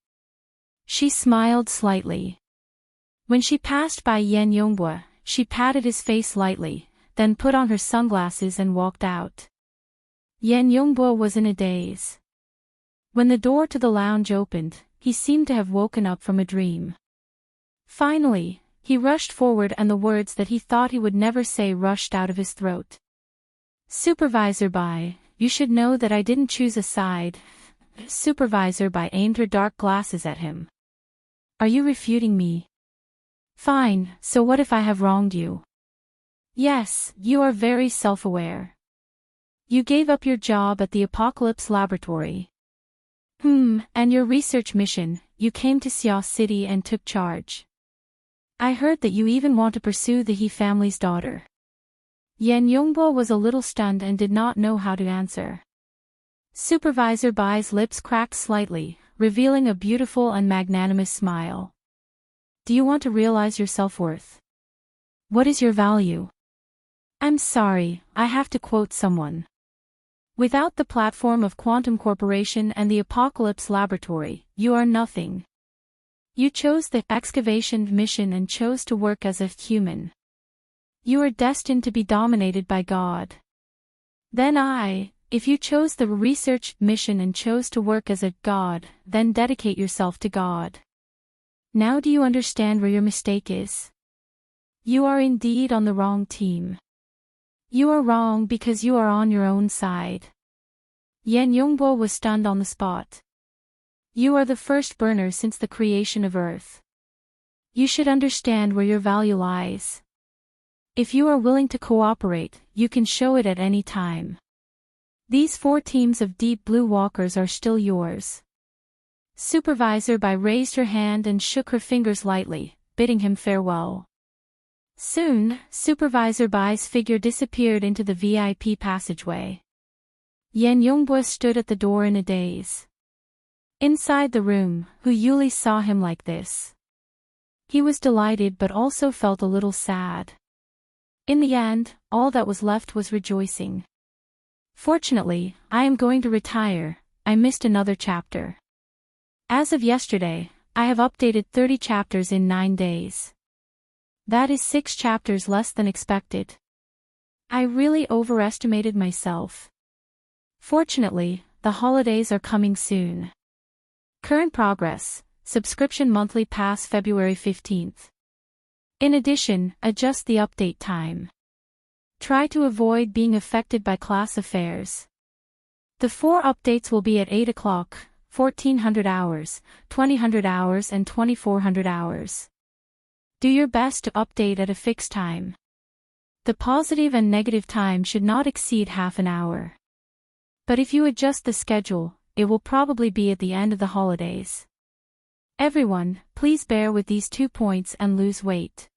She smiled slightly. When she passed by Yan Yongbo, she patted his face lightly, then put on her sunglasses and walked out. Yan Yongbo was in a daze. When the door to the lounge opened, he seemed to have woken up from a dream. Finally, he rushed forward and the words that he thought he would never say rushed out of his throat. Supervisor Bai, you should know that I didn't choose a side. Supervisor Bai aimed her dark glasses at him. Are you refuting me? Fine, so what if I have wronged you? Yes, you are very self-aware. You gave up your job at the Apocalypse Laboratory. And your research mission, you came to Xia City and took charge. I heard that you even want to pursue the He family's daughter. Yan Yongbo was a little stunned and did not know how to answer. Supervisor Bai's lips cracked slightly, revealing a beautiful and magnanimous smile. Do you want to realize your self-worth? What is your value? I'm sorry, I have to quote someone. Without the platform of Quantum Corporation and the Apocalypse Laboratory, you are nothing. You chose the excavation mission and chose to work as a human. You are destined to be dominated by God. Then if you chose the research mission and chose to work as a God, then dedicate yourself to God. Now do you understand where your mistake is? You are indeed on the wrong team. You are wrong because you are on your own side. Yan Yongbo was stunned on the spot. You are the first burner since the creation of Earth. You should understand where your value lies. If you are willing to cooperate, you can show it at any time. These 4 teams of Deep Blue Walkers are still yours. Supervisor Bai raised her hand and shook her fingers lightly, bidding him farewell. Soon, Supervisor Bai's figure disappeared into the VIP passageway. Yan Yongbo stood at the door in a daze. Inside the room, Hu Yuli saw him like this. He was delighted but also felt a little sad. In the end, all that was left was rejoicing. Fortunately, I am going to retire. I missed another chapter. As of yesterday, I have updated 30 chapters in 9 days. That is 6 chapters less than expected. I really overestimated myself. Fortunately, the holidays are coming soon. Current progress, subscription monthly pass February 15th. In addition, adjust the update time. Try to avoid being affected by class affairs. The 4 updates will be at 8 o'clock, 1400 hours, 2000 hours and 2400 hours. Do your best to update at a fixed time. The positive and negative time should not exceed half an hour. But if you adjust the schedule, it will probably be at the end of the holidays. Everyone, please bear with these 2 points and lose weight.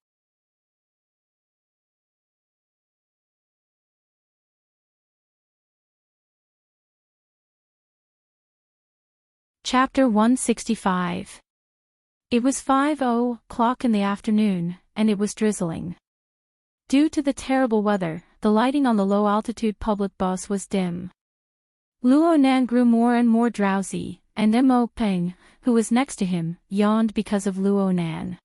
Chapter 165. It was 5:00 in the afternoon, and it was drizzling. Due to the terrible weather, the lighting on the low-altitude public bus was dim. Luo Nan grew more and more drowsy, and Mo Peng, who was next to him, yawned because of Luo Nan.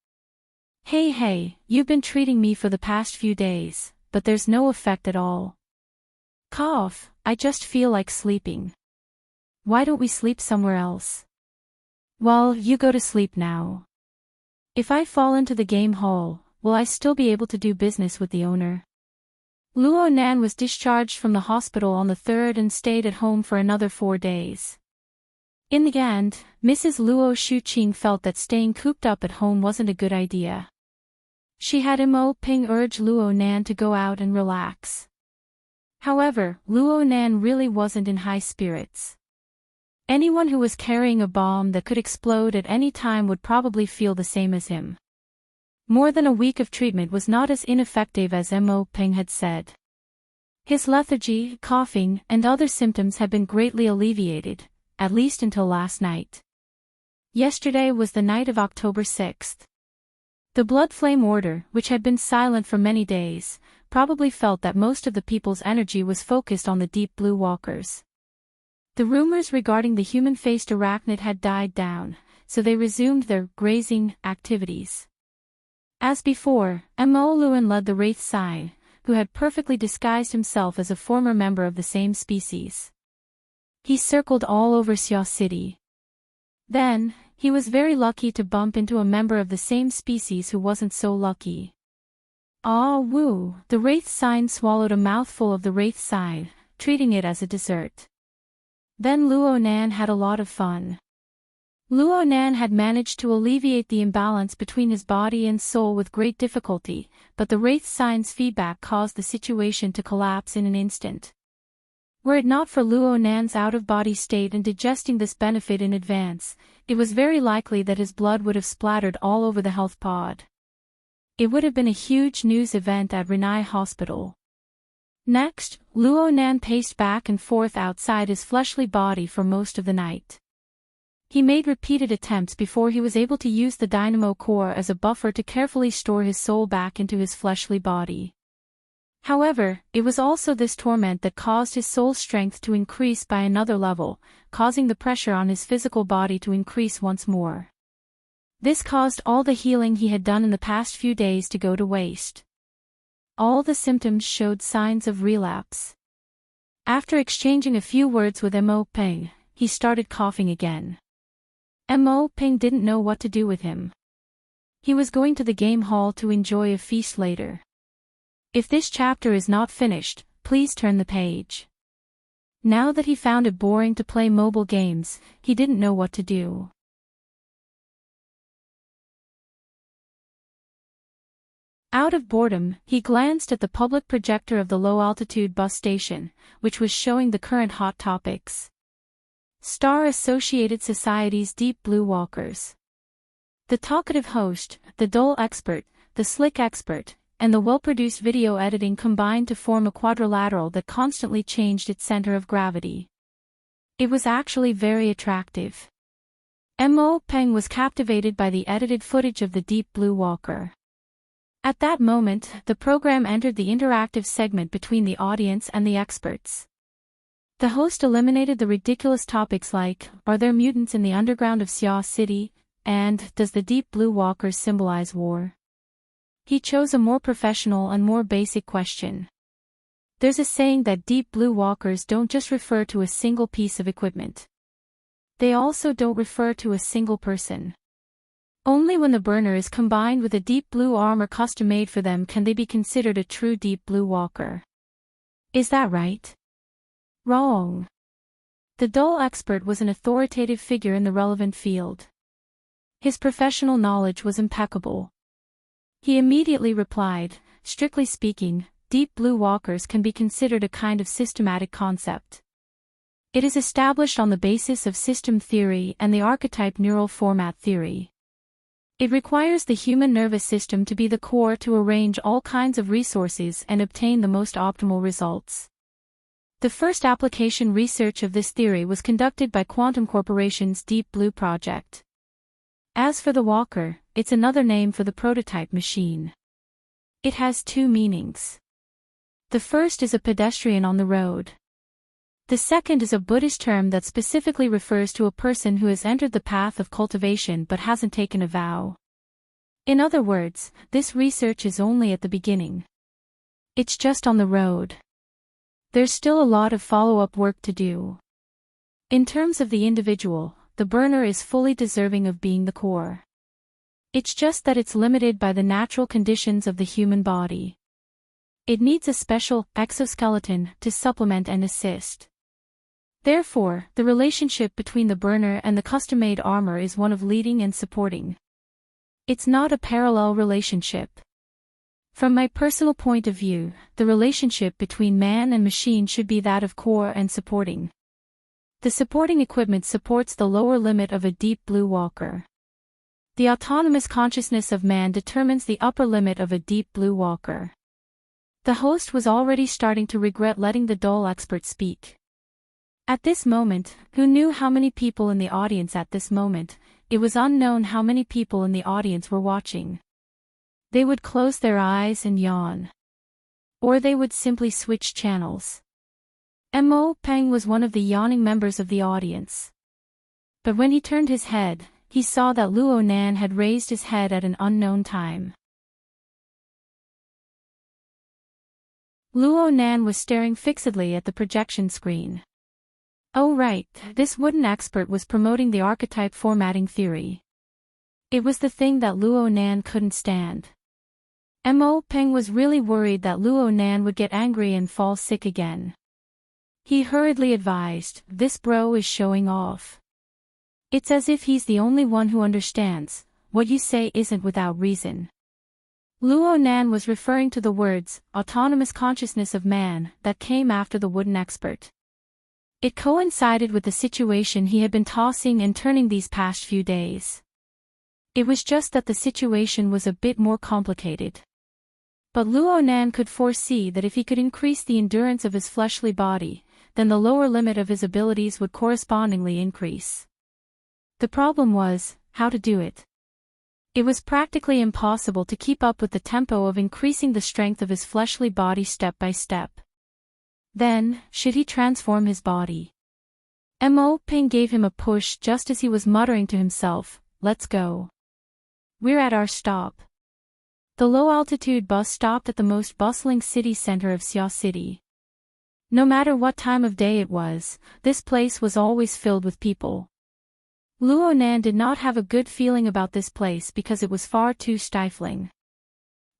Hey, you've been treating me for the past few days, but there's no effect at all. Cough, I just feel like sleeping. Why don't we sleep somewhere else? Well, you go to sleep now. If I fall into the game hall, will I still be able to do business with the owner? Luo Nan was discharged from the hospital on the 3rd and stayed at home for another 4 days. In the end, Mrs. Luo Shuqing felt that staying cooped up at home wasn't a good idea. She had Mo Ping urge Luo Nan to go out and relax. However, Luo Nan really wasn't in high spirits. Anyone who was carrying a bomb that could explode at any time would probably feel the same as him. More than a week of treatment was not as ineffective as Mo Peng had said. His lethargy, coughing, and other symptoms had been greatly alleviated, at least until last night. Yesterday was the night of October 6th. The Blood Flame Order, which had been silent for many days, probably felt that most of the people's energy was focused on the Deep Blue Walkers. The rumors regarding the human-faced arachnid had died down, so they resumed their grazing activities. As before, Mo Luan led the Wraith Sign, who had perfectly disguised himself as a former member of the same species. He circled all over Xia City. Then, he was very lucky to bump into a member of the same species who wasn't so lucky. Ah woo, the Wraith Sign swallowed a mouthful of the Wraith Sign, treating it as a dessert. Then Luo Nan had a lot of fun. Luo Nan had managed to alleviate the imbalance between his body and soul with great difficulty, but the Wraith Sign's feedback caused the situation to collapse in an instant. Were it not for Luo Nan's out-of-body state and digesting this benefit in advance, it was very likely that his blood would have splattered all over the health pod. It would have been a huge news event at Renai Hospital. Next, Luo Nan paced back and forth outside his fleshly body for most of the night. He made repeated attempts before he was able to use the dynamo core as a buffer to carefully store his soul back into his fleshly body. However, it was also this torment that caused his soul strength to increase by another level, causing the pressure on his physical body to increase once more. This caused all the healing he had done in the past few days to go to waste. All the symptoms showed signs of relapse. After exchanging a few words with Mo Peng, he started coughing again. Mo Peng didn't know what to do with him. He was going to the game hall to enjoy a feast later. If this chapter is not finished, please turn the page. Now that he found it boring to play mobile games, he didn't know what to do. Out of boredom, he glanced at the public projector of the low-altitude bus station, which was showing the current hot topics. Star Associated Society's Deep Blue Walkers. The talkative host, the dull expert, the slick expert, and the well-produced video editing combined to form a quadrilateral that constantly changed its center of gravity. It was actually very attractive. Mo Peng was captivated by the edited footage of the Deep Blue Walker. At that moment, the program entered the interactive segment between the audience and the experts. The host eliminated the ridiculous topics like, are there mutants in the underground of Xia City, and does the Deep Blue Walkers symbolize war? He chose a more professional and more basic question. There's a saying that Deep Blue Walkers don't just refer to a single piece of equipment. They also don't refer to a single person. Only when the burner is combined with a deep blue armor custom-made for them can they be considered a true Deep Blue Walker. Is that right? Wrong. The dull expert was an authoritative figure in the relevant field. His professional knowledge was impeccable. He immediately replied, strictly speaking, Deep Blue Walkers can be considered a kind of systematic concept. It is established on the basis of system theory and the archetype neural format theory. It requires the human nervous system to be the core to arrange all kinds of resources and obtain the most optimal results. The first application research of this theory was conducted by Quantum Corporation's Deep Blue project. As for the Walker, it's another name for the prototype machine. It has two meanings. The first is a pedestrian on the road. The second is a Buddhist term that specifically refers to a person who has entered the path of cultivation but hasn't taken a vow. In other words, this research is only at the beginning. It's just on the road. There's still a lot of follow-up work to do. In terms of the individual, the burner is fully deserving of being the core. It's just that it's limited by the natural conditions of the human body. It needs a special exoskeleton to supplement and assist. Therefore, the relationship between the burner and the custom-made armor is one of leading and supporting. It's not a parallel relationship. From my personal point of view, the relationship between man and machine should be that of core and supporting. The supporting equipment supports the lower limit of a Deep Blue Walker. The autonomous consciousness of man determines the upper limit of a Deep Blue Walker. The host was already starting to regret letting the dull expert speak. At this moment, who knew how many people in the audience at this moment? It was unknown how many people in the audience were watching. They would close their eyes and yawn. Or they would simply switch channels. Mo Peng was one of the yawning members of the audience. But when he turned his head, he saw that Luo Nan had raised his head at an unknown time. Luo Nan was staring fixedly at the projection screen. Oh right, this wooden expert was promoting the archetype formatting theory. It was the thing that Luo Nan couldn't stand. Mo Peng was really worried that Luo Nan would get angry and fall sick again. He hurriedly advised, this bro is showing off. It's as if he's the only one who understands, what you say isn't without reason. Luo Nan was referring to the words, autonomous consciousness of man, that came after the wooden expert. It coincided with the situation he had been tossing and turning these past few days. It was just that the situation was a bit more complicated. But Luo Nan could foresee that if he could increase the endurance of his fleshly body, then the lower limit of his abilities would correspondingly increase. The problem was, how to do it. It was practically impossible to keep up with the tempo of increasing the strength of his fleshly body step by step. Then, should he transform his body? Mo Peng gave him a push just as he was muttering to himself, let's go. We're at our stop. The low-altitude bus stopped at the most bustling city center of Xia City. No matter what time of day it was, this place was always filled with people. Luo Nan did not have a good feeling about this place because it was far too stifling.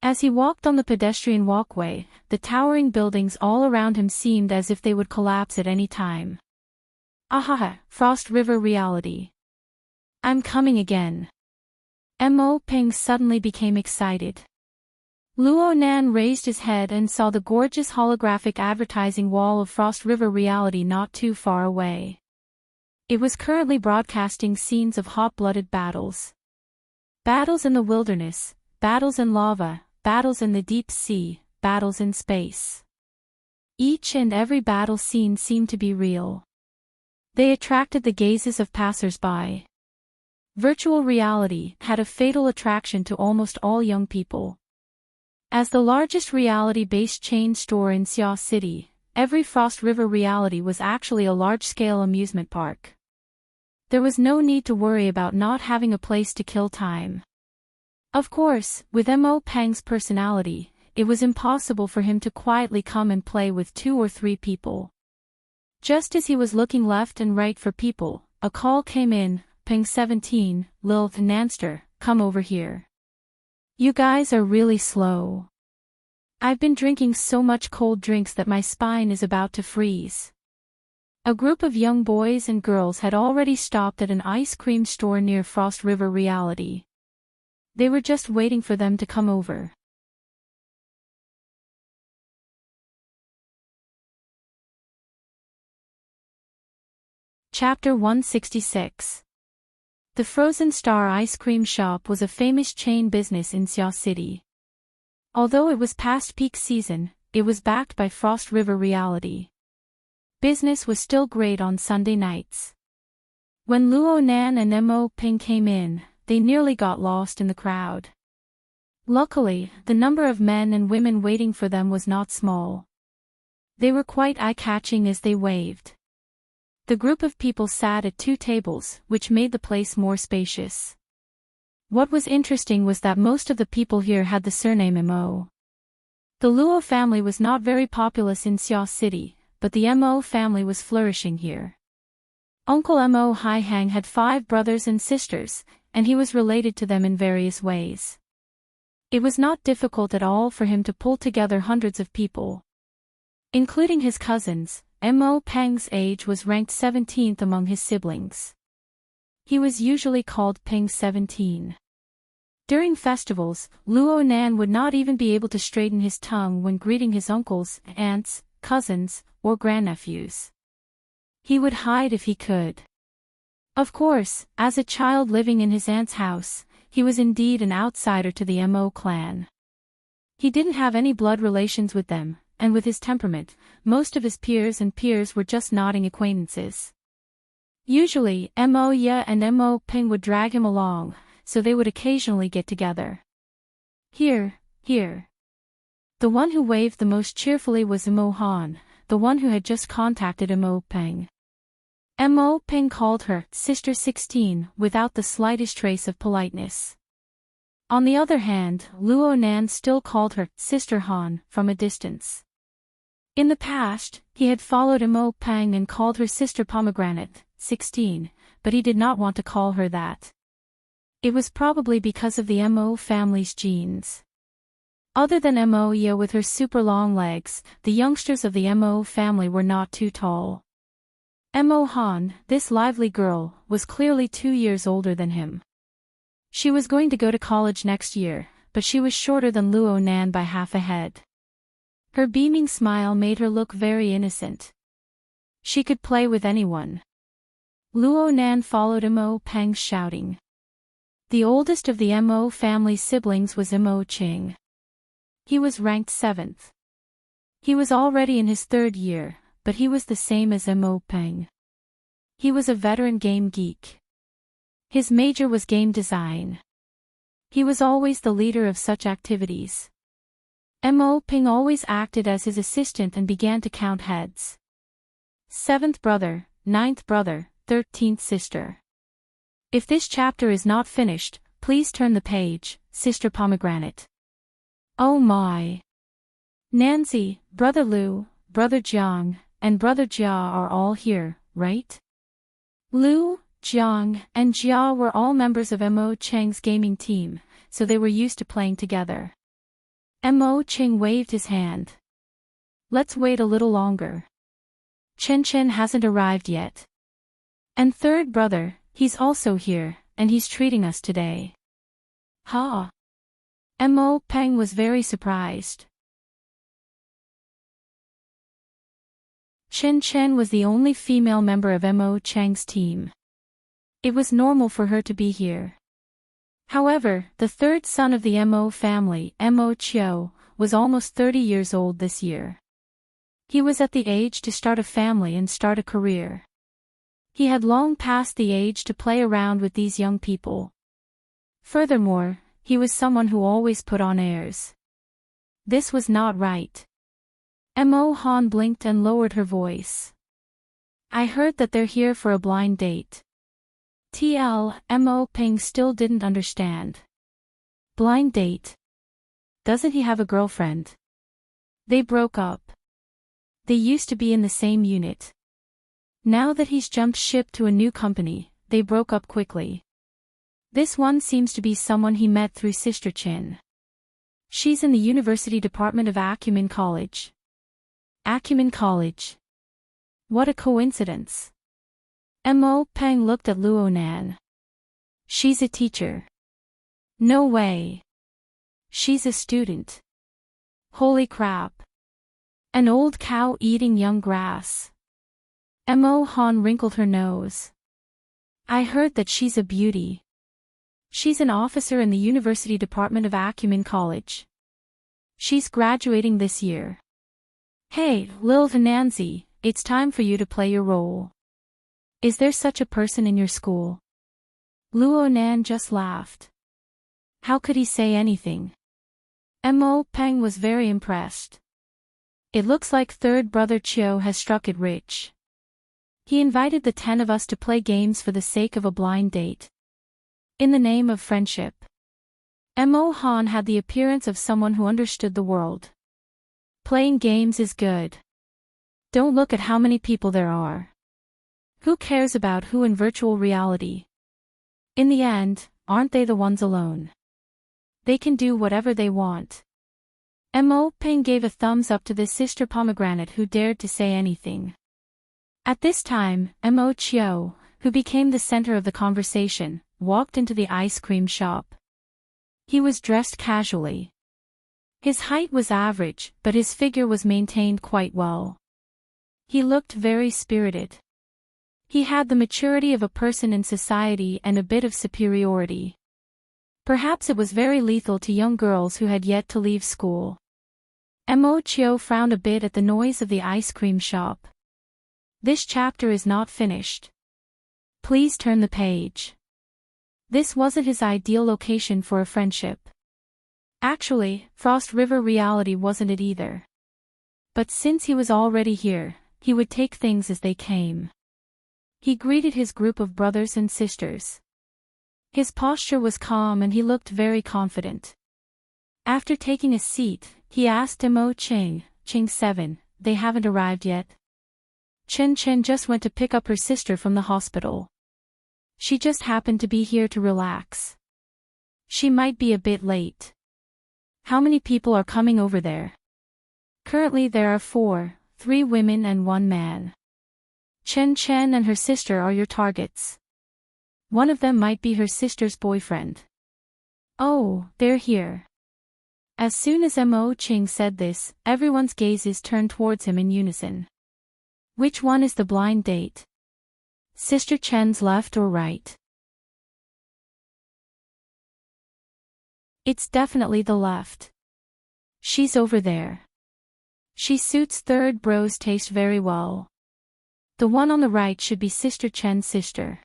As he walked on the pedestrian walkway, the towering buildings all around him seemed as if they would collapse at any time. Ahaha, Frost River reality. I'm coming again. Mo Peng suddenly became excited. Luo Nan raised his head and saw the gorgeous holographic advertising wall of Frost River reality not too far away. It was currently broadcasting scenes of hot-blooded battles. Battles in the wilderness, battles in lava, battles in the deep sea, battles in space. Each and every battle scene seemed to be real. They attracted the gazes of passers-by. Virtual reality had a fatal attraction to almost all young people. As the largest reality-based chain store in Xiao City, every Frost River Reality was actually a large-scale amusement park. There was no need to worry about not having a place to kill time. Of course, with Mo Peng's personality, it was impossible for him to quietly come and play with 2 or 3 people. Just as he was looking left and right for people, a call came in. Peng 17, Lilith Nanster, come over here. You guys are really slow. I've been drinking so much cold drinks that my spine is about to freeze. A group of young boys and girls had already stopped at an ice cream store near Frost River Reality. They were just waiting for them to come over. Chapter 166. The Frozen Star ice cream shop was a famous chain business in Xiao City. Although it was past peak season, it was backed by Frost River Reality. Business was still great on Sunday nights. When Luo Nan and Mo Ping came in, they nearly got lost in the crowd. Luckily, the number of men and women waiting for them was not small. They were quite eye-catching as they waved. The group of people sat at 2 tables, which made the place more spacious. What was interesting was that most of the people here had the surname Mo. The Luo family was not very populous in Xiao City, but the Mo family was flourishing here. Uncle Mo Haihang had 5 brothers and sisters, and he was related to them in various ways. It was not difficult at all for him to pull together hundreds of people. Including his cousins, Mo Peng's age was ranked 17th among his siblings. He was usually called Peng 17. During festivals, Luo Nan would not even be able to straighten his tongue when greeting his uncles, aunts, cousins, or grandnephews. He would hide if he could. Of course, as a child living in his aunt's house, he was indeed an outsider to the Mo clan. He didn't have any blood relations with them, and with his temperament, most of his peers were just nodding acquaintances. Usually, Mo Ye and Mo Ping would drag him along, so they would occasionally get together. Here. The one who waved the most cheerfully was Mo Han, the one who had just contacted Mo Peng. Mo Peng called her Sister 16 without the slightest trace of politeness. On the other hand, Luo Nan still called her Sister Han from a distance. In the past, he had followed Mo Peng and called her Sister Pomegranate, 16, but he did not want to call her that. It was probably because of the Mo family's genes. Other than Mo Ye with her super long legs, the youngsters of the Mo family were not too tall. Mo Han, this lively girl, was clearly 2 years older than him. She was going to go to college next year, but she was shorter than Luo Nan by half a head. Her beaming smile made her look very innocent. She could play with anyone. Luo Nan followed Mo Peng shouting. The oldest of the Mo family's siblings was Mo Qing. He was ranked 7th. He was already in his 3rd year, but he was the same as Mo Peng. He was a veteran game geek. His major was game design. He was always the leader of such activities. Mo Ping always acted as his assistant and began to count heads. 7th brother, 9th brother, 13th sister. If this chapter is not finished, please turn the page, Sister Pomegranate. Oh my! Nancy, Brother Lu, Brother Jiang, and Brother Jia are all here, right? Lu, Jiang, and Jia were all members of Mo Cheng's gaming team, so they were used to playing together. Mo Cheng waved his hand. Let's wait a little longer. Chen Chen hasn't arrived yet. And 3rd brother, he's also here, and he's treating us today. Ha! Mo Peng was very surprised. Chen Chen was the only female member of Mo Cheng's team. It was normal for her to be here. However, the 3rd son of the Mo family, Mo Chiu, was almost 30 years old this year. He was at the age to start a family and start a career. He had long passed the age to play around with these young people. Furthermore, he was someone who always put on airs. This was not right. Mo Han blinked and lowered her voice. I heard that they're here for a blind date. Mo Ping still didn't understand. Blind date? Doesn't he have a girlfriend? They broke up. They used to be in the same unit. Now that he's jumped ship to a new company, they broke up quickly. This one seems to be someone he met through Sister Chin. She's in the University Department of Acumen College. Acumen College. What a coincidence. Mo Peng looked at Luo Nan. She's a teacher. No way. She's a student. Holy crap. An old cow eating young grass. Mo Han wrinkled her nose. I heard that she's a beauty. She's an officer in the University Department of Acumen College. She's graduating this year. Hey, Lil Nancy, it's time for you to play your role. Is there such a person in your school? Luo Nan just laughed. How could he say anything? Mo Peng was very impressed. It looks like third brother Chiu has struck it rich. He invited the 10 of us to play games for the sake of a blind date. In the name of friendship. Mo Han had the appearance of someone who understood the world. Playing games is good. Don't look at how many people there are. Who cares about who in virtual reality? In the end, aren't they the ones alone? They can do whatever they want. Mo Ping gave a thumbs up to the sister pomegranate who dared to say anything. At this time, Mo Chiu, who became the center of the conversation, walked into the ice cream shop. He was dressed casually. His height was average, but his figure was maintained quite well. He looked very spirited. He had the maturity of a person in society and a bit of superiority. Perhaps it was very lethal to young girls who had yet to leave school. Mo Chiu frowned a bit at the noise of the ice cream shop. This chapter is not finished. Please turn the page. This wasn't his ideal location for a friendship. Actually, Frost River reality wasn't it either. But since he was already here, he would take things as they came. He greeted his group of brothers and sisters. His posture was calm and he looked very confident. After taking a seat, he asked Mo Ching, Ching 7, they haven't arrived yet? Chen Chen just went to pick up her sister from the hospital. She just happened to be here to relax. She might be a bit late. How many people are coming over there? Currently there are 4, 3 women and 1 man. Chen Chen and her sister are your targets. One of them might be her sister's boyfriend. Oh, they're here. As soon as Mo Ching said this, everyone's gazes turned towards him in unison. Which one is the blind date? Sister Chen's left or right? It's definitely the left. She's over there. She suits third bro's taste very well. The one on the right should be Sister Chen's sister.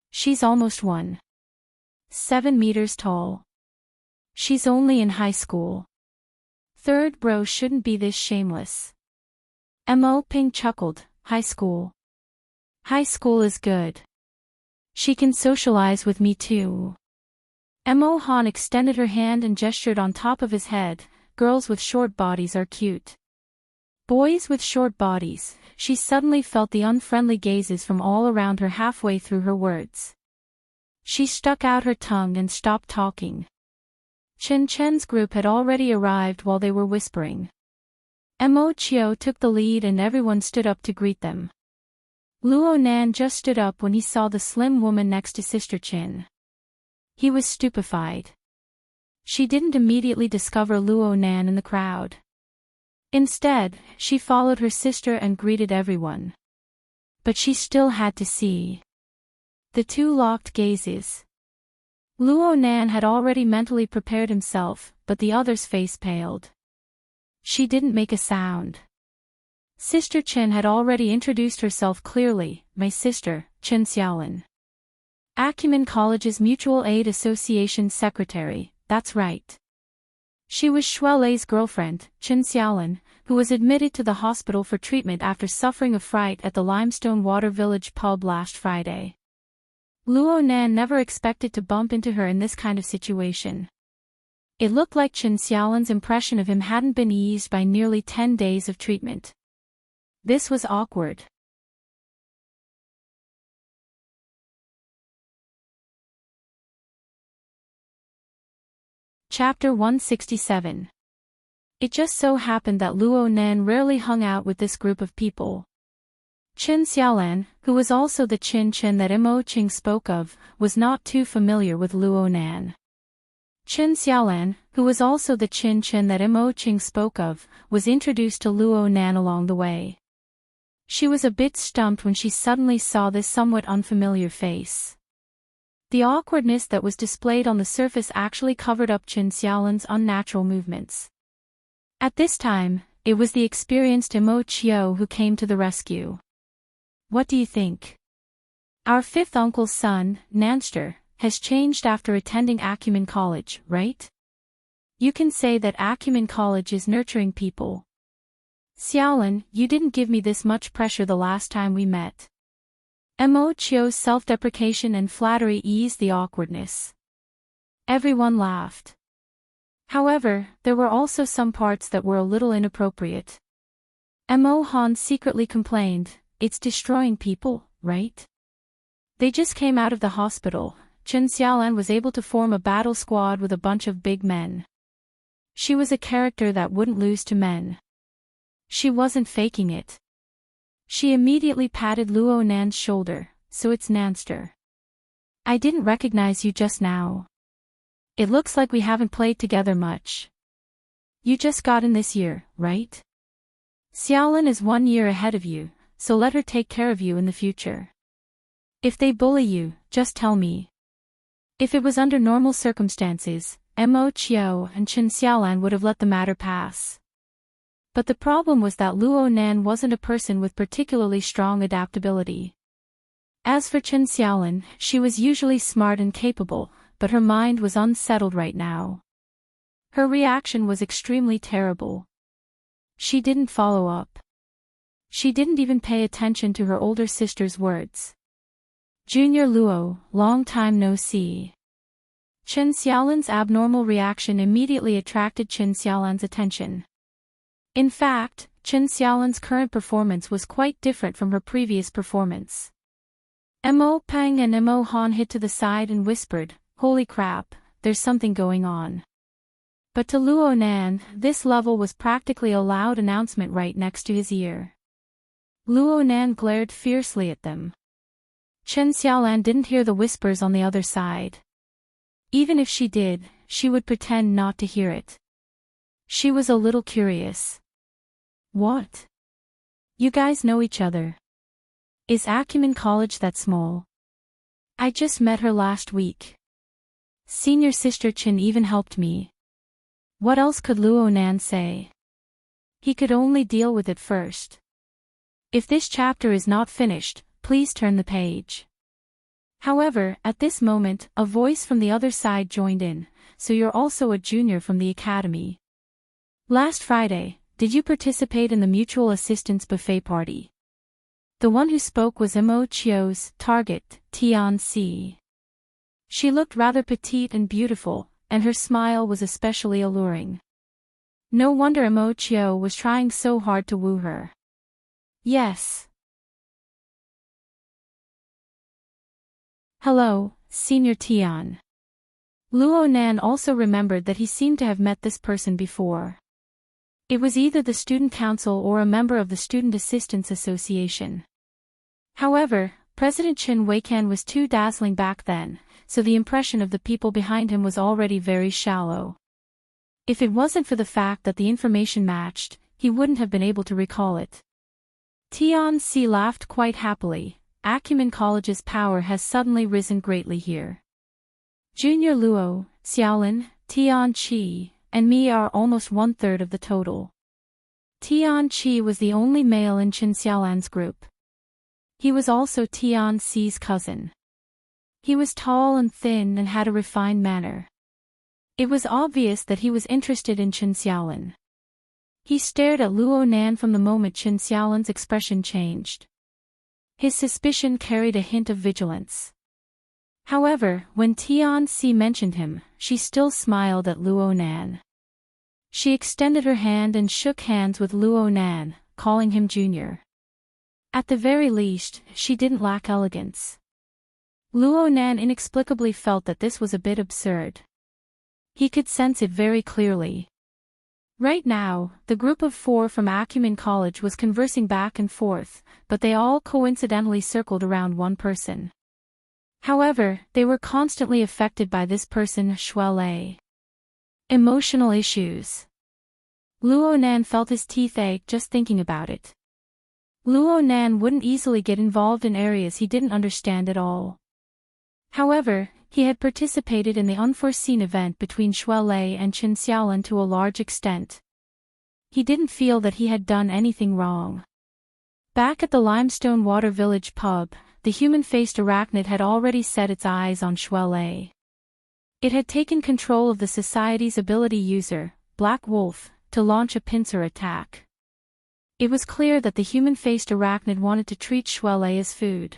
She's almost 1.7 meters tall. She's only in high school. Third bro shouldn't be this shameless. Mo Ping chuckled, high school. High school is good. She can socialize with me too. Mo Han extended her hand and gestured on top of his head, girls with short bodies are cute. Boys with short bodies, she suddenly felt the unfriendly gazes from all around her halfway through her words. She stuck out her tongue and stopped talking. Chen Chen's group had already arrived while they were whispering. Mo Chiu took the lead and everyone stood up to greet them. Luo Nan just stood up when he saw the slim woman next to Sister Chin. He was stupefied. She didn't immediately discover Luo Nan in the crowd. Instead, she followed her sister and greeted everyone. But she still had to see. The two locked gazes. Luo Nan had already mentally prepared himself, but the other's face paled. She didn't make a sound. Sister Chen had already introduced herself clearly, my sister, Chen Xiaolin. Acumen College's Mutual Aid Association secretary, that's right. She was Shuelei's girlfriend, Chen Xiaolin, who was admitted to the hospital for treatment after suffering a fright at the Limestone Water Village pub last Friday. Luo Nan never expected to bump into her in this kind of situation. It looked like Chen Xiaolin's impression of him hadn't been eased by nearly 10 days of treatment. This was awkward. Chapter 167. It just so happened that Luo Nan rarely hung out with this group of people. Chen Xiaolan, who was also the Chen Chen that Mo Qing spoke of, was not too familiar with Luo Nan. Chen Xiaolan, who was also the Chen Chen that Mo Qing spoke of, was introduced to Luo Nan along the way. She was a bit stumped when she suddenly saw this somewhat unfamiliar face. The awkwardness that was displayed on the surface actually covered up Chen Xiaolan's unnatural movements. At this time, it was the experienced Mo Qiu who came to the rescue. What do you think? Our fifth uncle's son, Nanster, has changed after attending Acumen College, right? You can say that Acumen College is nurturing people. Xiaolin, you didn't give me this much pressure the last time we met. Mo Qiu's self-deprecation and flattery eased the awkwardness. Everyone laughed. However, there were also some parts that were a little inappropriate. Mo Han secretly complained, it's destroying people, right? They just came out of the hospital. Chen Xiaolan was able to form a battle squad with a bunch of big men. She was a character that wouldn't lose to men. She wasn't faking it. She immediately patted Luo Nan's shoulder, so it's Nanster. I didn't recognize you just now. It looks like we haven't played together much. You just got in this year, right? Xiaolin is 1 year ahead of you, so let her take care of you in the future. If they bully you, just tell me. If it was under normal circumstances, Mo Qiu and Chen Xiaolan would have let the matter pass. But the problem was that Luo Nan wasn't a person with particularly strong adaptability. As for Chen Xiaolan, she was usually smart and capable, but her mind was unsettled right now. Her reaction was extremely terrible. She didn't follow up. She didn't even pay attention to her older sister's words. Junior Luo, long time no see. Chen Xiaolan's abnormal reaction immediately attracted Chen Xiaolan's attention. In fact, Chen Xiaolan's current performance was quite different from her previous performance. Mo Pang and Mo Han hit to the side and whispered, "Holy crap, there's something going on." But to Luo Nan, this level was practically a loud announcement right next to his ear. Luo Nan glared fiercely at them. Chen Xiaolan didn't hear the whispers on the other side. Even if she did, she would pretend not to hear it. She was a little curious. What? You guys know each other? Is Acumen College that small? I just met her last week. Senior Sister Chen even helped me. What else could Luo Nan say? He could only deal with it first. If this chapter is not finished, please turn the page. However, at this moment, a voice from the other side joined in, so you're also a junior from the academy. Last Friday, did you participate in the mutual assistance buffet party? The one who spoke was Mo Qiu's target, Tian Si. She looked rather petite and beautiful, and her smile was especially alluring. No wonder Mo Qiu was trying so hard to woo her. Yes. Hello, Senior Tian. Luo Nan also remembered that he seemed to have met this person before. It was either the student council or a member of the Student Assistance Association. However, President Chen Weikan was too dazzling back then, so the impression of the people behind him was already very shallow. If it wasn't for the fact that the information matched, he wouldn't have been able to recall it. Tian Si laughed quite happily. Acumen College's power has suddenly risen greatly here. Junior Luo, Xiaolin, Tian Qi, and me are almost 1/3 of the total. Tian-Chi was the only male in Chen Xiaolan's group. He was also Tian-Ci's cousin. He was tall and thin and had a refined manner. It was obvious that he was interested in Chen Xiaolan. He stared at Luo Nan from the moment Chen Xiaolan's expression changed. His suspicion carried a hint of vigilance. However, when Tian-Ci mentioned him, she still smiled at Luo Nan. She extended her hand and shook hands with Luo Nan, calling him Junior. At the very least, she didn't lack elegance. Luo Nan inexplicably felt that this was a bit absurd. He could sense it very clearly. Right now, the group of 4 from Acumen College was conversing back and forth, but they all coincidentally circled around one person. However, they were constantly affected by this person, Shuelei. Emotional issues. Luo Nan felt his teeth ache just thinking about it. Luo Nan wouldn't easily get involved in areas he didn't understand at all. However, he had participated in the unforeseen event between Shuelei and Chen Xiaolan to a large extent. He didn't feel that he had done anything wrong. Back at the Limestone Water Village pub, the human-faced arachnid had already set its eyes on Shuelei. It had taken control of the society's ability user, Black Wolf, to launch a pincer attack. It was clear that the human-faced arachnid wanted to treat Shuelei as food.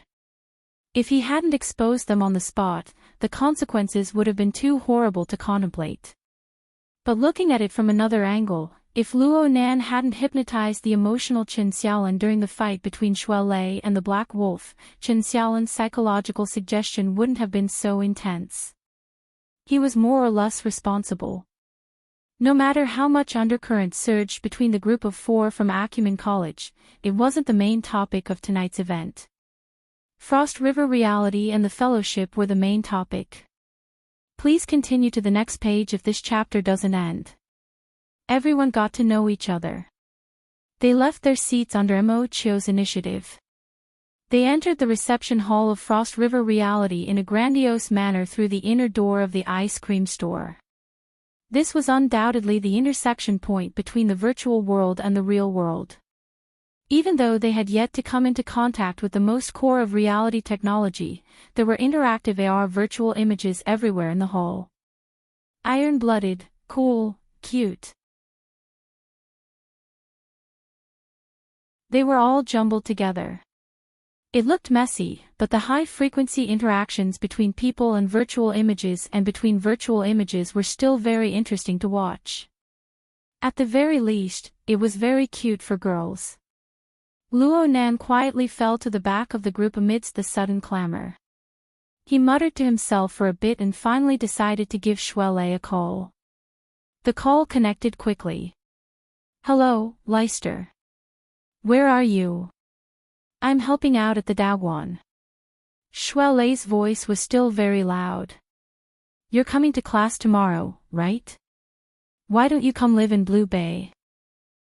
If he hadn't exposed them on the spot, the consequences would have been too horrible to contemplate. But looking at it from another angle, if Luo Nan hadn't hypnotized the emotional Chen Xiaolan during the fight between Shuelei and the Black Wolf, Chen Xiaolan's psychological suggestion wouldn't have been so intense. He was more or less responsible. No matter how much undercurrent surged between the group of 4 from Acumen College, it wasn't the main topic of tonight's event. Frost River Reality and the Fellowship were the main topic. Please continue to the next page if this chapter doesn't end. Everyone got to know each other. They left their seats under Mo Chio's initiative. They entered the reception hall of Frost River Reality in a grandiose manner through the inner door of the ice cream store. This was undoubtedly the intersection point between the virtual world and the real world. Even though they had yet to come into contact with the most core of reality technology, there were interactive AR virtual images everywhere in the hall. Iron-blooded, cool, cute. They were all jumbled together. It looked messy, but the high-frequency interactions between people and virtual images and between virtual images were still very interesting to watch. At the very least, it was very cute for girls. Luo Nan quietly fell to the back of the group amidst the sudden clamor. He muttered to himself for a bit and finally decided to give Shuelei a call. The call connected quickly. "Hello, Leicester. Where are you?" "I'm helping out at the Daoguan." Shuelei's voice was still very loud. "You're coming to class tomorrow, right? Why don't you come live in Blue Bay?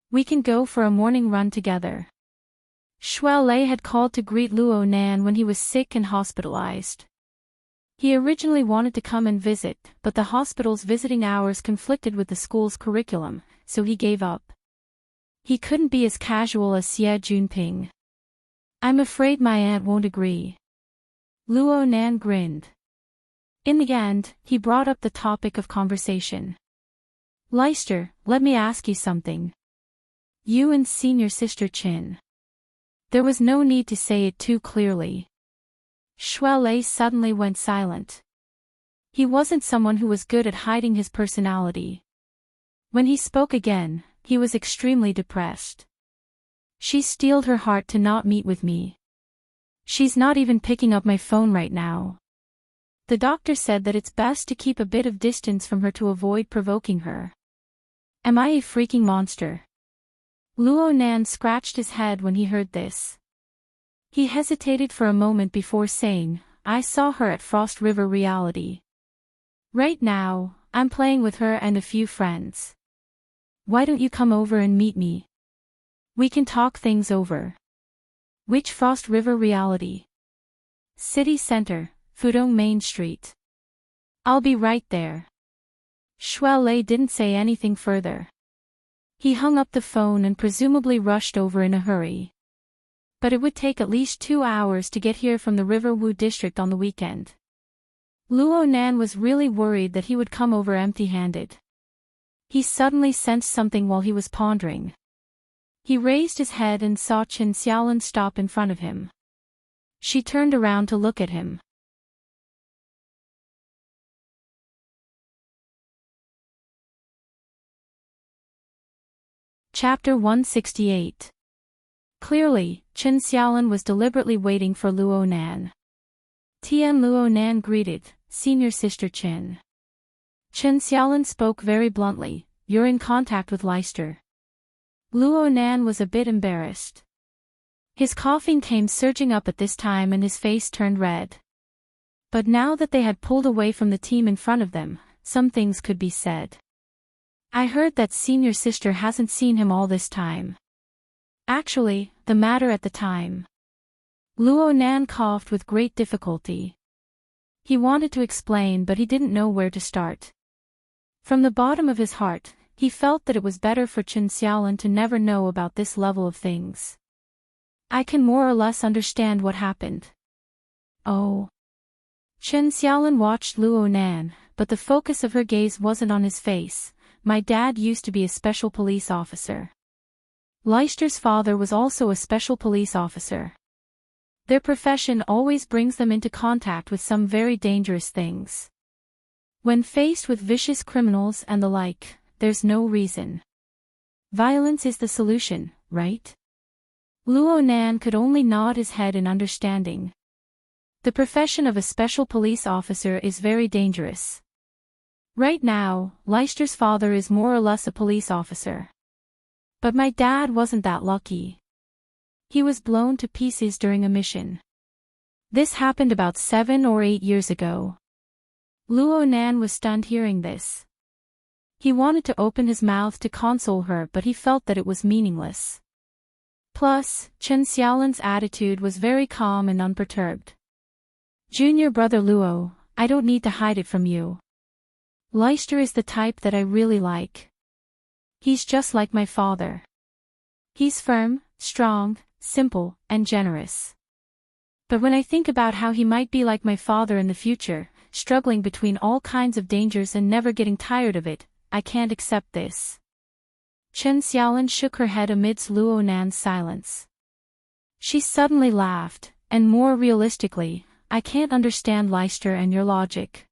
We can go for a morning run together." Shuelei had called to greet Luo Nan when he was sick and hospitalized. He originally wanted to come and visit, but the hospital's visiting hours conflicted with the school's curriculum, so he gave up. He couldn't be as casual as Xie Junping. "I'm afraid my aunt won't agree." Luo Nan grinned. In the end, he brought up the topic of conversation. "Leicester, let me ask you something. You and senior sister Chin." There was no need to say it too clearly. Shuelei suddenly went silent. He wasn't someone who was good at hiding his personality. When he spoke again, he was extremely depressed. "She steeled her heart to not meet with me. She's not even picking up my phone right now. The doctor said that it's best to keep a bit of distance from her to avoid provoking her. Am I a freaking monster?" Luo Nan scratched his head when he heard this. He hesitated for a moment before saying, "I saw her at Frost River Reality. Right now, I'm playing with her and a few friends. Why don't you come over and meet me? We can talk things over." "Which Frost River Reality?" "City Center, Fudong Main Street." "I'll be right there." Shuelei didn't say anything further. He hung up the phone and presumably rushed over in a hurry. But it would take at least 2 hours to get here from the Riverview district on the weekend. Luo Nan was really worried that he would come over empty-handed. He suddenly sensed something while he was pondering. He raised his head and saw Chen Xiaolin stop in front of him. She turned around to look at him. Chapter 168. Clearly, Chen Xiaolin was deliberately waiting for Luo Nan. Tian Luo Nan greeted, "Senior Sister Chen." Chen Xiaolin spoke very bluntly, "You're in contact with Leicester." Luo Nan was a bit embarrassed. His coughing came surging up at this time and his face turned red. But now that they had pulled away from the team in front of them, some things could be said. "I heard that Senior Sister hasn't seen him all this time." Actually, the matter at the time. Luo Nan coughed with great difficulty. He wanted to explain but he didn't know where to start. From the bottom of his heart, he felt that it was better for Chen Xiaolin to never know about this level of things. "I can more or less understand what happened." "Oh." Chen Xiaolin watched Luo Nan, but the focus of her gaze wasn't on his face. "My dad used to be a special police officer. Leicester's father was also a special police officer. Their profession always brings them into contact with some very dangerous things. When faced with vicious criminals and the like, there's no reason. Violence is the solution, right?" Luo Nan could only nod his head in understanding. The profession of a special police officer is very dangerous. Right now, Leicester's father is more or less a police officer. But my dad wasn't that lucky. He was blown to pieces during a mission. This happened about 7 or 8 years ago. Luo Nan was stunned hearing this. He wanted to open his mouth to console her but he felt that it was meaningless. Plus, Chen Xiaolin's attitude was very calm and unperturbed. "Junior brother Luo, I don't need to hide it from you. Leicester is the type that I really like. He's just like my father. He's firm, strong, simple, and generous. But when I think about how he might be like my father in the future, struggling between all kinds of dangers and never getting tired of it, I can't accept this." Chen Xiaolin shook her head amidst Luo Nan's silence. She suddenly laughed, and more realistically, "I can't understand Leicester and your logic."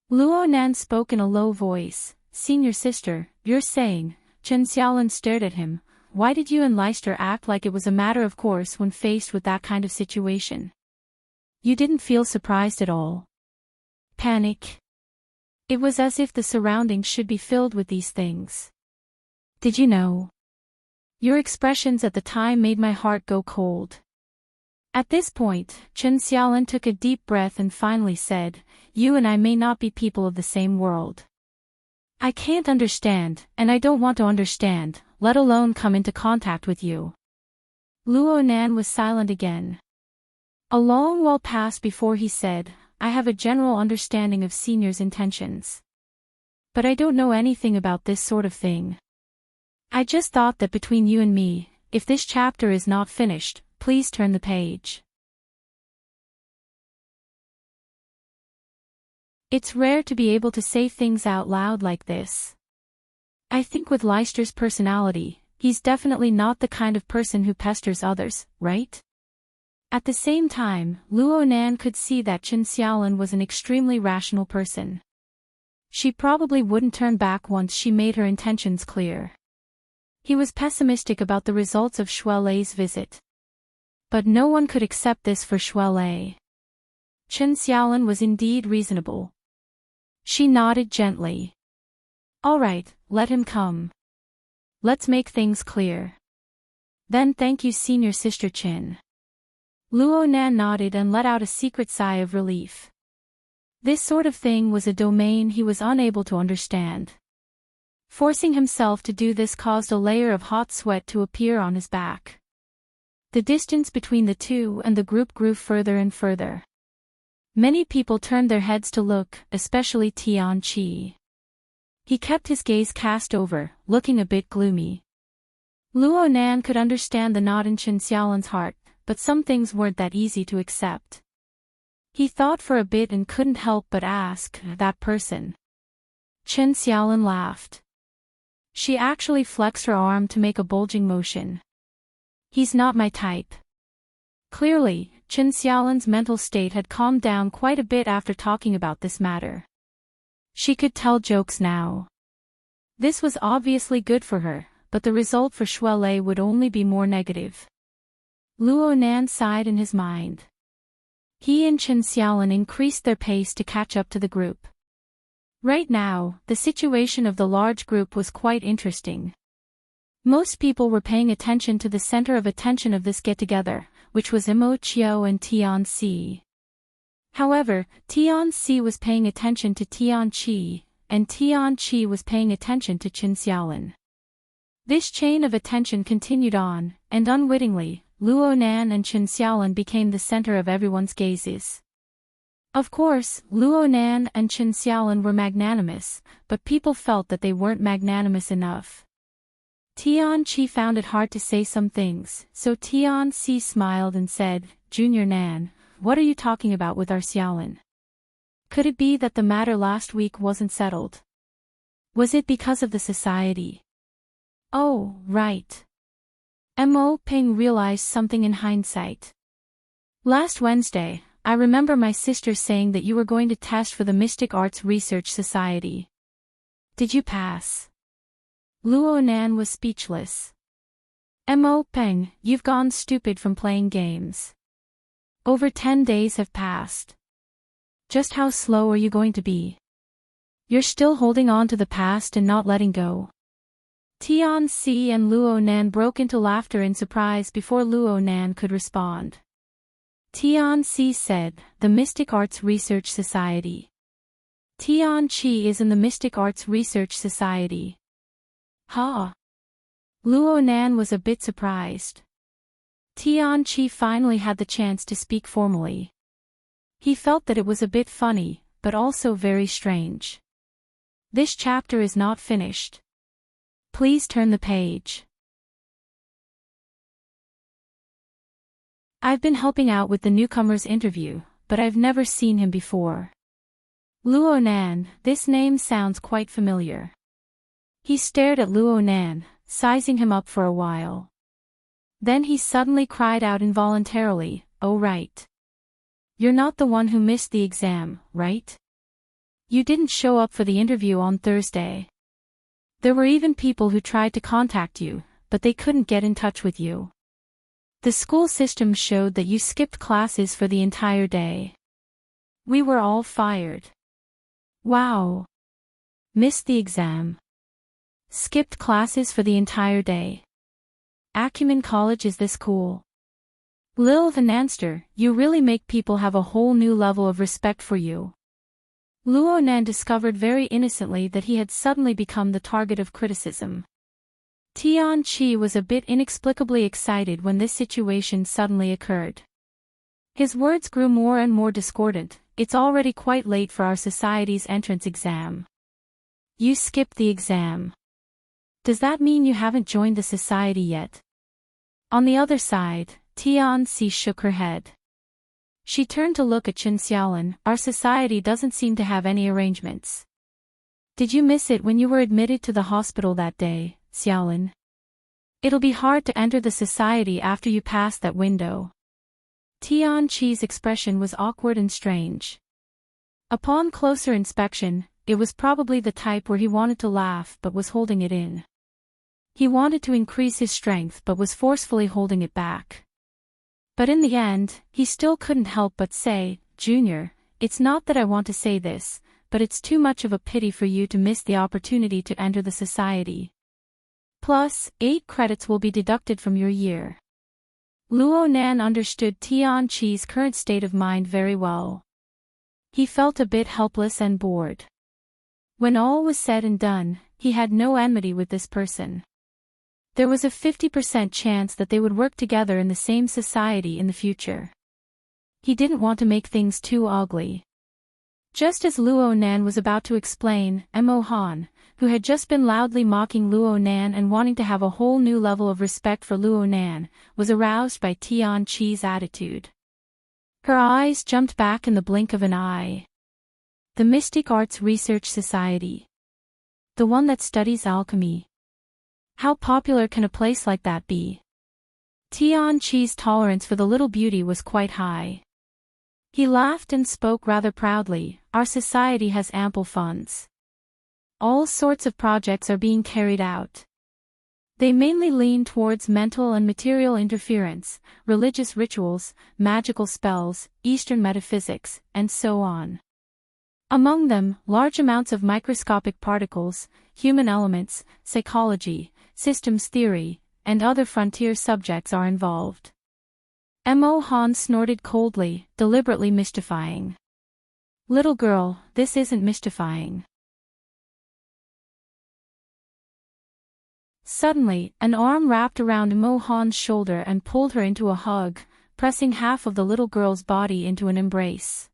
Luo Nan spoke in a low voice, "Senior Sister, you're saying..." Chen Xiaolin stared at him. "Why did you and Leicester act like it was a matter of course when faced with that kind of situation? You didn't feel surprised at all? Panic? It was as if the surroundings should be filled with these things. Did you know? Your expressions at the time made my heart go cold." At this point, Chen Xiaolin took a deep breath and finally said, "You and I may not be people of the same world. I can't understand, and I don't want to understand, let alone come into contact with you." Luo Nan was silent again. A long while passed before he said, "I have a general understanding of Senior's intentions. But I don't know anything about this sort of thing. I just thought that between you and me, if this chapter is not finished, please turn the page." It's rare to be able to say things out loud like this. I think with Leicester's personality, he's definitely not the kind of person who pesters others, right? At the same time, Luo Nan could see that Chen Xiaolin was an extremely rational person. She probably wouldn't turn back once she made her intentions clear. He was pessimistic about the results of Shuelei's visit. But no one could accept this for Shuelei. Chen Xiaolin was indeed reasonable. She nodded gently. "All right, let him come. Let's make things clear. Then thank you Senior Sister Chen." Luo Nan nodded and let out a secret sigh of relief. This sort of thing was a domain he was unable to understand. Forcing himself to do this caused a layer of hot sweat to appear on his back. The distance between the two and the group grew further and further. Many people turned their heads to look, especially Tian Qi. He kept his gaze cast over, looking a bit gloomy. Luo Nan could understand the knot in Chen Xiaolan's heart, but some things weren't that easy to accept. He thought for a bit and couldn't help but ask, that person. Chen Xiaolan laughed. She actually flexed her arm to make a bulging motion. He's not my type. Clearly, Chen Xiaolan's mental state had calmed down quite a bit after talking about this matter. She could tell jokes now. This was obviously good for her, but the result for Shuelei would only be more negative. Luo Nan sighed in his mind. He and Chen Xiaolan increased their pace to catch up to the group. Right now, the situation of the large group was quite interesting. Most people were paying attention to the center of attention of this get-together, which was Imo Chiu and Tian Si. However, Tian Si was paying attention to Tian Qi, and Tian Qi was paying attention to Chen Xiaolan. This chain of attention continued on, and unwittingly, Luo Nan and Chen Xiaolan became the center of everyone's gazes. Of course, Luo Nan and Chen Xiaolan were magnanimous, but people felt that they weren't magnanimous enough. Tian Qi found it hard to say some things, so Tian Si smiled and said, Junior Nan, what are you talking about with our Xiaolan? Could it be that the matter last week wasn't settled? Was it because of the society? Oh, right. Mo Ping realized something in hindsight. Last Wednesday, I remember my sister saying that you were going to test for the Mystic Arts Research Society. Did you pass? Luo Nan was speechless. Mo Peng, you've gone stupid from playing games. Over 10 days have passed. Just how slow are you going to be? You're still holding on to the past and not letting go. Tian Si and Luo Nan broke into laughter in surprise before Luo Nan could respond. Tian Si said, the Mystic Arts Research Society. Tian Qi is in the Mystic Arts Research Society. Huh? Luo Nan was a bit surprised. Tian Qi finally had the chance to speak formally. He felt that it was a bit funny, but also very strange. This chapter is not finished. Please turn the page. I've been helping out with the newcomer's interview, but I've never seen him before. Luo Nan, this name sounds quite familiar. He stared at Luo Nan, sizing him up for a while. Then he suddenly cried out involuntarily, oh right. You're not the one who missed the exam, right? You didn't show up for the interview on Thursday. There were even people who tried to contact you, but they couldn't get in touch with you. The school system showed that you skipped classes for the entire day. We were all fired. Wow. Missed the exam. Skipped classes for the entire day. Acumen College is this cool? Lil Vananster, you really make people have a whole new level of respect for you. Luo Nan discovered very innocently that he had suddenly become the target of criticism. Tian Qi was a bit inexplicably excited when this situation suddenly occurred. His words grew more and more discordant. It's already quite late for our society's entrance exam. You skipped the exam. Does that mean you haven't joined the society yet? On the other side, Tian Si shook her head. She turned to look at Chen Xiaolan. Our society doesn't seem to have any arrangements. Did you miss it when you were admitted to the hospital that day, Xiaolan? It'll be hard to enter the society after you pass that window. Tian Qi's expression was awkward and strange. Upon closer inspection, it was probably the type where he wanted to laugh but was holding it in. He wanted to increase his strength but was forcefully holding it back. But in the end, he still couldn't help but say, Junior, it's not that I want to say this, but it's too much of a pity for you to miss the opportunity to enter the society. Plus, 8 credits will be deducted from your year. Luo Nan understood Tian Qi's current state of mind very well. He felt a bit helpless and bored. When all was said and done, he had no enmity with this person. There was a 50% chance that they would work together in the same society in the future. He didn't want to make things too ugly. Just as Luo Nan was about to explain, Mo Han, who had just been loudly mocking Luo Nan and wanting to have a whole new level of respect for Luo Nan, was aroused by Tian Chi's attitude. Her eyes jumped back in the blink of an eye. The Mystic Arts Research Society. The one that studies alchemy. How popular can a place like that be? Tian Chi's tolerance for the little beauty was quite high. He laughed and spoke rather proudly, "Our society has ample funds. All sorts of projects are being carried out. They mainly lean towards mental and material interference, religious rituals, magical spells, Eastern metaphysics, and so on. Among them, large amounts of microscopic particles, human elements, psychology, systems theory, and other frontier subjects are involved." Mo Han snorted coldly, deliberately mystifying. "Little girl, this isn't mystifying." Suddenly, an arm wrapped around Mo Han's shoulder and pulled her into a hug, pressing half of the little girl's body into an embrace.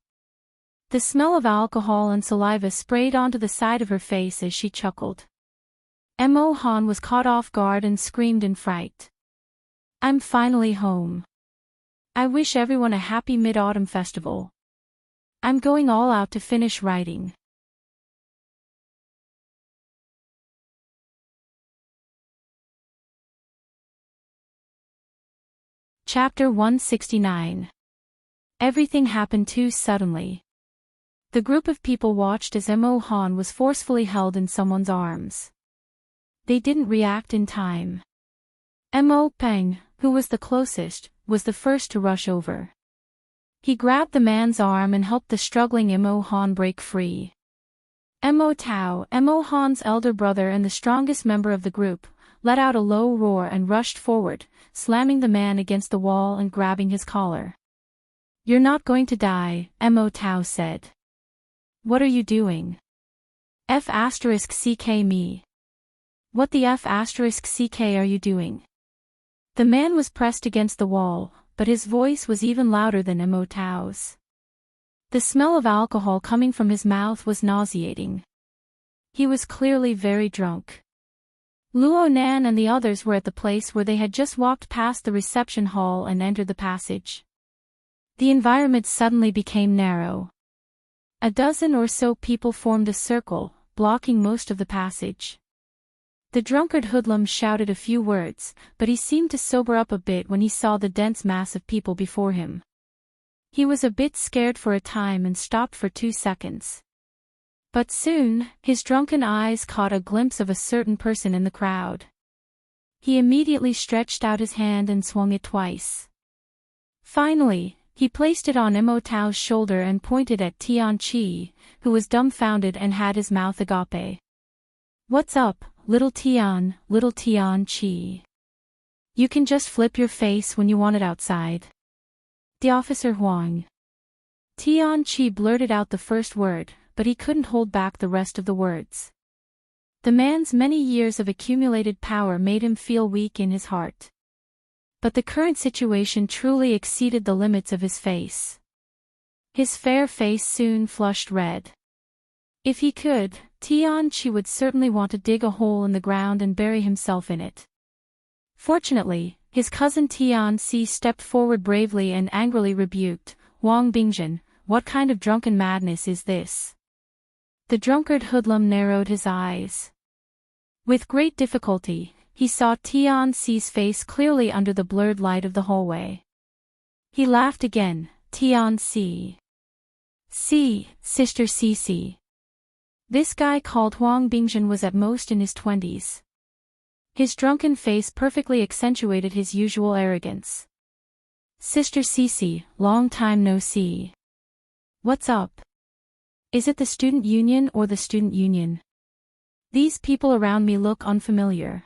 The smell of alcohol and saliva sprayed onto the side of her face as she chuckled. Mo Han was caught off guard and screamed in fright. "I'm finally home. I wish everyone a happy Mid-Autumn Festival. I'm going all out to finish writing." Chapter 169. Everything happened too suddenly. The group of people watched as Mo Han was forcefully held in someone's arms. They didn't react in time. Mo Peng, who was the closest, was the first to rush over. He grabbed the man's arm and helped the struggling Mo Han break free. Mo Tao, Mo Han's elder brother and the strongest member of the group, let out a low roar and rushed forward, slamming the man against the wall and grabbing his collar. "You're not going to die," Mo Tao said. "What are you doing?" "F***ck me. What the F***ck are you doing?" The man was pressed against the wall, but his voice was even louder than Mo Tao's. The smell of alcohol coming from his mouth was nauseating. He was clearly very drunk. Luo Nan and the others were at the place where they had just walked past the reception hall and entered the passage. The environment suddenly became narrow. A dozen or so people formed a circle, blocking most of the passage. The drunkard hoodlum shouted a few words, but he seemed to sober up a bit when he saw the dense mass of people before him. He was a bit scared for a time and stopped for 2 seconds. But soon, his drunken eyes caught a glimpse of a certain person in the crowd. He immediately stretched out his hand and swung it twice. Finally, he placed it on Mo Tao's shoulder and pointed at Tian Chi, who was dumbfounded and had his mouth agape. "What's up, little Tian Chi? You can just flip your face when you want it outside." "The Officer Huang." Tian Chi blurted out the first word, but he couldn't hold back the rest of the words. The man's many years of accumulated power made him feel weak in his heart. But the current situation truly exceeded the limits of his face. His fair face soon flushed red. If he could, Tian Chi would certainly want to dig a hole in the ground and bury himself in it. Fortunately, his cousin Tian Si stepped forward bravely and angrily rebuked, "Wang Bingjin, what kind of drunken madness is this?" The drunkard hoodlum narrowed his eyes. With great difficulty, he saw Tian Si's face clearly under the blurred light of the hallway. He laughed again. "Tian Si. Sister Cici." This guy called Huang Bingjin was at most in his 20s. His drunken face perfectly accentuated his usual arrogance. "Sister Cici, long time no see. What's up? Is it the student union or the student union? These people around me look unfamiliar.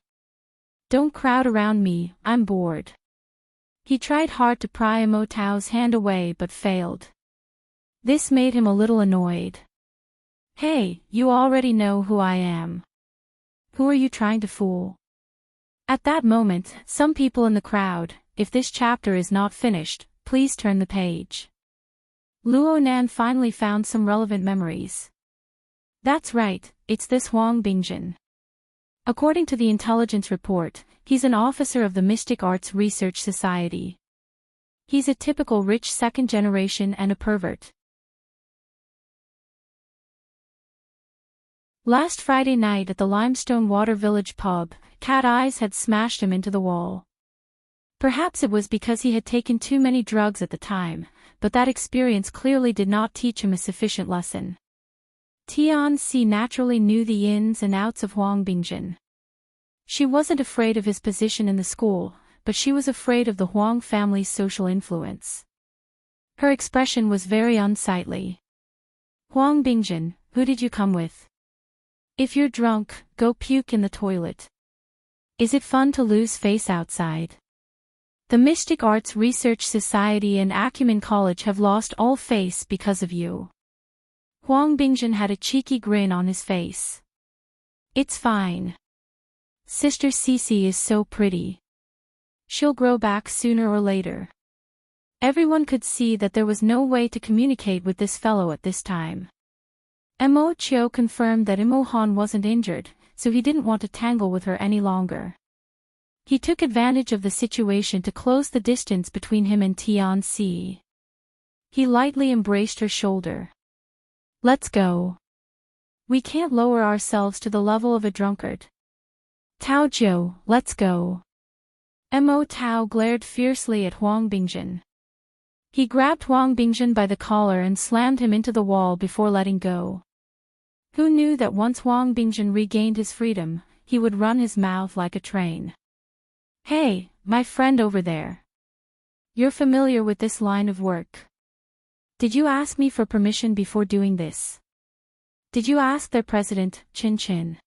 Don't crowd around me, I'm bored." He tried hard to pry Mo Tao's hand away but failed. This made him a little annoyed. "Hey, you already know who I am. Who are you trying to fool?" At that moment, some people in the crowd, "If this chapter is not finished, please turn the page." Luo Nan finally found some relevant memories. "That's right, it's this Huang Bingjin. According to the intelligence report, he's an officer of the Mystic Arts Research Society. He's a typical rich second generation and a pervert. Last Friday night at the Limestone Water Village pub, Cat Eyes had smashed him into the wall. Perhaps it was because he had taken too many drugs at the time, but that experience clearly did not teach him a sufficient lesson. Tian-Si naturally knew the ins and outs of Huang Bingjin. She wasn't afraid of his position in the school, but she was afraid of the Huang family's social influence. Her expression was very unsightly. "Huang Bingjin, who did you come with? If you're drunk, go puke in the toilet. Is it fun to lose face outside? The Mystic Arts Research Society and Acumen College have lost all face because of you." Huang Bingjin had a cheeky grin on his face. "It's fine. Sister Cece is so pretty. She'll grow back sooner or later." Everyone could see that there was no way to communicate with this fellow at this time. Mo Chio confirmed that Imo Han wasn't injured, so he didn't want to tangle with her any longer. He took advantage of the situation to close the distance between him and Tian-Si. He lightly embraced her shoulder. "Let's go. We can't lower ourselves to the level of a drunkard. Tao Jiu, let's go." Mo Tao glared fiercely at Huang Bingjin. He grabbed Huang Bingjin by the collar and slammed him into the wall before letting go. Who knew that once Huang Bingjin regained his freedom, he would run his mouth like a train? "Hey, my friend over there. You're familiar with this line of work. Did you ask me for permission before doing this? Did you ask their president, Chin Chin?"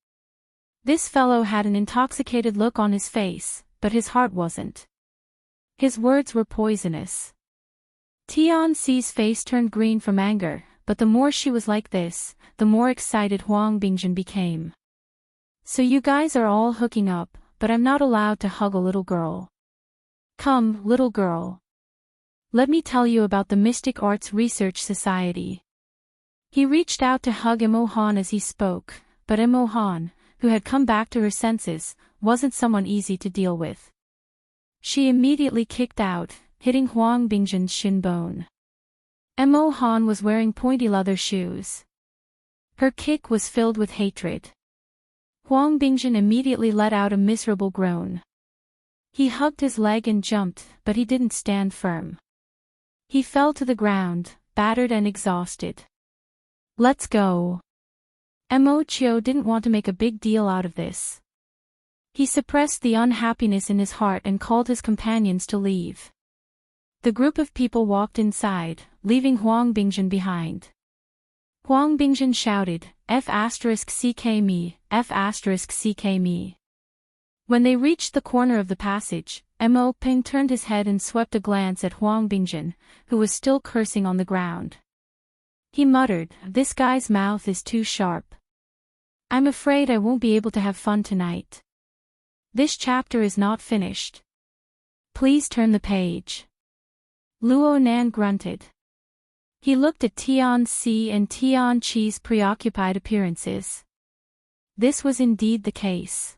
This fellow had an intoxicated look on his face, but his heart wasn't. His words were poisonous. Tian-Si's face turned green from anger, but the more she was like this, the more excited Huang Bingjin became. "So you guys are all hooking up, but I'm not allowed to hug a little girl. Come, little girl. Let me tell you about the Mystic Arts Research Society." He reached out to hug Imo Han as he spoke, but Imo Han, who had come back to her senses, wasn't someone easy to deal with. She immediately kicked out, hitting Huang Bingjin's shin bone. Imo Han was wearing pointy leather shoes. Her kick was filled with hatred. Huang Bingjin immediately let out a miserable groan. He hugged his leg and jumped, but he didn't stand firm. He fell to the ground, battered and exhausted. "Let's go." Mo Chio didn't want to make a big deal out of this. He suppressed the unhappiness in his heart and called his companions to leave. The group of people walked inside, leaving Huang Bingjin behind. Huang Bingjin shouted, "F*CK me, F*CK me." When they reached the corner of the passage, Mo Ping turned his head and swept a glance at Huang Bingjin, who was still cursing on the ground. He muttered, "This guy's mouth is too sharp. I'm afraid I won't be able to have fun tonight. This chapter is not finished. Please turn the page." Luo Nan grunted. He looked at Tian-Si and Tian-Chi's preoccupied appearances. This was indeed the case.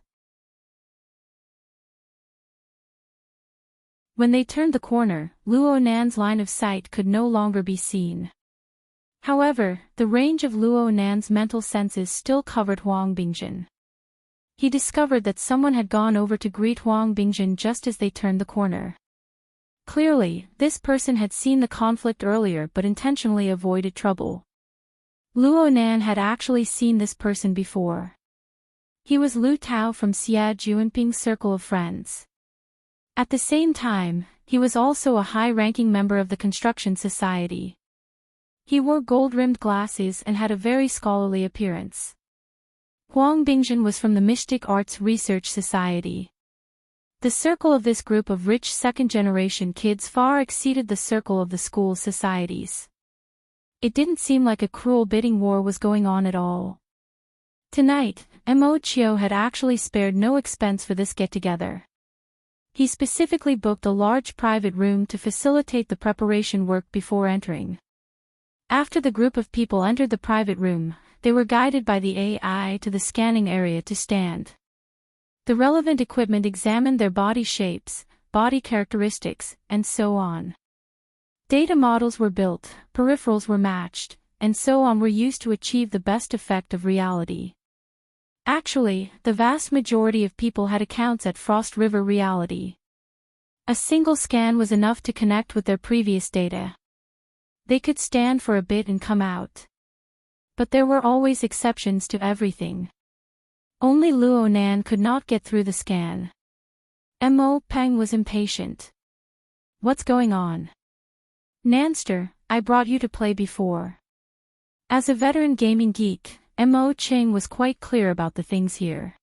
When they turned the corner, Luo Nan's line of sight could no longer be seen. However, the range of Luo Nan's mental senses still covered Huang Bingjin. He discovered that someone had gone over to greet Huang Bingjin just as they turned the corner. Clearly, this person had seen the conflict earlier but intentionally avoided trouble. Luo Nan had actually seen this person before. He was Lu Tao from Xia Juanping's circle of friends. At the same time, he was also a high-ranking member of the construction society. He wore gold-rimmed glasses and had a very scholarly appearance. Huang Bingjin was from the Mystic Arts Research Society. The circle of this group of rich second-generation kids far exceeded the circle of the school's societies. It didn't seem like a cruel bidding war was going on at all. Tonight, Mo Chio had actually spared no expense for this get-together. He specifically booked a large private room to facilitate the preparation work before entering. After the group of people entered the private room, they were guided by the AI to the scanning area to stand. The relevant equipment examined their body shapes, body characteristics, and so on. Data models were built, peripherals were matched, and so on were used to achieve the best effect of reality. Actually, the vast majority of people had accounts at Frost River Reality. A single scan was enough to connect with their previous data. They could stand for a bit and come out. But there were always exceptions to everything. Only Luo Nan could not get through the scan. Mo Peng was impatient. What's going on? Nanster, I brought you to play before. As a veteran gaming geek, Mo Ching was quite clear about the things here.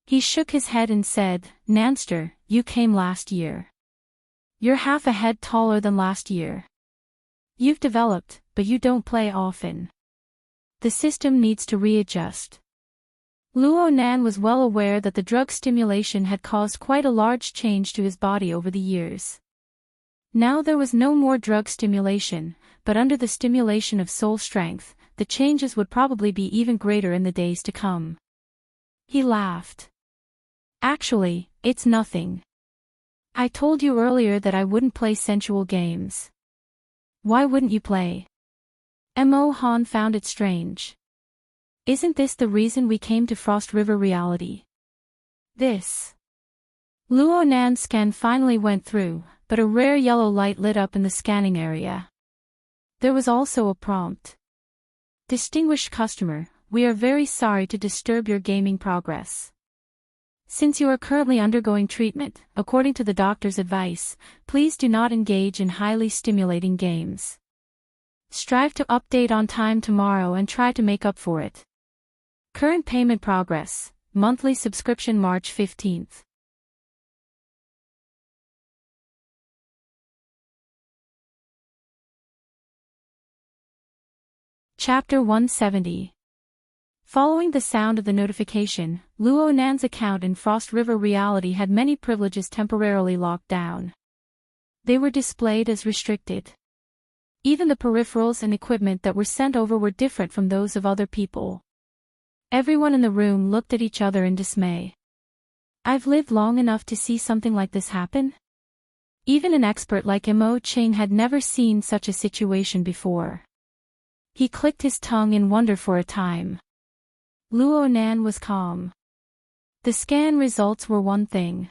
He shook his head and said, Nanster, you came last year. You're half a head taller than last year. You've developed, but you don't play often. The system needs to readjust. Luo Nan was well aware that the drug stimulation had caused quite a large change to his body over the years. Now there was no more drug stimulation, but under the stimulation of soul strength, the changes would probably be even greater in the days to come. He laughed. Actually, it's nothing. I told you earlier that I wouldn't play sensual games. Why wouldn't you play? Mo Han found it strange. Isn't this the reason we came to Frost River Reality? This. Luo Nan's scan finally went through, but a rare yellow light lit up in the scanning area. There was also a prompt. Distinguished customer, we are very sorry to disturb your gaming progress. Since you are currently undergoing treatment, according to the doctor's advice, please do not engage in highly stimulating games. Strive to update on time tomorrow and try to make up for it. Current payment progress, monthly subscription March 15th. Chapter 170. Following the sound of the notification, Luo Nan's account in Frost River Reality had many privileges temporarily locked down. They were displayed as restricted. Even the peripherals and equipment that were sent over were different from those of other people. Everyone in the room looked at each other in dismay. I've lived long enough to see something like this happen? Even an expert like Mo Ching had never seen such a situation before. He clicked his tongue in wonder for a time. Luo Nan was calm. The scan results were one thing.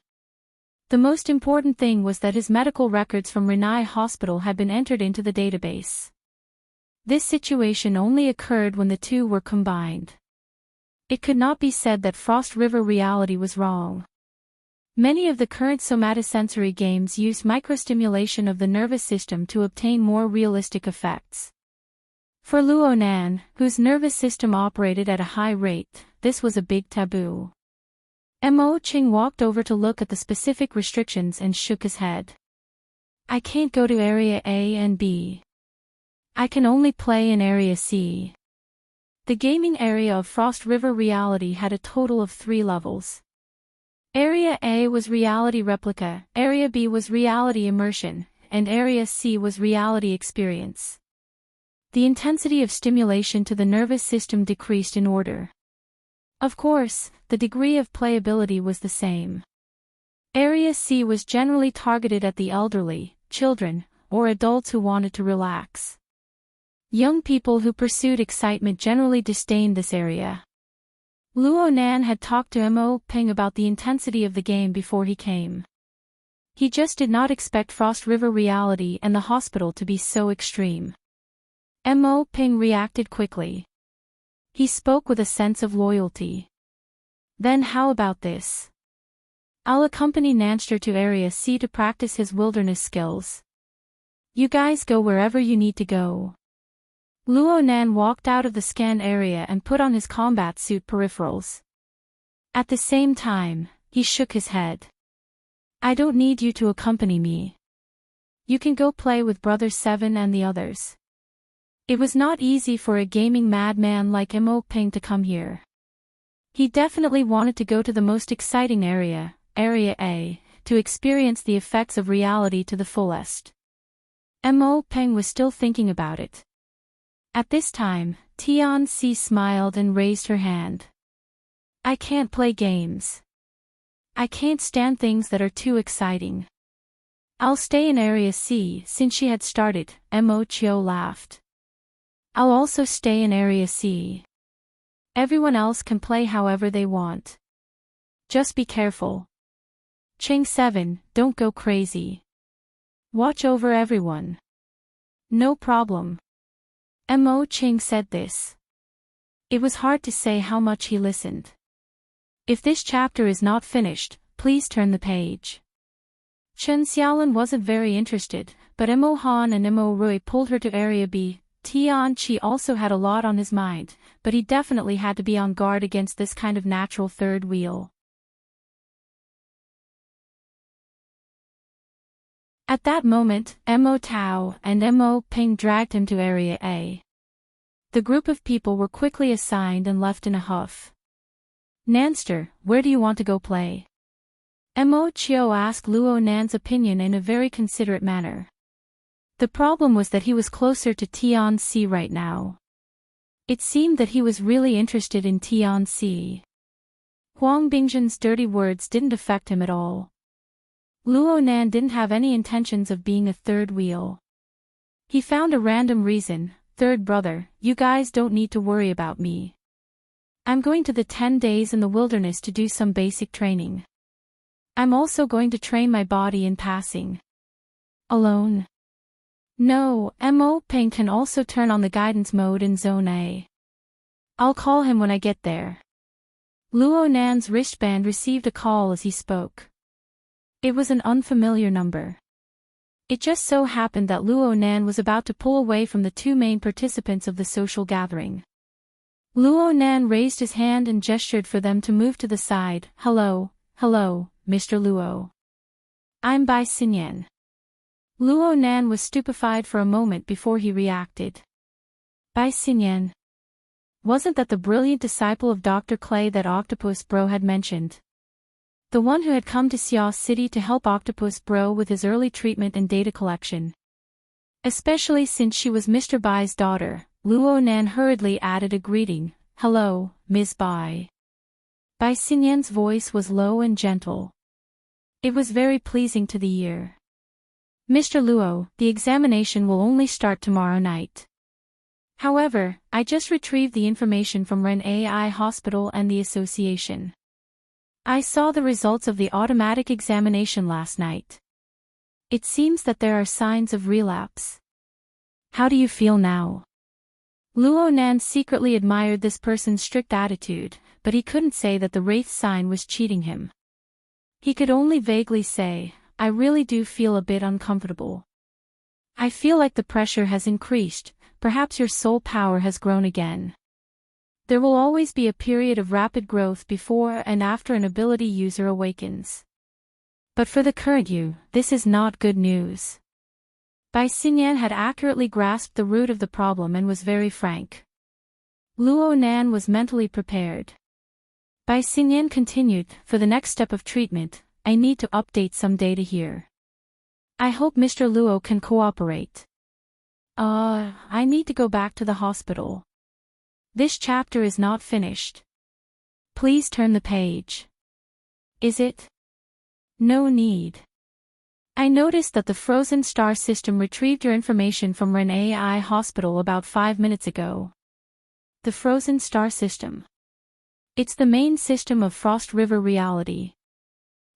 The most important thing was that his medical records from Renai Hospital had been entered into the database. This situation only occurred when the two were combined. It could not be said that Frost River Reality was wrong. Many of the current somatosensory games used microstimulation of the nervous system to obtain more realistic effects. For Luo Nan, whose nervous system operated at a high rate, this was a big taboo. Mo Ching walked over to look at the specific restrictions and shook his head. I can't go to Area A and B. I can only play in Area C. The gaming area of Frost River Reality had a total of 3 levels. Area A was Reality Replica, Area B was Reality Immersion, and Area C was Reality Experience. The intensity of stimulation to the nervous system decreased in order. Of course, the degree of playability was the same. Area C was generally targeted at the elderly, children, or adults who wanted to relax. Young people who pursued excitement generally disdained this area. Luo Nan had talked to Mo Peng about the intensity of the game before he came. He just did not expect Frost River Reality and the hospital to be so extreme. Mo Peng reacted quickly. He spoke with a sense of loyalty. Then how about this? I'll accompany Nanster to Area C to practice his wilderness skills. You guys go wherever you need to go. Luo Nan walked out of the scan area and put on his combat suit peripherals. At the same time, he shook his head. I don't need you to accompany me. You can go play with Brother Seven and the others. It was not easy for a gaming madman like Mo Peng to come here. He definitely wanted to go to the most exciting area, Area A, to experience the effects of reality to the fullest. Mo Peng was still thinking about it. At this time, Tian-Si smiled and raised her hand. I can't play games. I can't stand things that are too exciting. I'll stay in Area C. Since she had started, Mo Chio laughed. I'll also stay in Area C. Everyone else can play however they want. Just be careful. Ching 7, don't go crazy. Watch over everyone. No problem. Mo Ching said this. It was hard to say how much he listened. If this chapter is not finished, please turn the page. Chen Xiaolin wasn't very interested, but Mo Han and Mo Rui pulled her to Area B. Tian Chi also had a lot on his mind, but he definitely had to be on guard against this kind of natural third wheel. At that moment, Mo Tao and Mo Ping dragged him to Area A. The group of people were quickly assigned and left in a huff. Nanster, where do you want to go play? Mo Chio asked Luo Nan's opinion in a very considerate manner. The problem was that he was closer to Tian-Si right now. It seemed that he was really interested in Tian-Si. Huang Bingzhen's dirty words didn't affect him at all. Luo Nan didn't have any intentions of being a third wheel. He found a random reason. Third brother, you guys don't need to worry about me. I'm going to the 10 days in the wilderness to do some basic training. I'm also going to train my body in passing. Alone? No, Mo Ping can also turn on the guidance mode in Zone A. I'll call him when I get there. Luo Nan's wristband received a call as he spoke. It was an unfamiliar number. It just so happened that Luo Nan was about to pull away from the two main participants of the social gathering. Luo Nan raised his hand and gestured for them to move to the side. Hello, Mr. Luo. I'm Bai Xinyan. Luo Nan was stupefied for a moment before he reacted. Bai Xinyan. Wasn't that the brilliant disciple of Dr. Clay that Octopus Bro had mentioned? The one who had come to Xia City to help Octopus Bro with his early treatment and data collection. Especially since she was Mr. Bai's daughter, Luo Nan hurriedly added a greeting. Hello, Ms. Bai. Bai Xinyan's voice was low and gentle. It was very pleasing to the ear. Mr. Luo, the examination will only start tomorrow night. However, I just retrieved the information from Ren AI Hospital and the association. I saw the results of the automatic examination last night. It seems that there are signs of relapse. How do you feel now? Luo Nan secretly admired this person's strict attitude, but he couldn't say that the wraith sign was cheating him. He could only vaguely say, I really do feel a bit uncomfortable. I feel like the pressure has increased, perhaps your soul power has grown again. There will always be a period of rapid growth before and after an ability user awakens. But for the current you, this is not good news. Bai Xinyan had accurately grasped the root of the problem and was very frank. Luo Nan was mentally prepared. Bai Xinyan continued, for the next step of treatment, I need to update some data here. I hope Mr. Luo can cooperate. I need to go back to the hospital. This chapter is not finished. Please turn the page. Is it? No need. I noticed that the Frozen Star system retrieved your information from Ren AI Hospital about 5 minutes ago. The Frozen Star system. It's the main system of Frost River reality.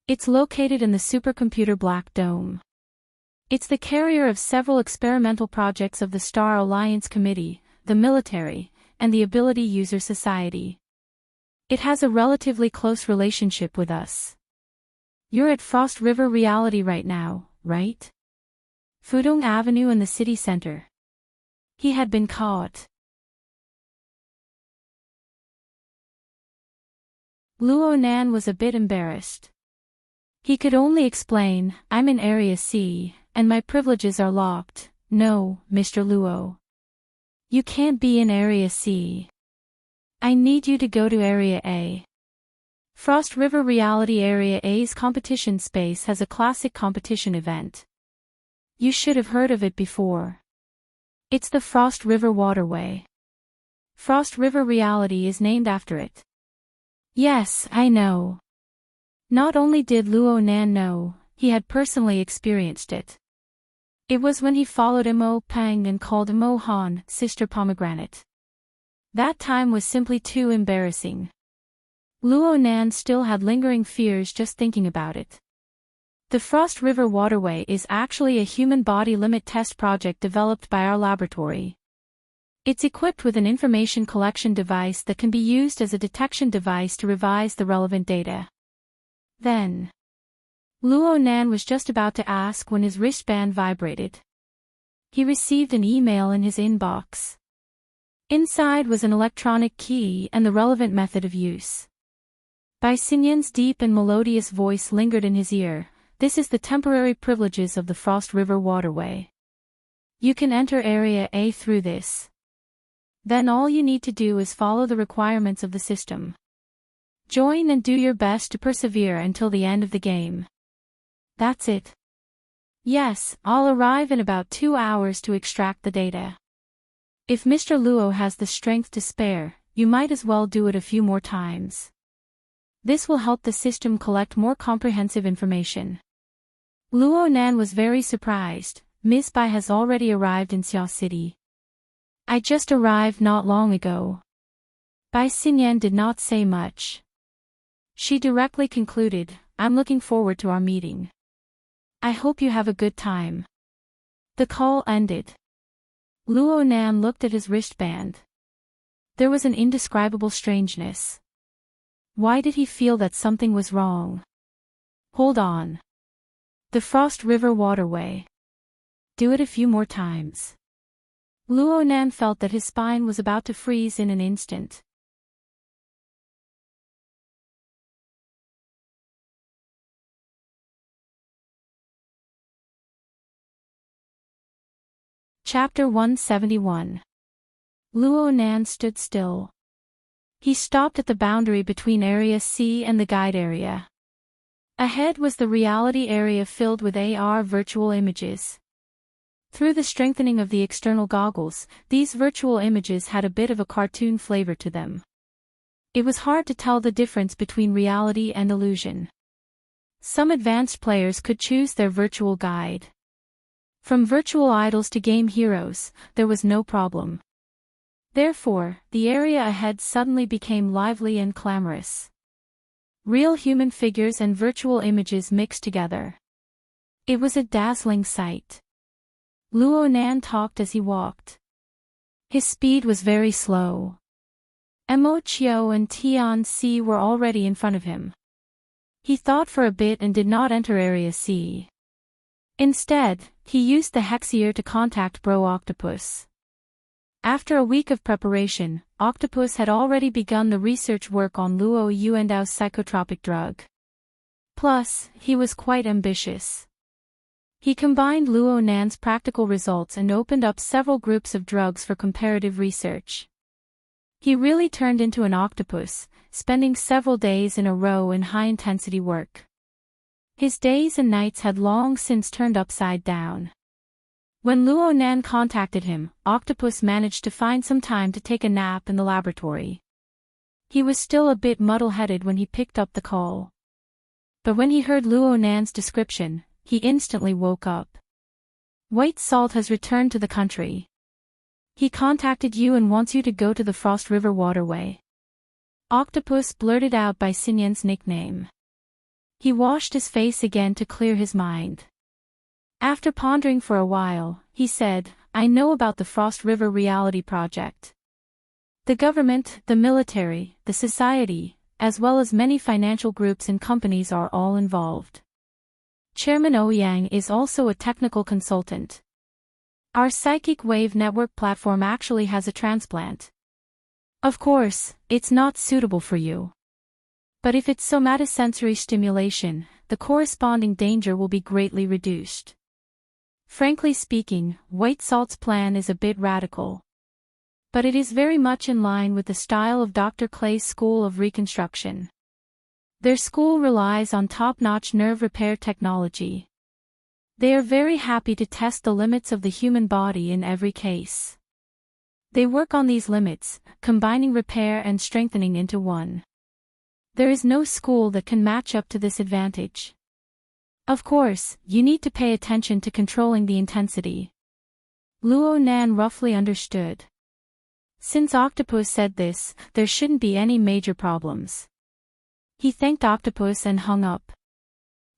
It's located in the supercomputer Black Dome. It's the carrier of several experimental projects of the Star Alliance Committee, the military, and the Ability User Society. It has a relatively close relationship with us. You're at Frost River Reality right now, right? Fudong Avenue in the city center. He had been caught. Luo Nan was a bit embarrassed. He could only explain, I'm in Area C, and my privileges are locked. No, Mr. Luo. You can't be in Area C. I need you to go to Area A. Frost River Reality Area A's competition space has a classic competition event. You should have heard of it before. It's the Frost River waterway. Frost River Reality is named after it. Yes, I know. Not only did Luo Nan know, he had personally experienced it. It was when he followed Imo Pang and called Imo Han, Sister Pomegranate. That time was simply too embarrassing. Luo Nan still had lingering fears just thinking about it. The Frost River Waterway is actually a human body limit test project developed by our laboratory. It's equipped with an information collection device that can be used as a detection device to revise the relevant data. Then, Luo Nan was just about to ask when his wristband vibrated. He received an email in his inbox. Inside was an electronic key and the relevant method of use. Bai Xinyan's deep and melodious voice lingered in his ear. This is the temporary privileges of the Frost River Waterway. You can enter Area A through this. Then all you need to do is follow the requirements of the system. Join and do your best to persevere until the end of the game. That's it. Yes, I'll arrive in about 2 hours to extract the data. If Mr. Luo has the strength to spare, you might as well do it a few more times. This will help the system collect more comprehensive information. Luo Nan was very surprised. Miss Bai has already arrived in Xia City. I just arrived not long ago. Bai Xinyan did not say much. She directly concluded, I'm looking forward to our meeting. I hope you have a good time. The call ended. Luo Nan looked at his wristband. There was an indescribable strangeness. Why did he feel that something was wrong? Hold on. The Frost River Waterway. Do it a few more times. Luo Nan felt that his spine was about to freeze in an instant. Chapter 171. Luo Nan stood still. He stopped at the boundary between Area C and the guide area. Ahead was the reality area filled with AR virtual images. Through the strengthening of the external goggles, these virtual images had a bit of a cartoon flavor to them. It was hard to tell the difference between reality and illusion. Some advanced players could choose their virtual guide. From virtual idols to game heroes, there was no problem. Therefore, the area ahead suddenly became lively and clamorous. Real human figures and virtual images mixed together. It was a dazzling sight. Luo Nan talked as he walked. His speed was very slow. Mo Chiu and Tian Si were already in front of him. He thought for a bit and did not enter Area C. Instead, he used the Hexier to contact Bro Octopus. After a week of preparation, Octopus had already begun the research work on Luo Yuandao's psychotropic drug. Plus, he was quite ambitious. He combined Luo Nan's practical results and opened up several groups of drugs for comparative research. He really turned into an octopus, spending several days in a row in high-intensity work. His days and nights had long since turned upside down. When Luo Nan contacted him, Octopus managed to find some time to take a nap in the laboratory. He was still a bit muddle-headed when he picked up the call. But when he heard Luo Nan's description, he instantly woke up. White Salt has returned to the country. He contacted you and wants you to go to the Frost River Waterway. Octopus blurted out Bai Xinyan's nickname. He washed his face again to clear his mind. After pondering for a while, he said, I know about the Frost River Reality Project. The government, the military, the society, as well as many financial groups and companies are all involved. Chairman Ouyang is also a technical consultant. Our psychic wave network platform actually has a transplant. Of course, it's not suitable for you. But if it's somatosensory stimulation, the corresponding danger will be greatly reduced. Frankly speaking, White Salt's plan is a bit radical. But it is very much in line with the style of Dr. Clay's School of Reconstruction. Their school relies on top-notch nerve repair technology. They are very happy to test the limits of the human body in every case. They work on these limits, combining repair and strengthening into one. There is no school that can match up to this advantage. Of course, you need to pay attention to controlling the intensity. Luo Nan roughly understood. Since Octopus said this, there shouldn't be any major problems. He thanked Octopus and hung up.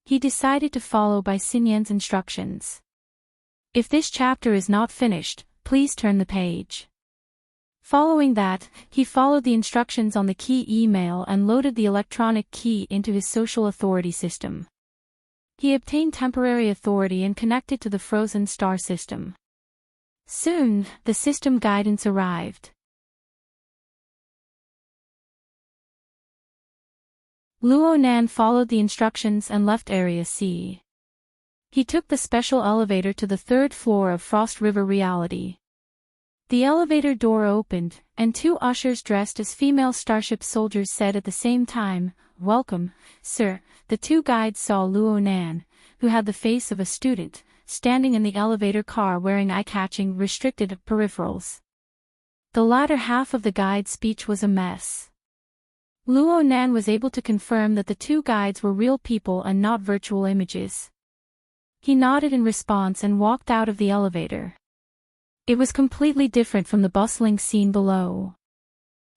He decided to follow by Xinyan's instructions. If this chapter is not finished, please turn the page. Following that, he followed the instructions on the key email and loaded the electronic key into his social authority system. He obtained temporary authority and connected to the frozen star system. Soon, the system guidance arrived. Luo Nan followed the instructions and left Area C. He took the special elevator to the third floor of Frost River Reality. The elevator door opened, and two ushers dressed as female Starship soldiers said at the same time, "Welcome, sir." The two guides saw Luo Nan, who had the face of a student, standing in the elevator car wearing eye-catching, restricted peripherals. The latter half of the guide's speech was a mess. Luo Nan was able to confirm that the two guides were real people and not virtual images. He nodded in response and walked out of the elevator. It was completely different from the bustling scene below.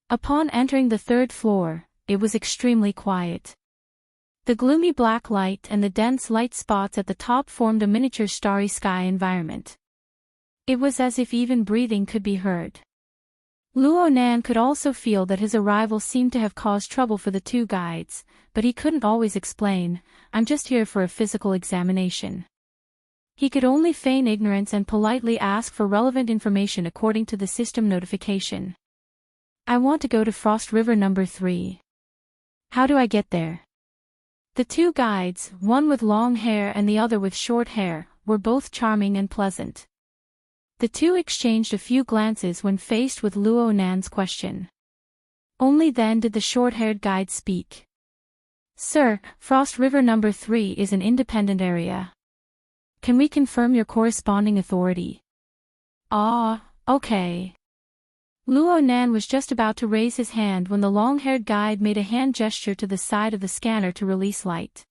Upon entering the third floor, it was extremely quiet. The gloomy black light and the dense light spots at the top formed a miniature starry sky environment. It was as if even breathing could be heard. Luo Nan could also feel that his arrival seemed to have caused trouble for the two guides, but he couldn't always explain, "I'm just here for a physical examination." He could only feign ignorance and politely ask for relevant information according to the system notification. "I want to go to Frost River number 3. How do I get there?" The two guides, one with long hair and the other with short hair, were both charming and pleasant. The two exchanged a few glances when faced with Luo Nan's question. Only then did the short-haired guide speak. "Sir, Frost River number 3 is an independent area. Can we confirm your corresponding authority?" "Ah, okay." Luo Nan was just about to raise his hand when the long-haired guide made a hand gesture to the side of the scanner to release light.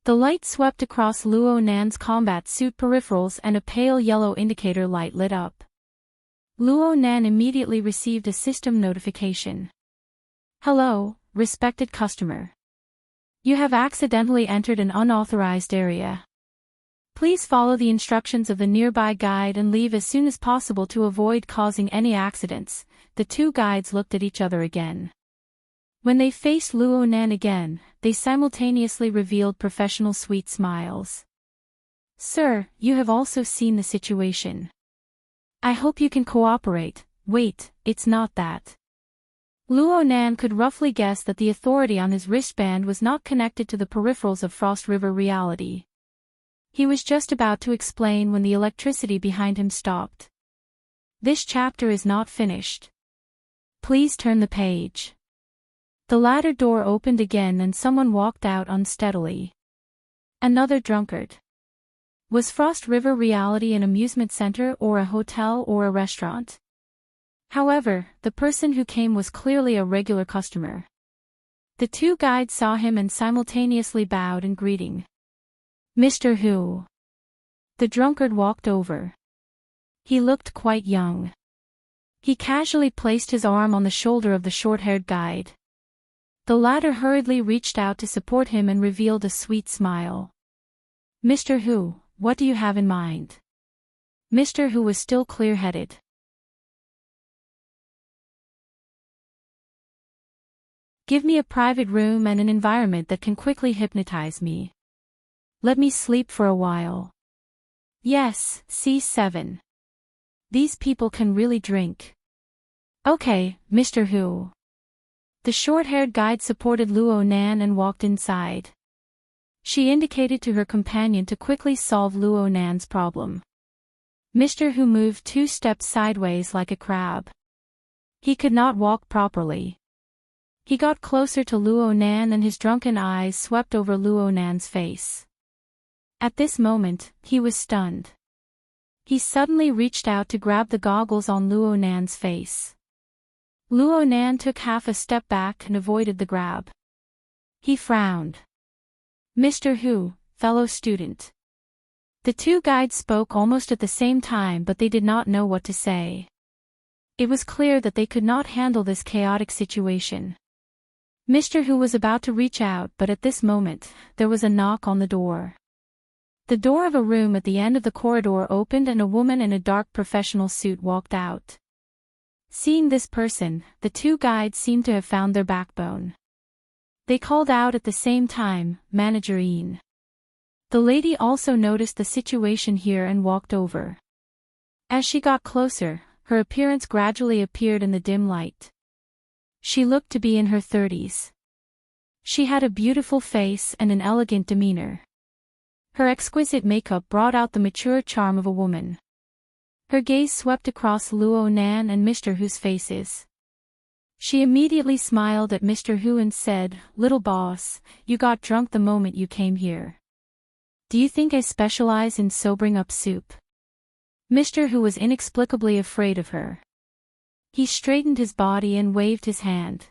The light swept across Luo Nan's combat suit peripherals and a pale yellow indicator light lit up. Luo Nan immediately received a system notification. "Hello, respected customer. You have accidentally entered an unauthorized area. Please follow the instructions of the nearby guide and leave as soon as possible to avoid causing any accidents." The two guides looked at each other again. When they faced Luo Nan again, they simultaneously revealed professional sweet smiles. "Sir, you have also seen the situation. I hope you can cooperate." "Wait, it's not that." Luo Nan could roughly guess that the authority on his wristband was not connected to the peripherals of Frost River Reality. He was just about to explain when the electricity behind him stopped. "This chapter is not finished. Please turn the page." The ladder door opened again and someone walked out unsteadily. Another drunkard. Was Frost River Reality an amusement center or a hotel or a restaurant? However, the person who came was clearly a regular customer. The two guides saw him and simultaneously bowed in greeting. "Mr. Hu." The drunkard walked over. He looked quite young. He casually placed his arm on the shoulder of the short-haired guide. The latter hurriedly reached out to support him and revealed a sweet smile. "Mr. Hu, what do you have in mind?" Mr. Hu was still clear-headed. "Give me a private room and an environment that can quickly hypnotize me. Let me sleep for a while." "Yes, C7. These people can really drink." "Okay, Mr. Hu." The short-haired guide supported Luo Nan and walked inside. She indicated to her companion to quickly solve Luo Nan's problem. Mr. Hu moved 2 steps sideways like a crab. He could not walk properly. He got closer to Luo Nan and his drunken eyes swept over Luo Nan's face. At this moment, he was stunned. He suddenly reached out to grab the goggles on Luo Nan's face. Luo Nan took half a step back and avoided the grab. He frowned. "Mr. Hu, fellow student." The two guides spoke almost at the same time, but they did not know what to say. It was clear that they could not handle this chaotic situation. Mr. Hu was about to reach out, but at this moment, there was a knock on the door. The door of a room at the end of the corridor opened and a woman in a dark professional suit walked out. Seeing this person, the two guides seemed to have found their backbone. They called out at the same time, "Manager Ian." The lady also noticed the situation here and walked over. As she got closer, her appearance gradually appeared in the dim light. She looked to be in her 30s. She had a beautiful face and an elegant demeanor. Her exquisite makeup brought out the mature charm of a woman. Her gaze swept across Luo Nan and Mr. Hu's faces. She immediately smiled at Mr. Hu and said, "Little boss, you got drunk the moment you came here. Do you think I specialize in sobering up soup?" Mr. Hu was inexplicably afraid of her. He straightened his body and waved his hand.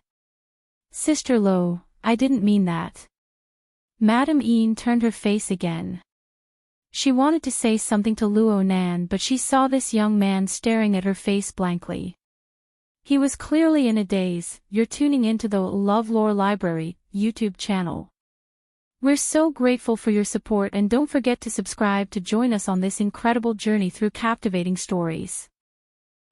"Sister Lo, I didn't mean that." Madame Ian turned her face again. She wanted to say something to Luo Nan, but she saw this young man staring at her face blankly. He was clearly in a daze. You're tuning into the LoveLore Library YouTube channel. We're so grateful for your support, and don't forget to subscribe to join us on this incredible journey through captivating stories.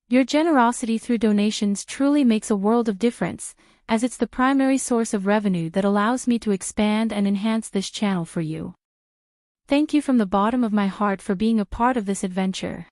Your generosity through donations truly makes a world of difference, as it's the primary source of revenue that allows me to expand and enhance this channel for you. Thank you from the bottom of my heart for being a part of this adventure.